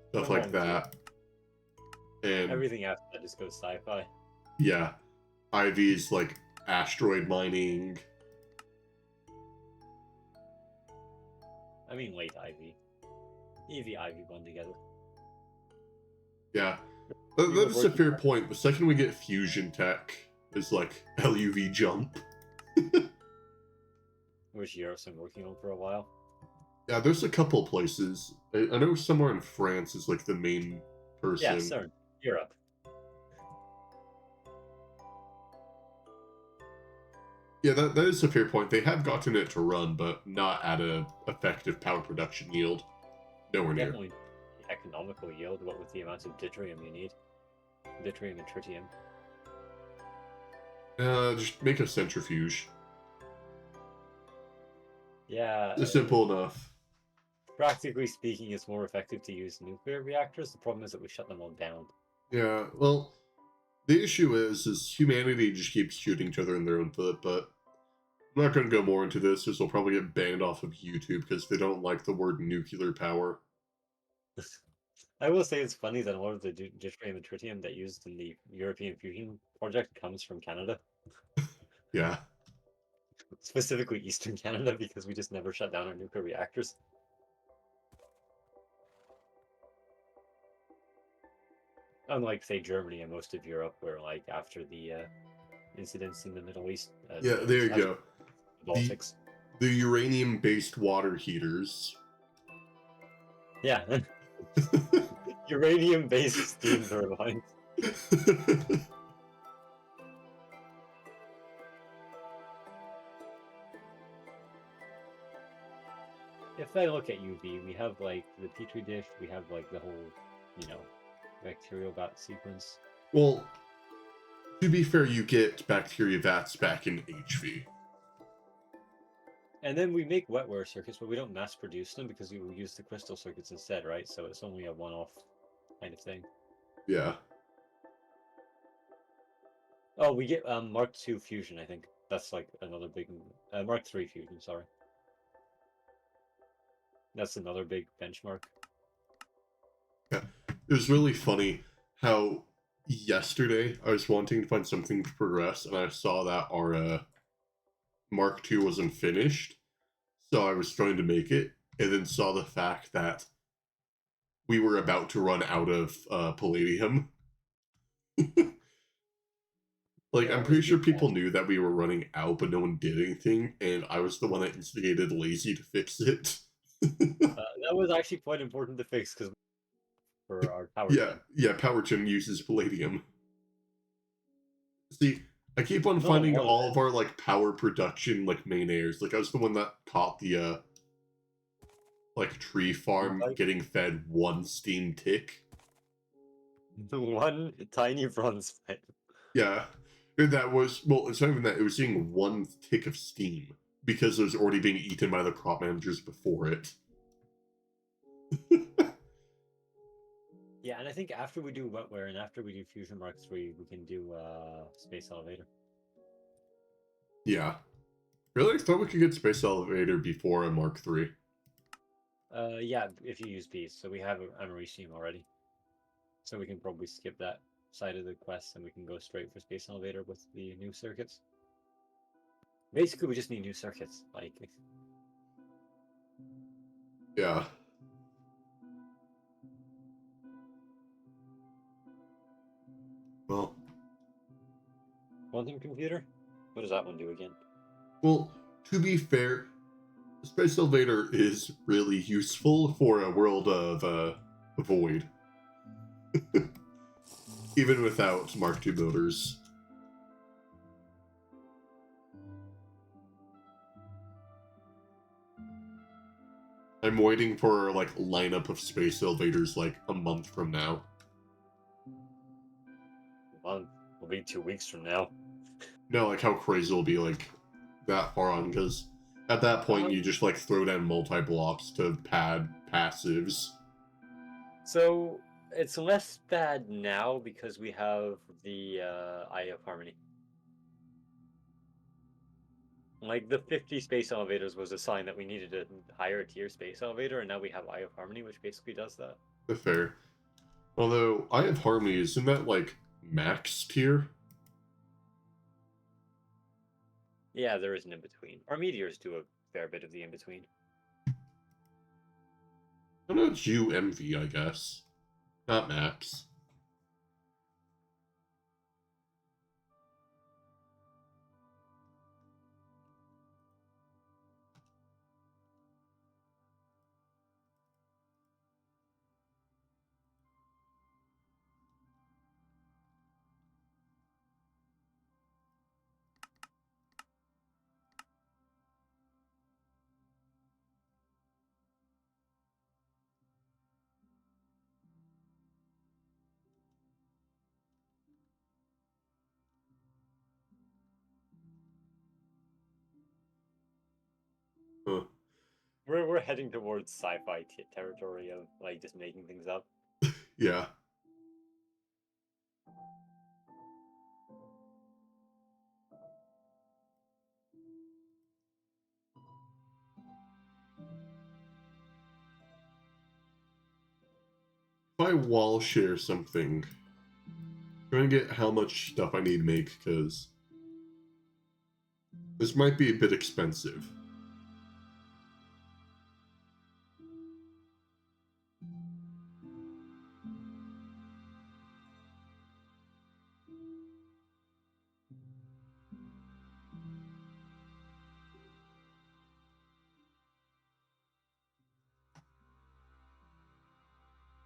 S1: stuff
S3: We're
S1: like
S3: home to
S1: that. And
S3: Everything after that just goes sci-fi.
S1: yeah, Ivy's like asteroid mining.
S3: I mean, late Ivy. Eevee Ivy one together.
S1: Yeah,
S3: were
S1: that's a
S3: working
S1: fair
S3: hard.
S1: point. The second we get fusion tech, is like LUV jump.
S3: Which Europe's been working on for a while.
S1: Yeah, there's a couple places. I know somewhere in France is like the main person.
S3: Yeah, CERN. Europe.
S1: Yeah, that is a fair point. They have gotten it to run, but not at a effective power production yield. Nowhere near.
S3: Definitely economical yield, what with the amount of deuterium you need. Deuterium and tritium.
S1: Just make a centrifuge.
S3: Yeah.
S1: It's simple enough.
S3: Practically speaking, it's more effective to use nuclear reactors. The problem is that we shut them all down.
S1: Yeah, well, the issue is humanity just keeps shooting each other in their own foot, but I'm not going to go more into this, because we'll probably get banned off of YouTube because they don't like the word nuclear power.
S3: I will say it's funny that a lot of the deuterium and tritium that used in the European fusion project comes from Canada.
S1: Yeah.
S3: Specifically Eastern Canada, because we just never shut down our nuclear reactors. Unlike, say, Germany and most of Europe, where, like, after the incidents in the Middle East...
S1: Yeah, there you go.
S3: The Baltics.
S1: The uranium-based water heaters.
S3: Yeah. Uranium-based steam turbines. If I look at UV, we have, like, the Petri dish, we have, like, the whole, you know, bacterial vat sequence.
S1: Well, to be fair, you get bacteria vats back in HV.
S3: And then we make wetware circuits, but we don't mass produce them because we will use the crystal circuits instead, right? So it's only a one-off kind of thing.
S1: Yeah.
S3: Oh, we get Mark II fusion, I think. That's like another big... Mark III fusion, sorry. That's another big benchmark.
S1: Yeah. It was really funny how yesterday I was wanting to find something to progress, and I saw that our Mark II wasn't finished, so I was trying to make it, and then saw the fact that we were about to run out of palladium. Like,
S3: Yeah,
S1: I'm pretty sure people knew that we were running out, but no one did anything, and I was the one that instigated Lazy to fix it.
S3: That was actually quite important to fix because for our power gen.
S1: Yeah, power gen uses palladium. See, I keep on
S3: No,
S1: finding
S3: more than
S1: all of our like power production like main airs. Like I was the one that caught the like tree farm
S3: Like-
S1: getting fed one steam tick.
S3: One tiny bronze pipe.
S1: Yeah. And that was, well, it's not even that, it was seeing one tick of steam because it was already being eaten by the crop managers before it.
S3: Yeah, and I think after we do wetware and after we do Fusion Mark III, we can do Space Elevator.
S1: Yeah. Really? I thought we could get Space Elevator before a Mark III.
S3: Yeah, if you use bees. So we have Americium already. So we can probably skip that side of the quest and we can go straight for Space Elevator with the new circuits. Basically, we just need new circuits. Like,
S1: Yeah. Well,
S3: quantum computer? What does that one do again?
S1: well, to be fair, Space Elevator is really useful for a world of Void. Even without Mark II motors. I'm waiting for like lineup of space elevators like a month from now.
S3: Well, it'll be 2 weeks from now.
S1: No, like how crazy it'll be like that far on, because at that point you just like throw down multi-blocks to pad passives.
S3: So it's less bad now because we have the Eye of Harmony. Like the 50 space elevators was a sign that we needed a higher tier space elevator, and now we have Eye of Harmony, which basically does that.
S1: Fair. Although Eye of Harmony, isn't that like max tier?
S3: Yeah, there is an in-between. Our meteors do a fair bit of the in-between.
S1: I know it's UMV, I guess. Not max. Huh.
S3: We're heading towards sci-fi territory of like just making things up.
S1: Yeah. If I wall share something, trying to get how much stuff I need to make, because this might be a bit expensive.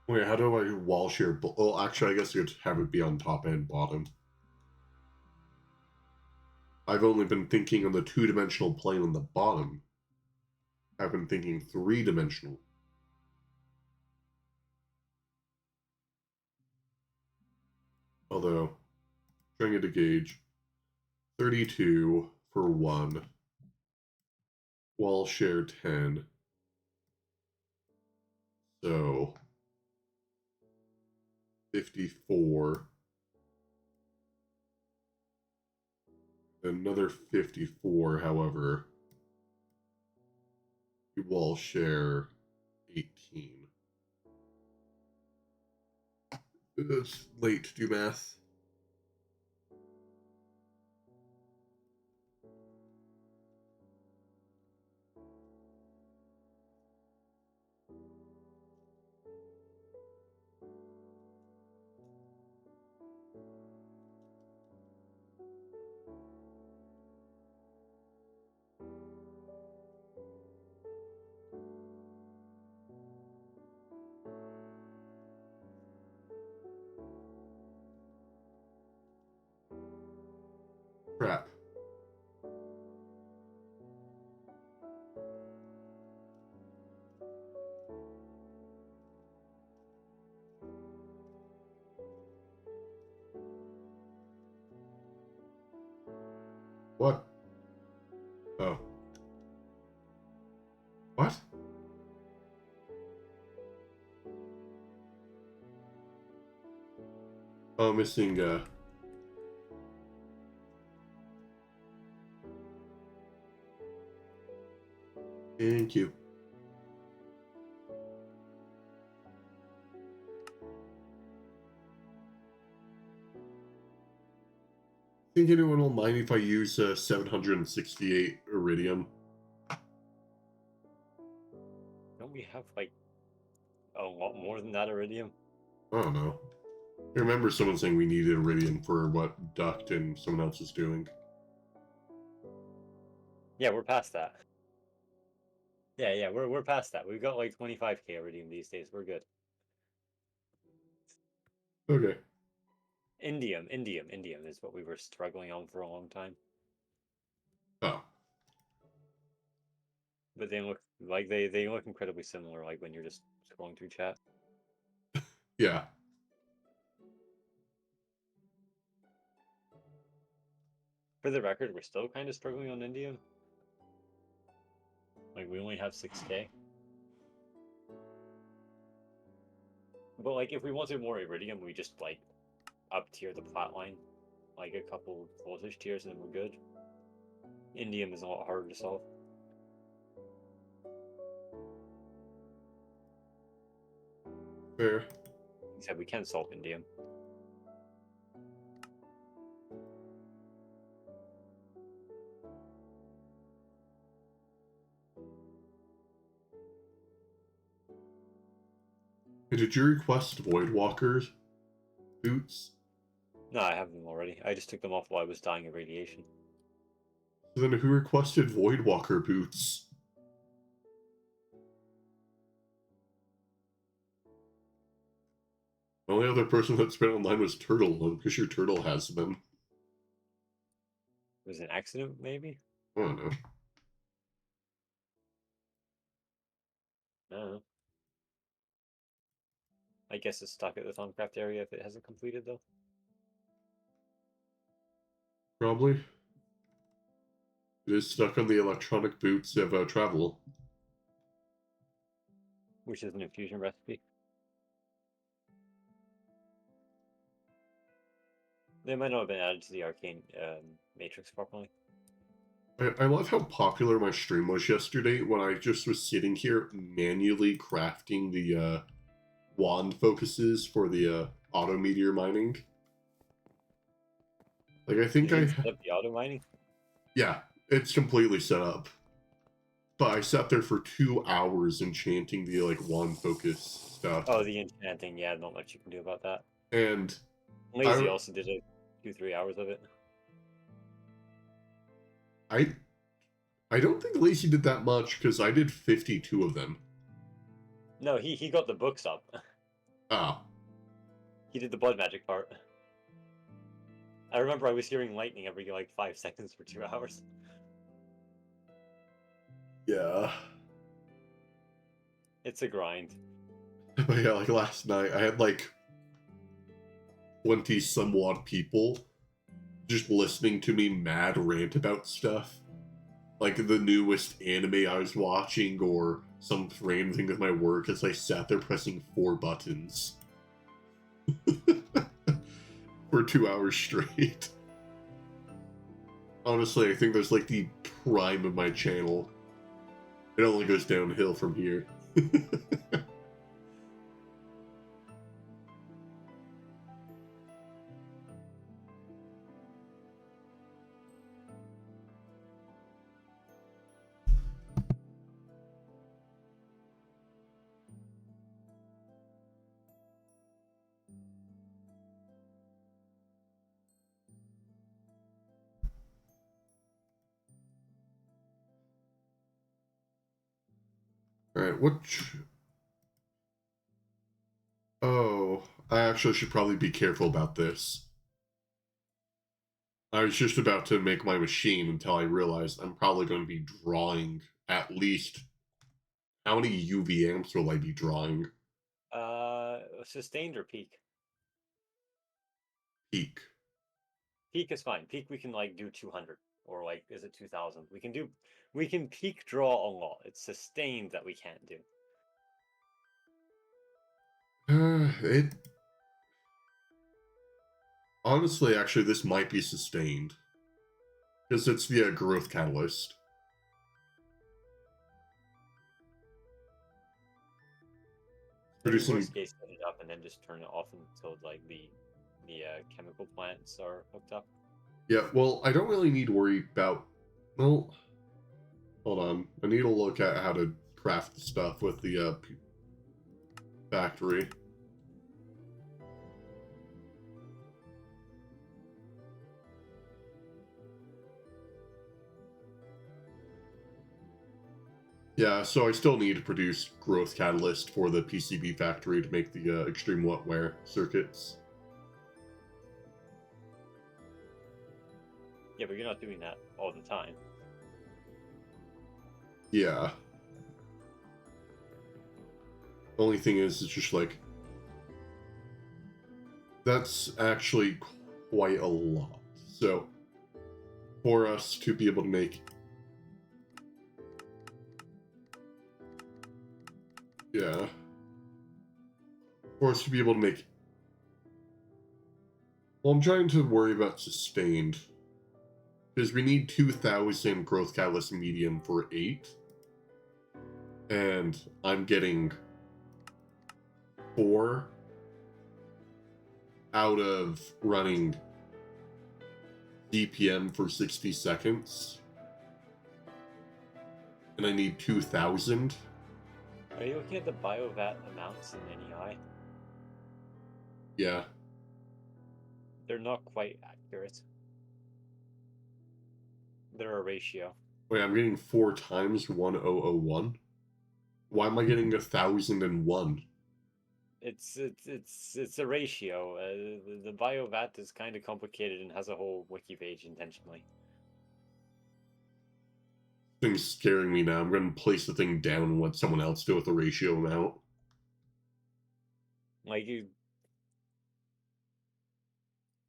S1: Wait, how do I wall share? Well, actually, I guess you could have it be on top and bottom. I've only been thinking on the two-dimensional plane on the bottom. I've been thinking three-dimensional. Although, trying to get a gauge. 32 for 1. Wall share 10. So, 54. Another 54, however. Wall share 18. It's late to do math. Crap. What? Oh. What? Oh, missing, Thank you. Think anyone will mind if I use 768 iridium?
S3: Don't we have like a lot more than that iridium?
S1: I don't know. I remember someone saying we needed iridium for what Duct and someone else is doing.
S3: Yeah, we're past that. Yeah, we're past that. We've got like 25k iridium these days. We're good.
S1: Okay.
S3: Indium is what we were struggling on for a long time.
S1: Oh.
S3: But they look like they look incredibly similar. Like when you're just scrolling through chat.
S1: Yeah.
S3: For the record, we're still kind of struggling on Indium. Like we only have 6K. But like if we wanted more Iridium, we just like up tier the plat line, like a couple voltage tiers, and then we're good. Indium is a lot harder to solve.
S1: Fair.
S3: Except we can solve Indium.
S1: Hey, did you request Voidwalkers boots?
S3: No, I have them already. I just took them off while I was dying of radiation.
S1: So then who requested Voidwalker boots? The only other person that's been online was Turtle. I'm pretty sure Turtle has them.
S3: It was an accident, maybe?
S1: I don't know.
S3: I don't know. I guess it's stuck at the Thaumcraft area if it hasn't completed, though.
S1: Probably. It is stuck on the electronic boots of travel.
S3: Which is an infusion recipe. They might not have been added to the arcane matrix properly.
S1: I love how popular my stream was yesterday when I just was sitting here manually crafting the wand focuses for the auto meteor mining. Like, I think
S3: Did you set up the auto mining?
S1: Yeah, it's completely set up. But I sat there for 2 hours enchanting the, like, wand focus stuff.
S3: Oh, the enchanting, yeah, not much you can do about that.
S1: And
S3: Lazy also did it 2-3 hours of it.
S1: I don't think Lacey did that much, because I did 52 of them.
S3: No, he got the books up.
S1: Ah.
S3: He did the blood magic part. I remember I was hearing lightning every, like, 5 seconds for 2 hours.
S1: Yeah.
S3: It's a grind.
S1: But yeah, like last night, I had like 20 somewhat people just listening to me mad rant about stuff. Like the newest anime I was watching or some random thing with my work as I sat there pressing 4 buttons. For 2 hours straight. Honestly, I think that's like the prime of my channel. It only goes downhill from here. Alright, which... Oh, I actually should probably be careful about this. I was just about to make my machine until I realized I'm probably going to be drawing at least... How many UV amps will I be drawing?
S3: Sustained or peak?
S1: Peak.
S3: Peak is fine. Peak we can like do 200 or like is it 2000? We can peak draw a lot. It's sustained that we can't do.
S1: It... Honestly, actually, this might be sustained. Because it's the growth catalyst.
S3: Producing... Worst case, set it up and then just turn it off until like the chemical plants are hooked up.
S1: Yeah, well, I don't really need to worry about... Well, hold on. I need to look at how to craft the stuff with the factory. Yeah, so I still need to produce growth catalyst for the PCB factory to make the extreme wetware circuits.
S3: Yeah, but you're not doing that all the time.
S1: Yeah. Only thing is, it's just like that's actually quite a lot. So for us to be able to make, yeah, for us to be able to make, well, I'm trying to worry about sustained because we need 2,000 growth catalyst medium for 8, and I'm getting 4 out of running DPM for 60 seconds, and I need 2,000.
S3: Are you looking at the BioVat amounts in NEI?
S1: Yeah.
S3: They're not quite accurate. They're a ratio.
S1: Wait, I'm getting 4 times 1001. Why am I getting 1,001?
S3: It's a ratio. The BioVat is kind of complicated and has a whole wiki page intentionally.
S1: Thing's scaring me now. I'm going to place the thing down and let someone else deal with the ratio amount.
S3: Like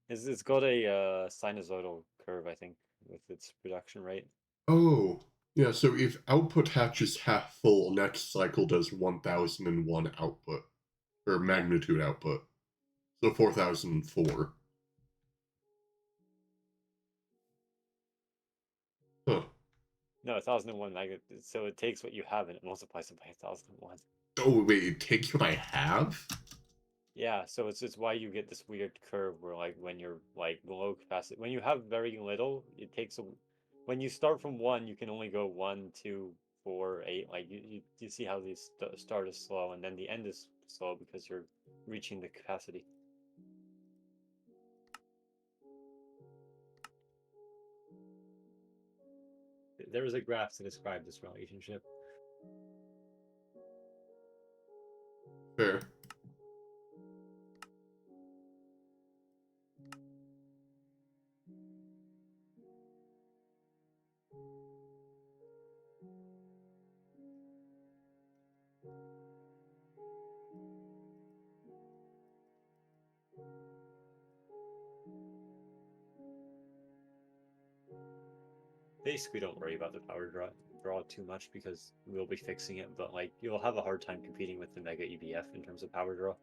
S3: it's got a sinusoidal curve, I think, with its production rate.
S1: Oh, yeah, so if output hatches half full, next cycle does 1001 output, or magnitude output. So 4004. Huh.
S3: No, 1001 magnitude. So it takes what you have and it multiplies it by 1001.
S1: Oh, wait, it takes what I have?
S3: Yeah, so it's why you get this weird curve where like when you're like below capacity, when you have very little, it takes a. When you start from 1, you can only go 1, 2, 4, 8. Like you see how these start is slow and then the end is slow because you're reaching the capacity. There is a graph to describe this relationship.
S1: Fair.
S3: Basically, don't worry about the power draw too much because we'll be fixing it, but like you'll have a hard time competing with the Mega EBF in terms of power draw.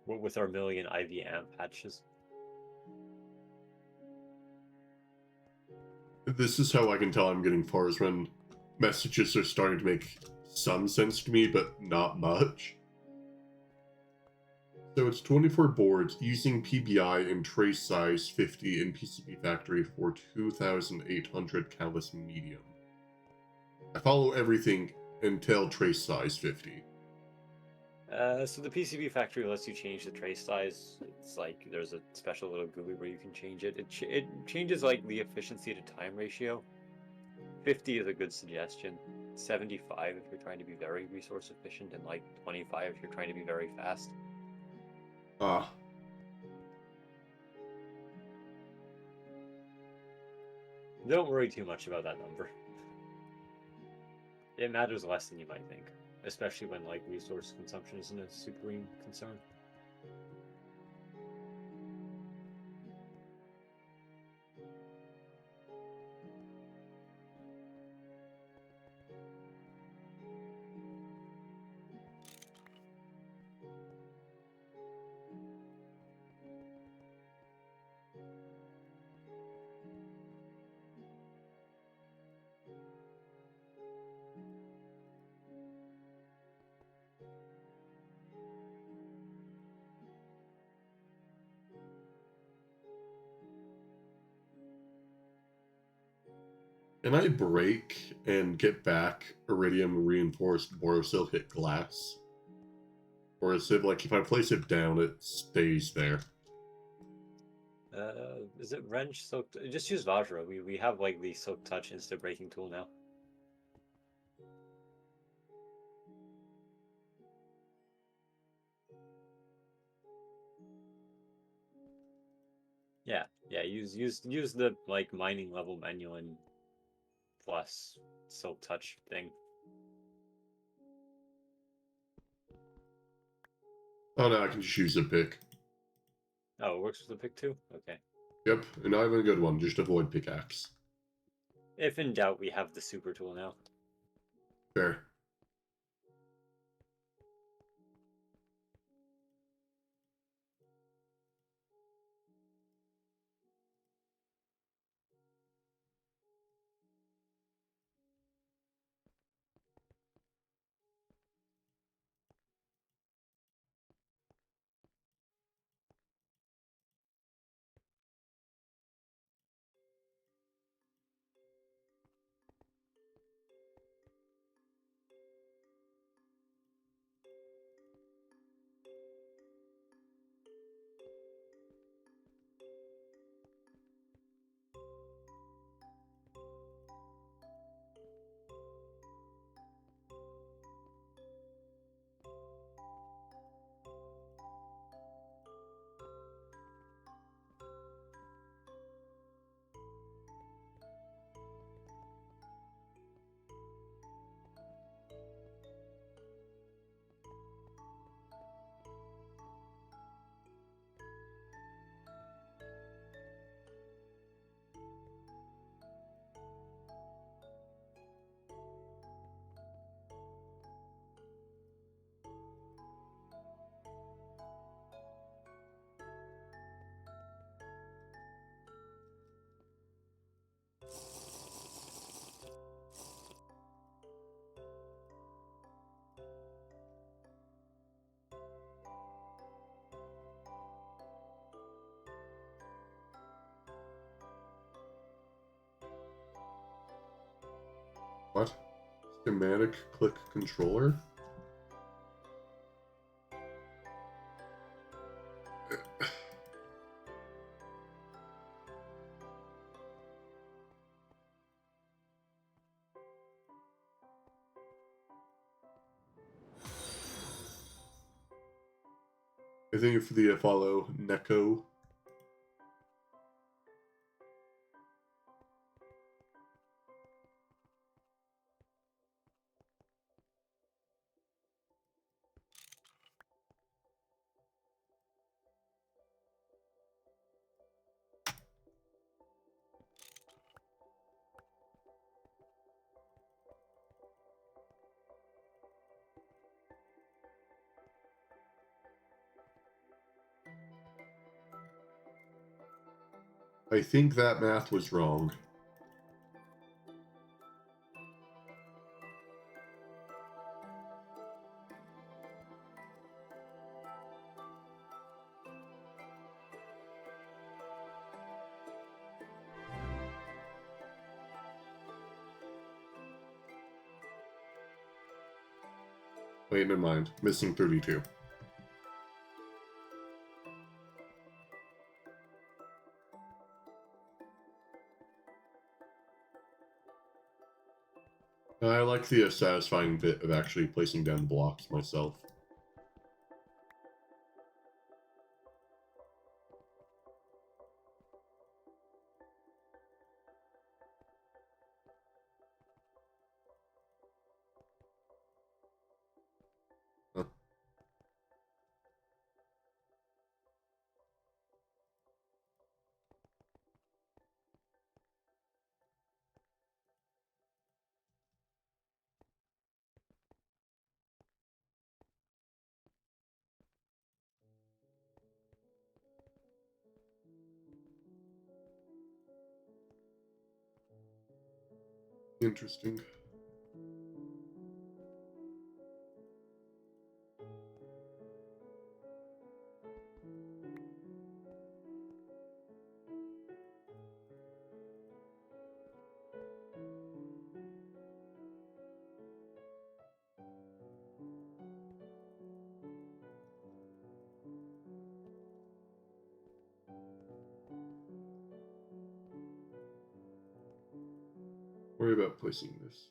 S3: With our million IV amp patches.
S1: This is how I can tell I'm getting far, is when messages are starting to make some sense to me, but not much. So it's 24 boards using PBI and trace size 50 in PCB factory for 2,800 catalyst medium. I follow everything until trace size 50.
S3: So the PCB factory lets you change the trace size. It's like there's a special little GUI where you can change it. It changes like the efficiency to time ratio. 50 is a good suggestion. 75 if you're trying to be very resource efficient, and like 25 if you're trying to be very fast.
S1: Ah.
S3: Don't worry too much about that number. It matters less than you might think, especially when like resource consumption isn't a supreme concern.
S1: Can I break and get back iridium reinforced borosilicate hit glass? Or is it like if I place it down, it stays there?
S3: Is it wrench soaked? Just use Vajra. We have like the soak touch insta breaking tool now. Yeah. Use the like mining level manual and plus silk touch thing.
S1: Oh no, I can just use a pick.
S3: Oh, it works with the pick too? Okay.
S1: Yep, and not even a good one. Just avoid pickaxe.
S3: If in doubt, we have the super tool now.
S1: Fair. What? Schematic click controller? I think if the follow Neko. I think that math was wrong. Wait, never mind. Missing 32. I like the satisfying bit of actually placing down the blocks myself. Huh. Interesting. Worry about placing this.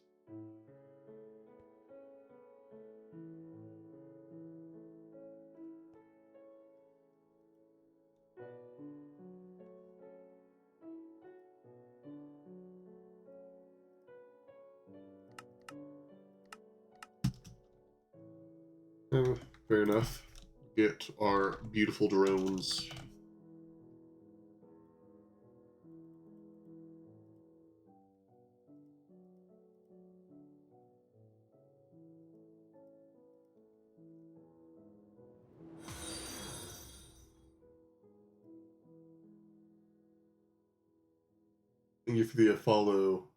S1: Fair enough. get our beautiful drones. Thank you for the follow.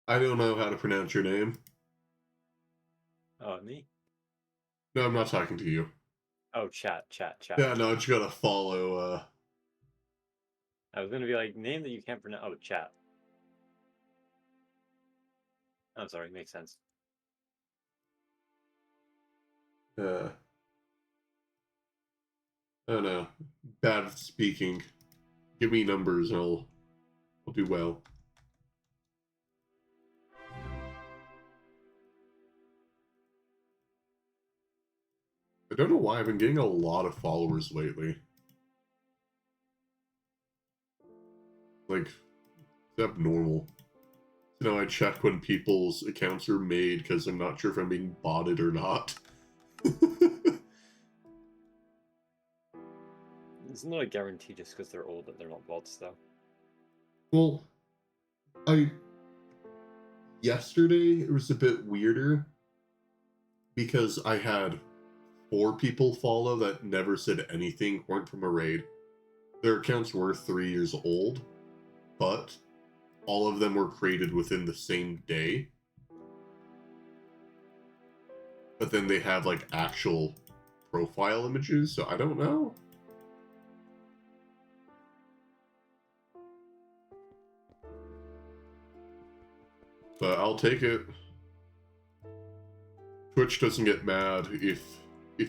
S1: I don't know how to pronounce your name.
S3: Oh, me?
S1: No, I'm not talking to you.
S3: Oh, chat.
S1: Yeah, no, I just gotta follow.
S3: I was gonna be like, name that you can't pronounce. Oh, chat. I'm sorry, makes sense.
S1: I don't know. Bad at speaking. Give me numbers and I'll do well. I don't know why I've been getting a lot of followers lately. Like, it's abnormal. You know, I check when people's accounts are made because I'm not sure if I'm being botted or not.
S3: It's not a guarantee just because they're old that they're not bots, though.
S1: Well, yesterday it was a bit weirder because I had 4 people follow that never said anything, weren't from a raid. Their accounts were 3 years old, but all of them were created within the same day. But then they have like actual profile images, so I don't know. But I'll take it. Twitch doesn't get mad if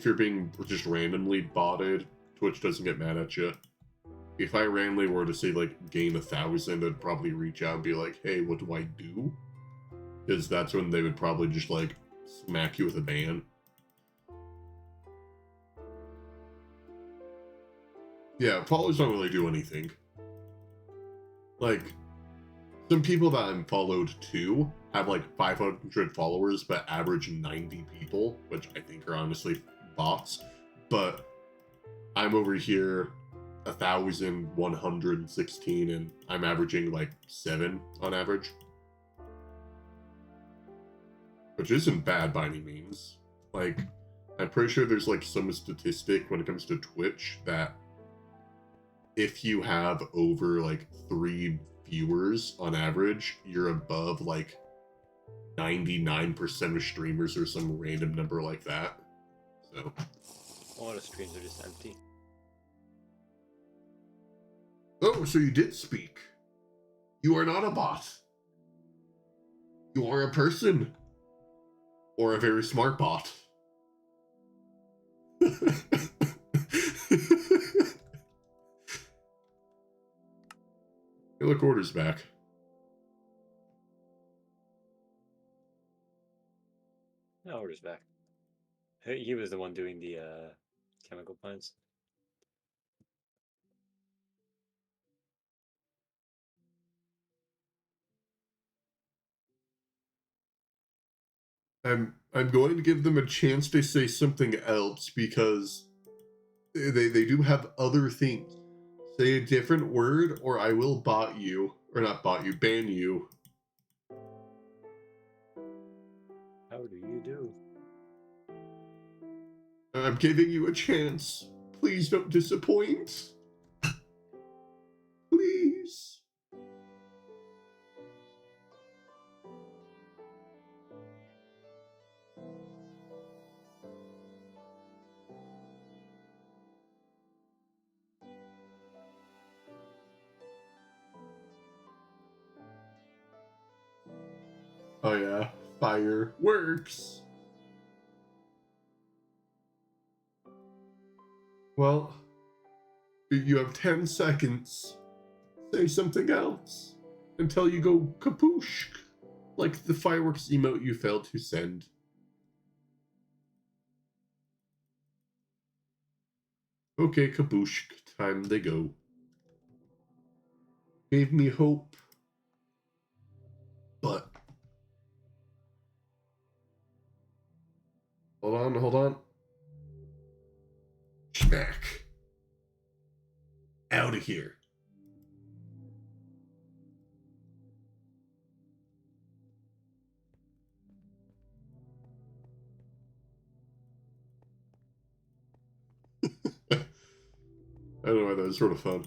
S1: you're being just randomly botted. Twitch doesn't get mad at you. If I randomly were to say like gain 1,000, I'd probably reach out and be like, "Hey, what do I do?" Because that's when they would probably just like smack you with a ban. Yeah, followers don't really do anything. Like, some people that I'm followed too have like 500 followers, but average 90 people, which I think are honestly bots. But I'm over here 1,116, and I'm averaging like 7 on average, which isn't bad by any means. Like, I'm pretty sure there's like some statistic when it comes to Twitch that if you have over like 3 viewers on average, you're above like 99% of streamers or some random number like that. So
S3: A lot of screens are just empty.
S1: oh, so you did speak. You are not a bot. You are a person. Or a very smart bot. Hey, look, order's back.
S3: No, order's back. He was the one doing the chemical plants.
S1: I'm going to give them a chance to say something else because they do have other things. Say a different word or I will bot you. Or not bot you, ban you.
S3: How do you do?
S1: I'm giving you a chance. Please don't disappoint. Please. Oh yeah, fireworks. Well, you have 10 seconds. Say something else until you go kapoosh, like the fireworks emote you failed to send. Okay, kaboosh, time they go. gave me hope. But hold on. Smack. Out of here. I don't know why that was sort of fun.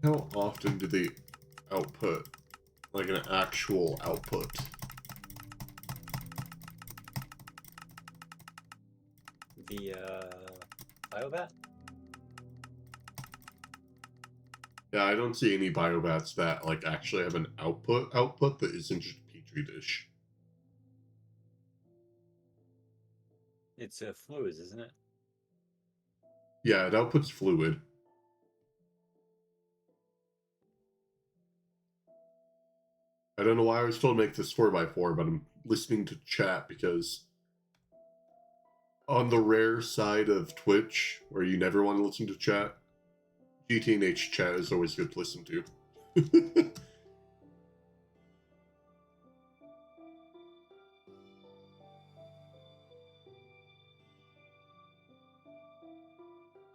S1: How often do they output, like an actual output?
S3: The Biobat?
S1: Yeah, I don't see any biobats that like actually have an output that isn't just a petri dish.
S3: It's fluids, isn't it?
S1: Yeah, it outputs fluid. I don't know why I was told to make this 4x4, but I'm listening to chat because on the rare side of Twitch, where you never want to listen to chat, GTNH chat is always good to listen to.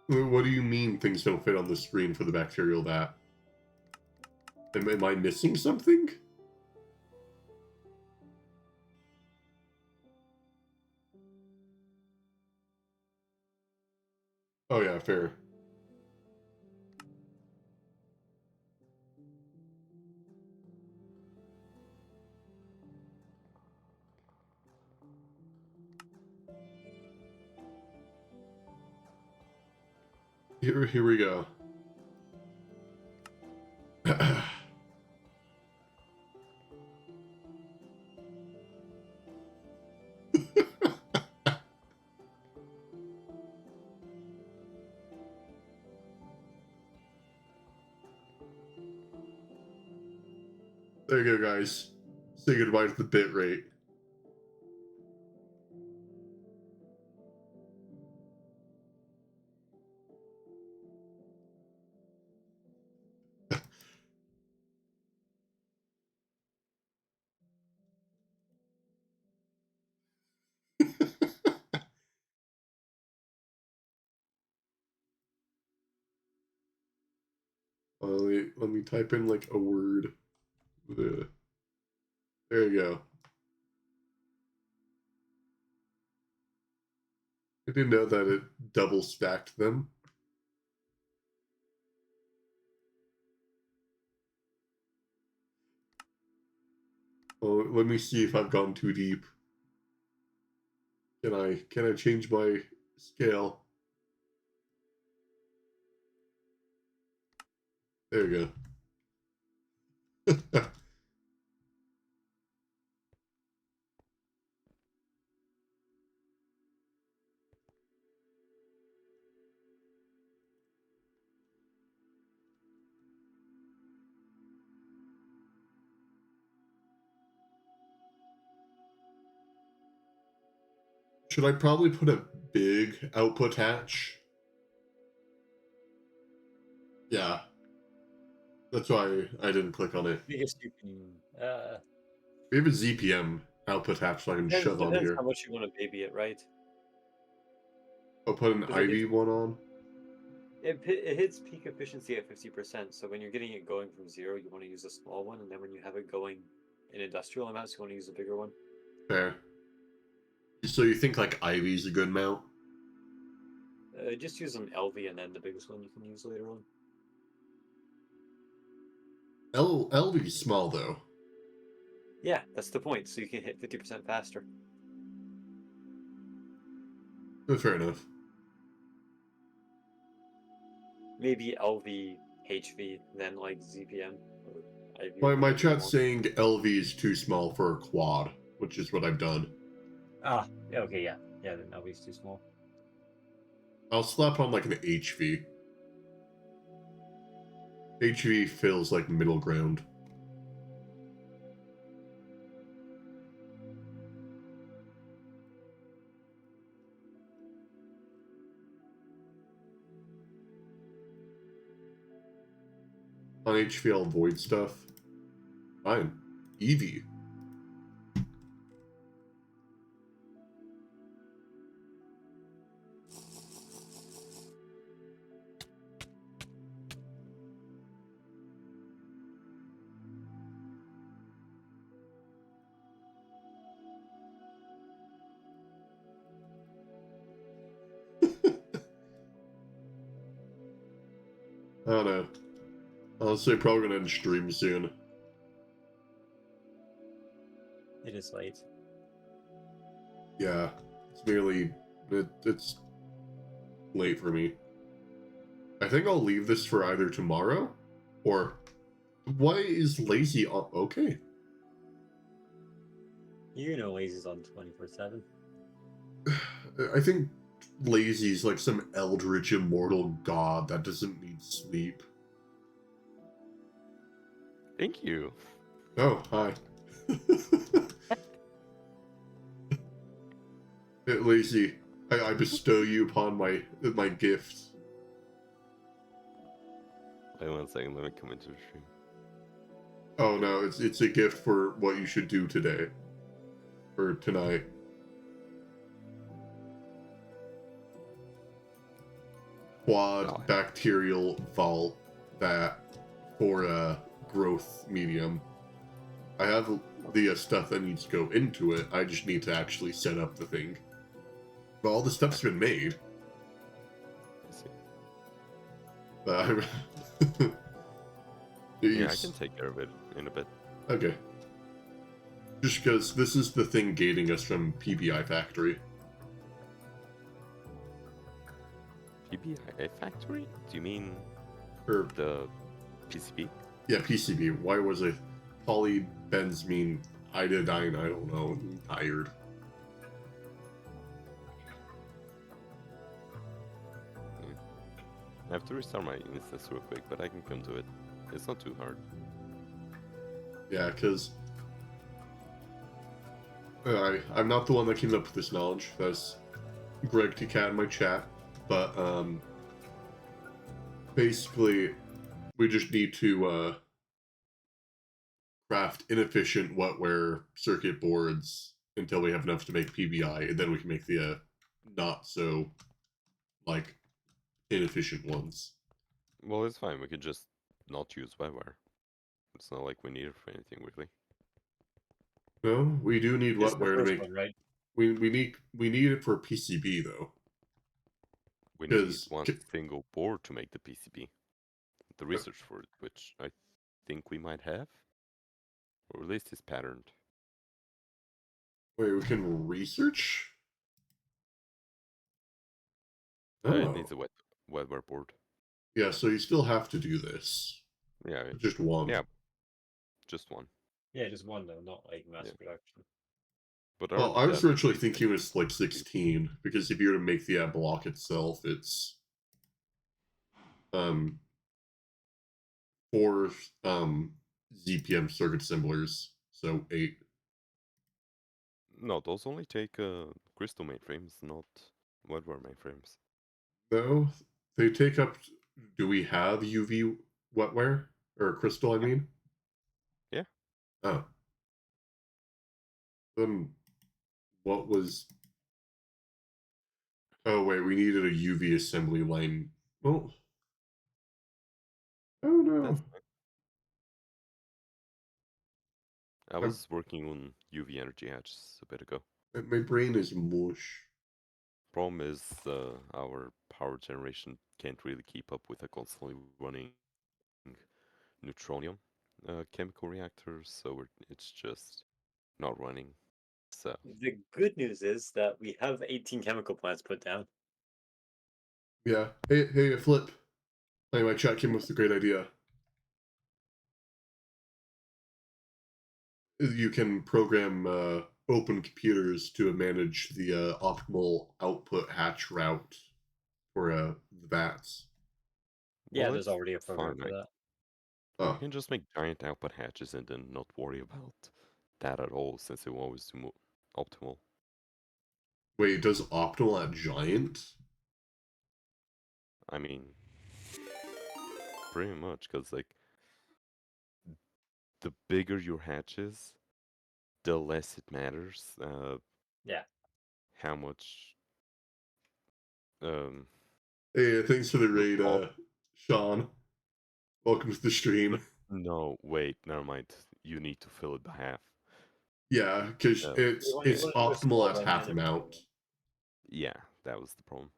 S1: What do you mean things don't fit on the screen for the bacterial vat? Am I missing something? Oh yeah, fair. Here we go. There you go, guys. Say goodbye to the bit rate. Let me type in like a word. There you go. I didn't know that it double stacked them. Oh, let me see if I've gone too deep. Can I change my scale? There you go. Should I probably put a big output hatch? Yeah. That's why I didn't click on it.
S3: Biggest you can.
S1: We have a ZPM output hatch so I can shove on
S3: Depends
S1: here.
S3: how much you want to baby it, right?
S1: I'll put an
S3: 'Cause it
S1: Ivy
S3: hits,
S1: one on.
S3: it hits peak efficiency at 50%. So when you're getting it going from 0, you want to use a small one, and then when you have it going in industrial amounts, you want to use a bigger one.
S1: Fair. So you think like Ivy's a good mount?
S3: Just use an LV, and then the biggest one you can use later on.
S1: LV's small though.
S3: Yeah, that's the point. So you can hit 50% faster.
S1: Fair enough.
S3: Maybe LV, HV, then like ZPM. Or IV, or
S1: My
S3: whatever you
S1: chat's
S3: want.
S1: saying LV is too small for a quad, which is what I've done.
S3: Ah, okay, yeah. Yeah, then LV's too small.
S1: I'll slap on like an HV. HV feels like middle ground. On HV, I'll avoid stuff. Fine. Eevee. I don't know. Honestly, probably gonna end stream soon.
S3: It is late.
S1: Yeah, it's nearly. It's late for me. I think I'll leave this for either tomorrow or. Why is Lazy on? Okay.
S3: You know Lazy's on 24/7.
S1: I think Lazy's like some eldritch immortal god that doesn't need sleep.
S4: Thank you.
S1: Oh, hi. Lazy, I bestow you upon my gift.
S4: Wait 1 second, let me come into the stream.
S1: Oh no, it's a gift for what you should do today. Or tonight. Quad
S4: Oh.
S1: bacterial vault that for a growth medium. I have the stuff that needs to go into it. I just need to actually set up the thing. But all the stuff's been made.
S4: I see.
S1: But
S4: Yeah, I can take care of it in a bit.
S1: Okay. Just because this is the thing gating us from PBI Factory.
S4: PBI factory? Do you mean
S1: Or,
S4: the PCB?
S1: yeah, PCB. Why was it polybenzene iodine? I don't know. I'm tired.
S4: I have to restart my instance real quick, but I can come to it. It's not too hard.
S1: Yeah, because I'm not the one that came up with this knowledge. That's Greg TCAT in my chat. But basically, we just need to craft inefficient wetware circuit boards until we have enough to make PBI, and then we can make the not so like inefficient ones.
S4: Well, it's fine. We could just not use webware. It's not like we need it for anything, really.
S1: No, we do need
S3: It's the
S1: wetware to
S3: first
S1: make.
S3: one, right?
S1: We need it for PCB though.
S4: We need
S1: 'Cause
S4: one single board to make the PCB. The research for it, which I think we might have, or at least is patterned.
S1: Wait, we can research.
S4: It needs a webware board.
S1: Yeah, so you still have to do this.
S4: Yeah,
S1: Just one.
S4: yeah, just one.
S3: Yeah, just one though, not like mass
S4: Yeah.
S3: production.
S4: But
S1: Well,
S4: our
S1: I was
S4: dev
S1: originally
S4: is
S1: thinking it was like 16, because if you were to make the block itself, it's 4 ZPM circuit assemblers, so 8.
S4: No, those only take crystal mainframes, not webware mainframes.
S1: No, they take up. Do we have UV wetware or crystal? I mean.
S4: Yeah.
S1: Oh. Then, what was? Oh wait, we needed a UV assembly line. Well. Oh no.
S4: That's fine. I was working on UV energy hatches a bit ago.
S1: My brain is mush.
S4: Problem is our power generation can't really keep up with a constantly running neutronium chemical reactor, so it's just not running. So
S3: The good news is that we have 18 chemical plants put down.
S1: Yeah. Hey, Flip. Hey, my chat came up with a great idea. You can program open computers to manage the optimal output hatch route for the VATs.
S3: Yeah,
S4: well,
S3: there's
S4: it's
S3: already a program for
S4: finite.
S3: that.
S1: Oh,
S4: We can just make giant output hatches and then not worry about that at all, since it will always do optimal.
S1: wait, does optimal at giant?
S4: I mean, pretty much, because like the bigger your hatches, the less it matters
S3: Yeah.
S4: how much um
S1: Hey, thanks for the
S4: your
S1: raid,
S4: op.
S1: Sean. Welcome to the stream.
S4: No, wait, never mind. You need to fill it by half.
S1: Yeah, because
S4: Uh,
S1: it's
S3: When it was
S1: optimal
S3: small,
S1: at
S3: that
S1: half
S3: made it
S1: amount.
S4: yeah, that was the problem.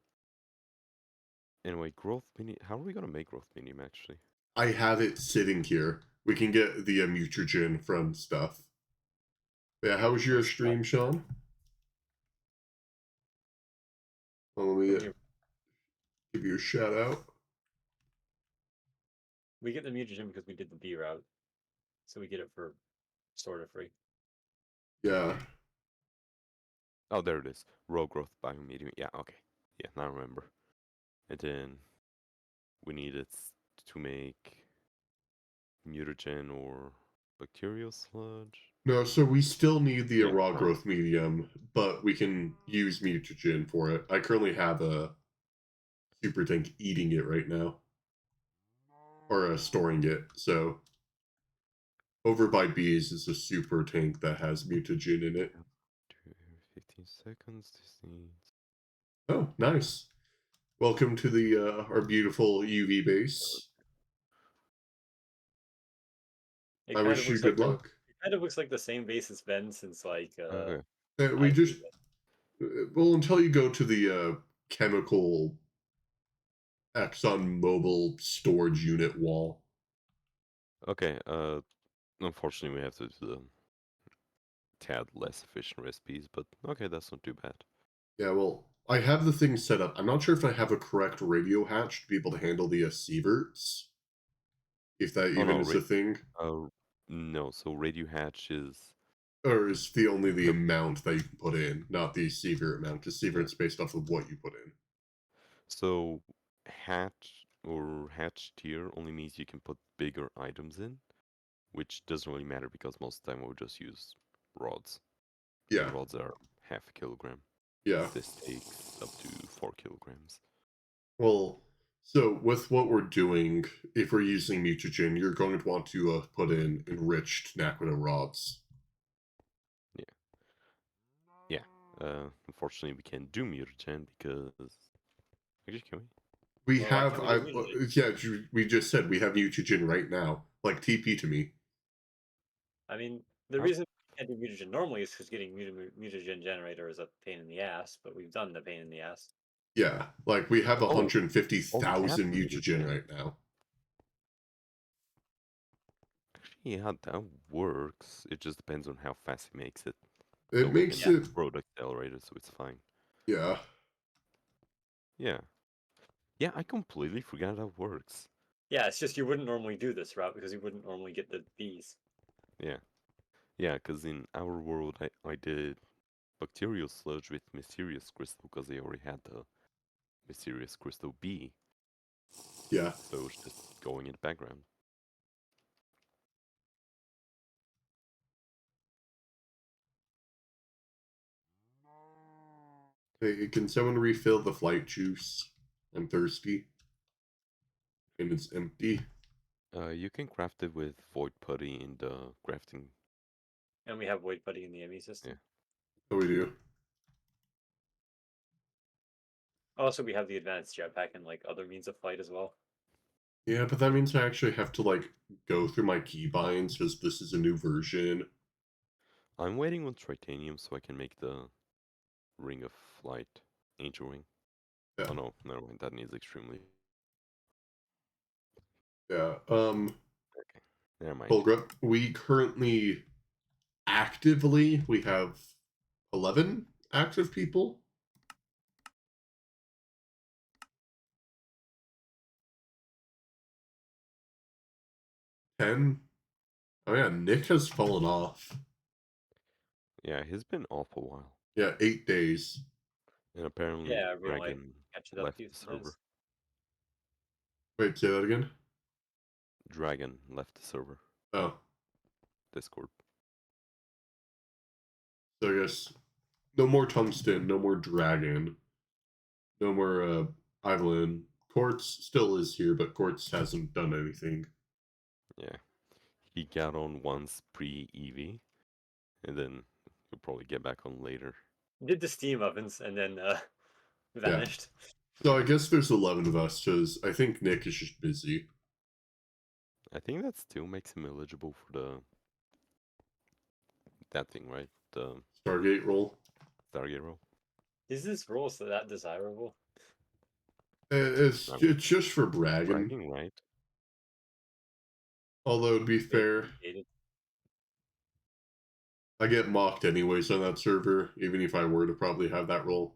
S4: Anyway, growth medium. How are we gonna make growth medium actually?
S1: I have it sitting here. We can get the mutagen from stuff. Yeah, how was your stream, Sean? Let me give you a shout out.
S3: We get the mutagen because we did the B route, so we get it for sort of free.
S1: Yeah.
S4: Oh, there it is. Raw growth biomedium. Yeah, okay. Yeah, now I remember. And then we need it to make mutagen or bacterial sludge.
S1: No, so we still need the
S4: Yeah,
S1: raw
S4: right.
S1: growth medium, but we can use mutagen for it. I currently have a super tank eating it right now, or storing it. So over by bees is a super tank that has mutagen in it.
S4: 15 seconds. This needs.
S1: Oh, nice. Welcome to the our beautiful UV base.
S3: It
S1: I
S3: kind of
S1: wish you
S3: looks like
S1: good luck.
S3: it kind of looks like the same base it's been since like
S4: Okay.
S1: We
S3: I
S1: just well until you go to the chemical Exxon Mobil storage unit wall.
S4: Okay. Unfortunately, we have to do the tad less efficient recipes, but okay, that's not too bad.
S1: Yeah, well, I have the thing set up. I'm not sure if I have a correct radio hatch to be able to handle the sieverts. If that
S4: Oh
S1: even
S4: no,
S1: is a thing,
S4: uh, no. So radio hatch is
S1: or is the only the
S4: the
S1: amount that you can put in, not the sievert amount. Because
S4: yeah.
S1: sievert's based off of what you put in.
S4: So hatch or hatch tier only means you can put bigger items in, which doesn't really matter because most of the time we'll just use rods, and
S1: Yeah,
S4: rods are half a kilogram.
S1: yeah.
S4: This takes up to 4 kilograms.
S1: Well, so with what we're doing, if we're using mutagen, you're going to want to put in enriched Naquita rods.
S4: Yeah, yeah. Unfortunately, we can't do mutagen because actually, can we?
S1: We
S3: well, why
S1: have,
S3: can't we do mutagen?
S1: yeah, we just said we have mutagen right now. Like TP to me.
S3: I mean, the
S4: How?
S3: reason we can't do mutagen normally is because getting mutagen generator is a pain in the ass, but we've done the pain in the ass.
S1: Yeah, like we have
S4: Oh, we can
S1: 150,000
S4: do
S1: mutagen
S4: mutagen.
S1: right now.
S4: Actually, yeah, that works. It just depends on how fast he makes it.
S1: It
S4: So we
S1: makes
S4: can
S3: Yeah,
S1: it,
S4: throw the accelerator, so it's fine.
S1: yeah.
S4: Yeah. Yeah, I completely forgot that works.
S3: yeah. It's just you wouldn't normally do this route because you wouldn't normally get the bees.
S4: Yeah. Yeah, because in our world, I did bacterial sludge with mysterious crystal because they already had the mysterious crystal B.
S1: Yeah.
S4: So it was just going in the background.
S1: Hey, can someone refill the flight juice? I'm thirsty. And it's empty.
S4: You can craft it with void putty in the crafting.
S3: And we have Void Putty in the ME
S4: Yeah.
S3: system.
S1: Oh, we do.
S3: Also, we have the advanced jetpack and like other means of flight as well.
S1: Yeah, but that means I actually have to like go through my keybinds because this is a new version.
S4: I'm waiting on titanium so I can make the ring of flight angel ring.
S1: Yeah.
S4: Oh no, never mind. That needs extremely.
S1: Yeah.
S4: Okay. Never mind.
S1: Fulgrim, we currently actively we have 11 active people. 10. Oh yeah, Nick has fallen off.
S4: Yeah, he's been off a while.
S1: Yeah, 8 days.
S4: And apparently
S3: Yeah, everyone might
S4: Dragon
S3: catch it up
S4: left
S3: to you
S4: the server.
S3: sometimes.
S1: Wait, say that again.
S4: Dragon left the server.
S1: Oh,
S4: Discord.
S1: so I guess no more tungsten, no more dragon, no more Evelyn. Quartz still is here, but Quartz hasn't done anything.
S4: Yeah. He got on once pre-EV, and then he'll probably get back on later.
S3: Did the steam ovens and then vanished.
S1: So I guess there's 11 of us, because I think Nick is just busy.
S4: I think that still makes him eligible for that thing, right? The
S1: Stargate roll.
S4: Stargate role.
S3: Is this role so that desirable?
S1: It's just for bragging.
S4: Bragging, right?
S1: Although to be fair,
S3: Hated.
S1: I get mocked anyways on that server, even if I were to probably have that role.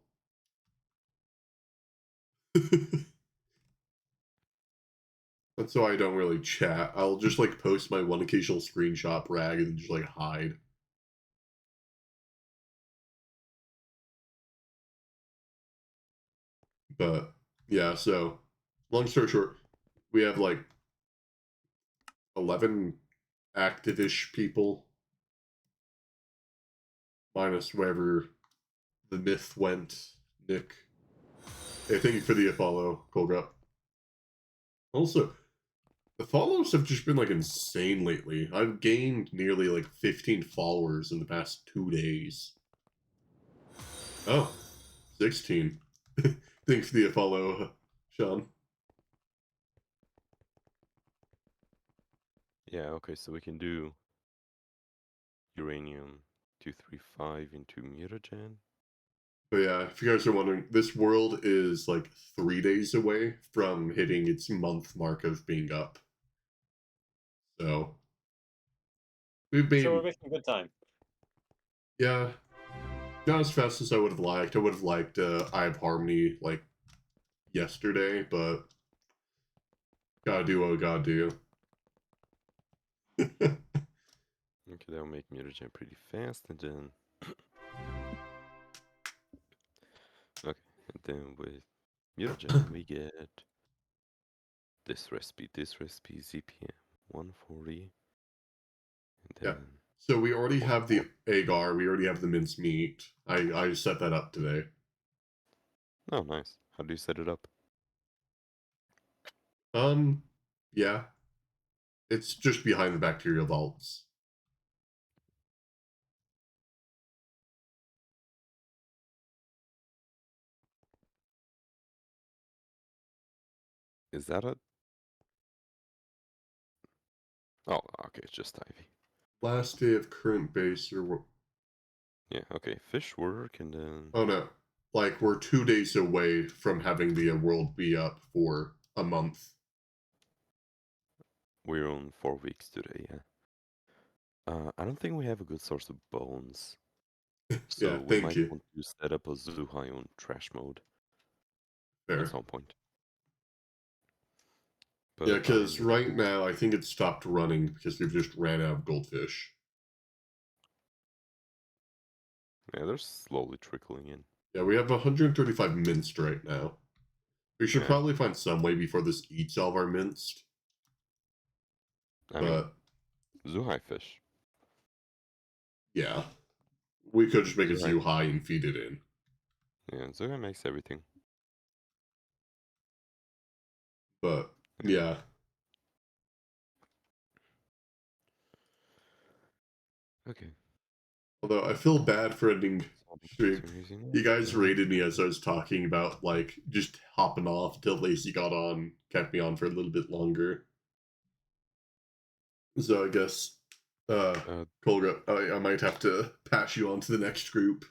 S1: That's why I don't really chat. I'll just like post my one occasional screenshot brag and then just like hide. But yeah, so long story short, we have like 11 active-ish people, minus wherever the myth went. Nick, hey, thank you for the follow, Colga. Also, the follows have just been like insane lately. I've gained nearly like 15 followers in the past 2 days. Oh, 16. Thanks for the follow, Sean.
S4: Yeah, okay, so we can do uranium 235 into mutagen.
S1: But yeah, if you guys are wondering, this world is like 3 days away from hitting its month mark of being up. So we've
S3: So we're
S1: made,
S3: making good time.
S1: yeah, not as fast as I would have liked. I would have liked Eye of Harmony like yesterday, but gotta do what we gotta do.
S4: Okay, that'll make mutagen pretty fast, and then okay, and then with mutagen we get this recipe, ZPM 140, and
S1: Yeah.
S4: then
S1: So we already have the agar, we already have the minced meat. I set that up today.
S4: oh nice. How do you set it up?
S1: Yeah. It's just behind the bacterial vaults.
S4: Is that a oh okay, it's just Ivy.
S1: Last day of current base or
S4: Yeah, okay, fish work, and then
S1: oh no. Like we're 2 days away from having the world be up for a month.
S4: we're on 4 weeks today, yeah. I don't think we have a good source of bones. So
S1: Yeah,
S4: we
S1: thank
S4: might
S1: you.
S4: want to set up a Zuhai on trash mode
S1: Fair.
S4: at some point.
S1: Yeah,
S4: But
S1: because right now I think it stopped running because we've just ran out of goldfish.
S4: yeah, they're slowly trickling in.
S1: Yeah, we have 135 minced right now. We should
S4: Yeah.
S1: probably find some way before this eats all of our minced.
S4: I mean,
S1: But
S4: Zuhai fish.
S1: yeah, we could just make a
S4: Zuhai,
S1: zoo high and feed it in.
S4: yeah, Zuhai makes everything.
S1: But yeah,
S4: Okay.
S1: although I feel bad for ending stream. You guys
S4: Yeah.
S1: rated me as I was talking about like just hopping off until Lacey got on, kept me on for a little bit longer. So I guess, Colga, I might have to pass you on to the next group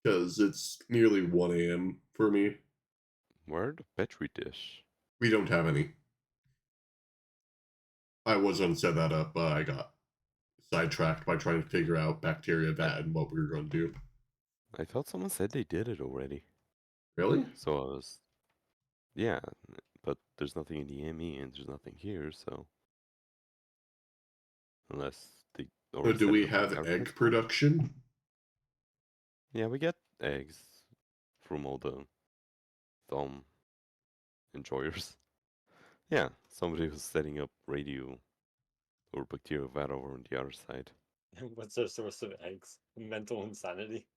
S1: because it's nearly 1 a.m. for me.
S4: Where the petri dish?
S1: We don't have any. I was going to set that up, but I got sidetracked by trying to figure out bacteria that and what we were going to do.
S4: I thought someone said they did it already.
S1: Really?
S4: So I was, yeah, but there's nothing in the ME and there's nothing here, so unless they
S1: So
S4: already
S1: do
S4: set
S1: we
S4: it up in
S1: have
S4: our
S1: egg
S4: transport.
S1: production?
S4: Yeah, we get eggs from all the thumb enjoyers. Yeah, somebody was setting up radio or bacterial vat over on the other side.
S3: What's their source of eggs? Mental insanity.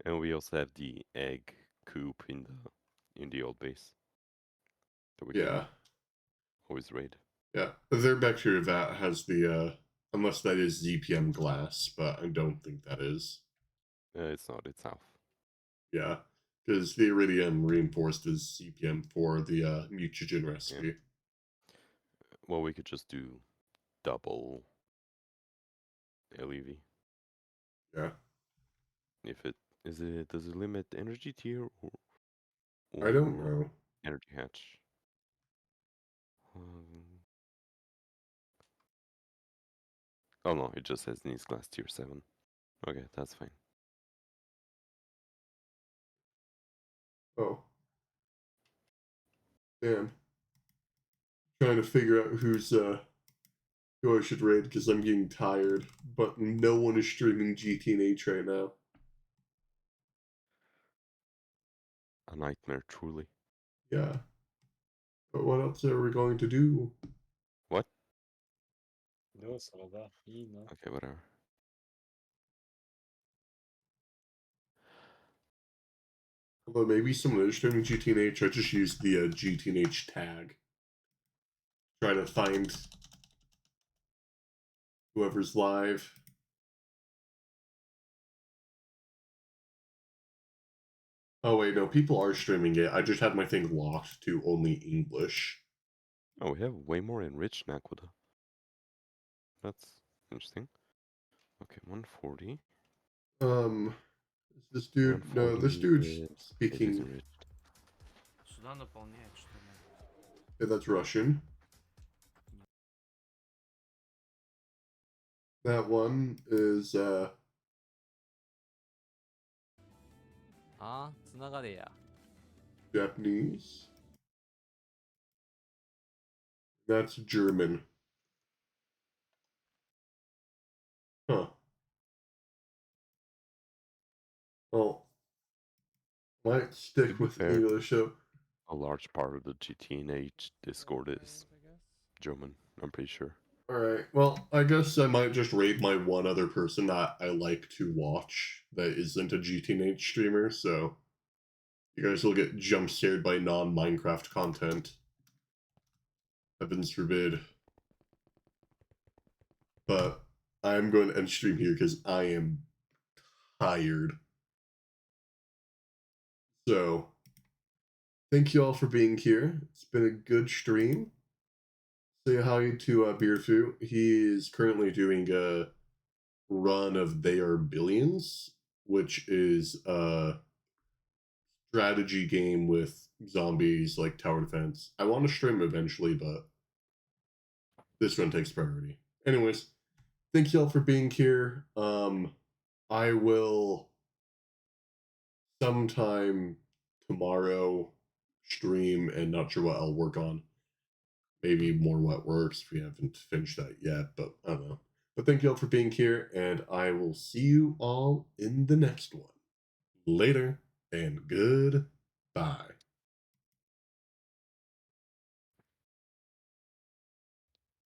S4: And we also have the egg coop in the old base that we can
S1: Yeah,
S4: always raid.
S1: yeah. Their bacteria vat has the unless that is ZPM glass, but I don't think that is.
S4: It's not, it's half.
S1: Yeah, because the iridium reinforced is ZPM for the mutagen
S4: Yeah.
S1: recipe.
S4: Well, we could just do double LEV.
S1: Yeah,
S4: If it does it limit energy tier
S1: I don't
S4: or
S1: know.
S4: energy hatch? Um, oh no, it just says needs glass tier 7. Okay, that's fine.
S1: Oh, damn. Trying to figure out who I should raid because I'm getting tired, but no one is streaming GTNH right now.
S4: A nightmare, truly.
S1: Yeah. But what else are we going to do?
S4: What?
S3: No, it's not that. No.
S4: Okay, whatever.
S1: Although maybe someone is streaming GTNH, I just used the GTNH tag. Try to find whoever's live. Oh wait, no, people are streaming it. I just had my thing locked to only English.
S4: Oh, we have way more enriched Naquita. That's interesting. Okay, 140.
S1: Is this dude? No, this
S4: 140
S1: dude's
S4: is, it is
S1: speaking.
S4: enriched.
S5: Сюда наполняет, что ли?
S1: Yeah, that's Russian. That one is
S5: А, つながれや。
S1: Japanese. That's German. Huh. Well, might stick
S4: To be
S1: with
S4: fair,
S1: English. So,
S4: a large part of the GTNH Discord is German, I'm pretty sure.
S1: all right. Well, I guess I might just raid my one other person that I like to watch that isn't a GTNH streamer. So, you guys will get jump scared by non-Minecraft content. Heavens forbid. But I'm going to end stream here because I am tired. So, thank you all for being here. It's been a good stream. Say hi to Beardfu. He is currently doing a run of They Are Billions, which is a strategy game with zombies like tower defense. I want to stream eventually, but this one takes priority. Anyways, thank you all for being here. I will sometime tomorrow stream and not sure what I'll work on. Maybe more what works. We haven't finished that yet, but I don't know. But thank you all for being here, and I will see you all in the next one. Later and goodbye.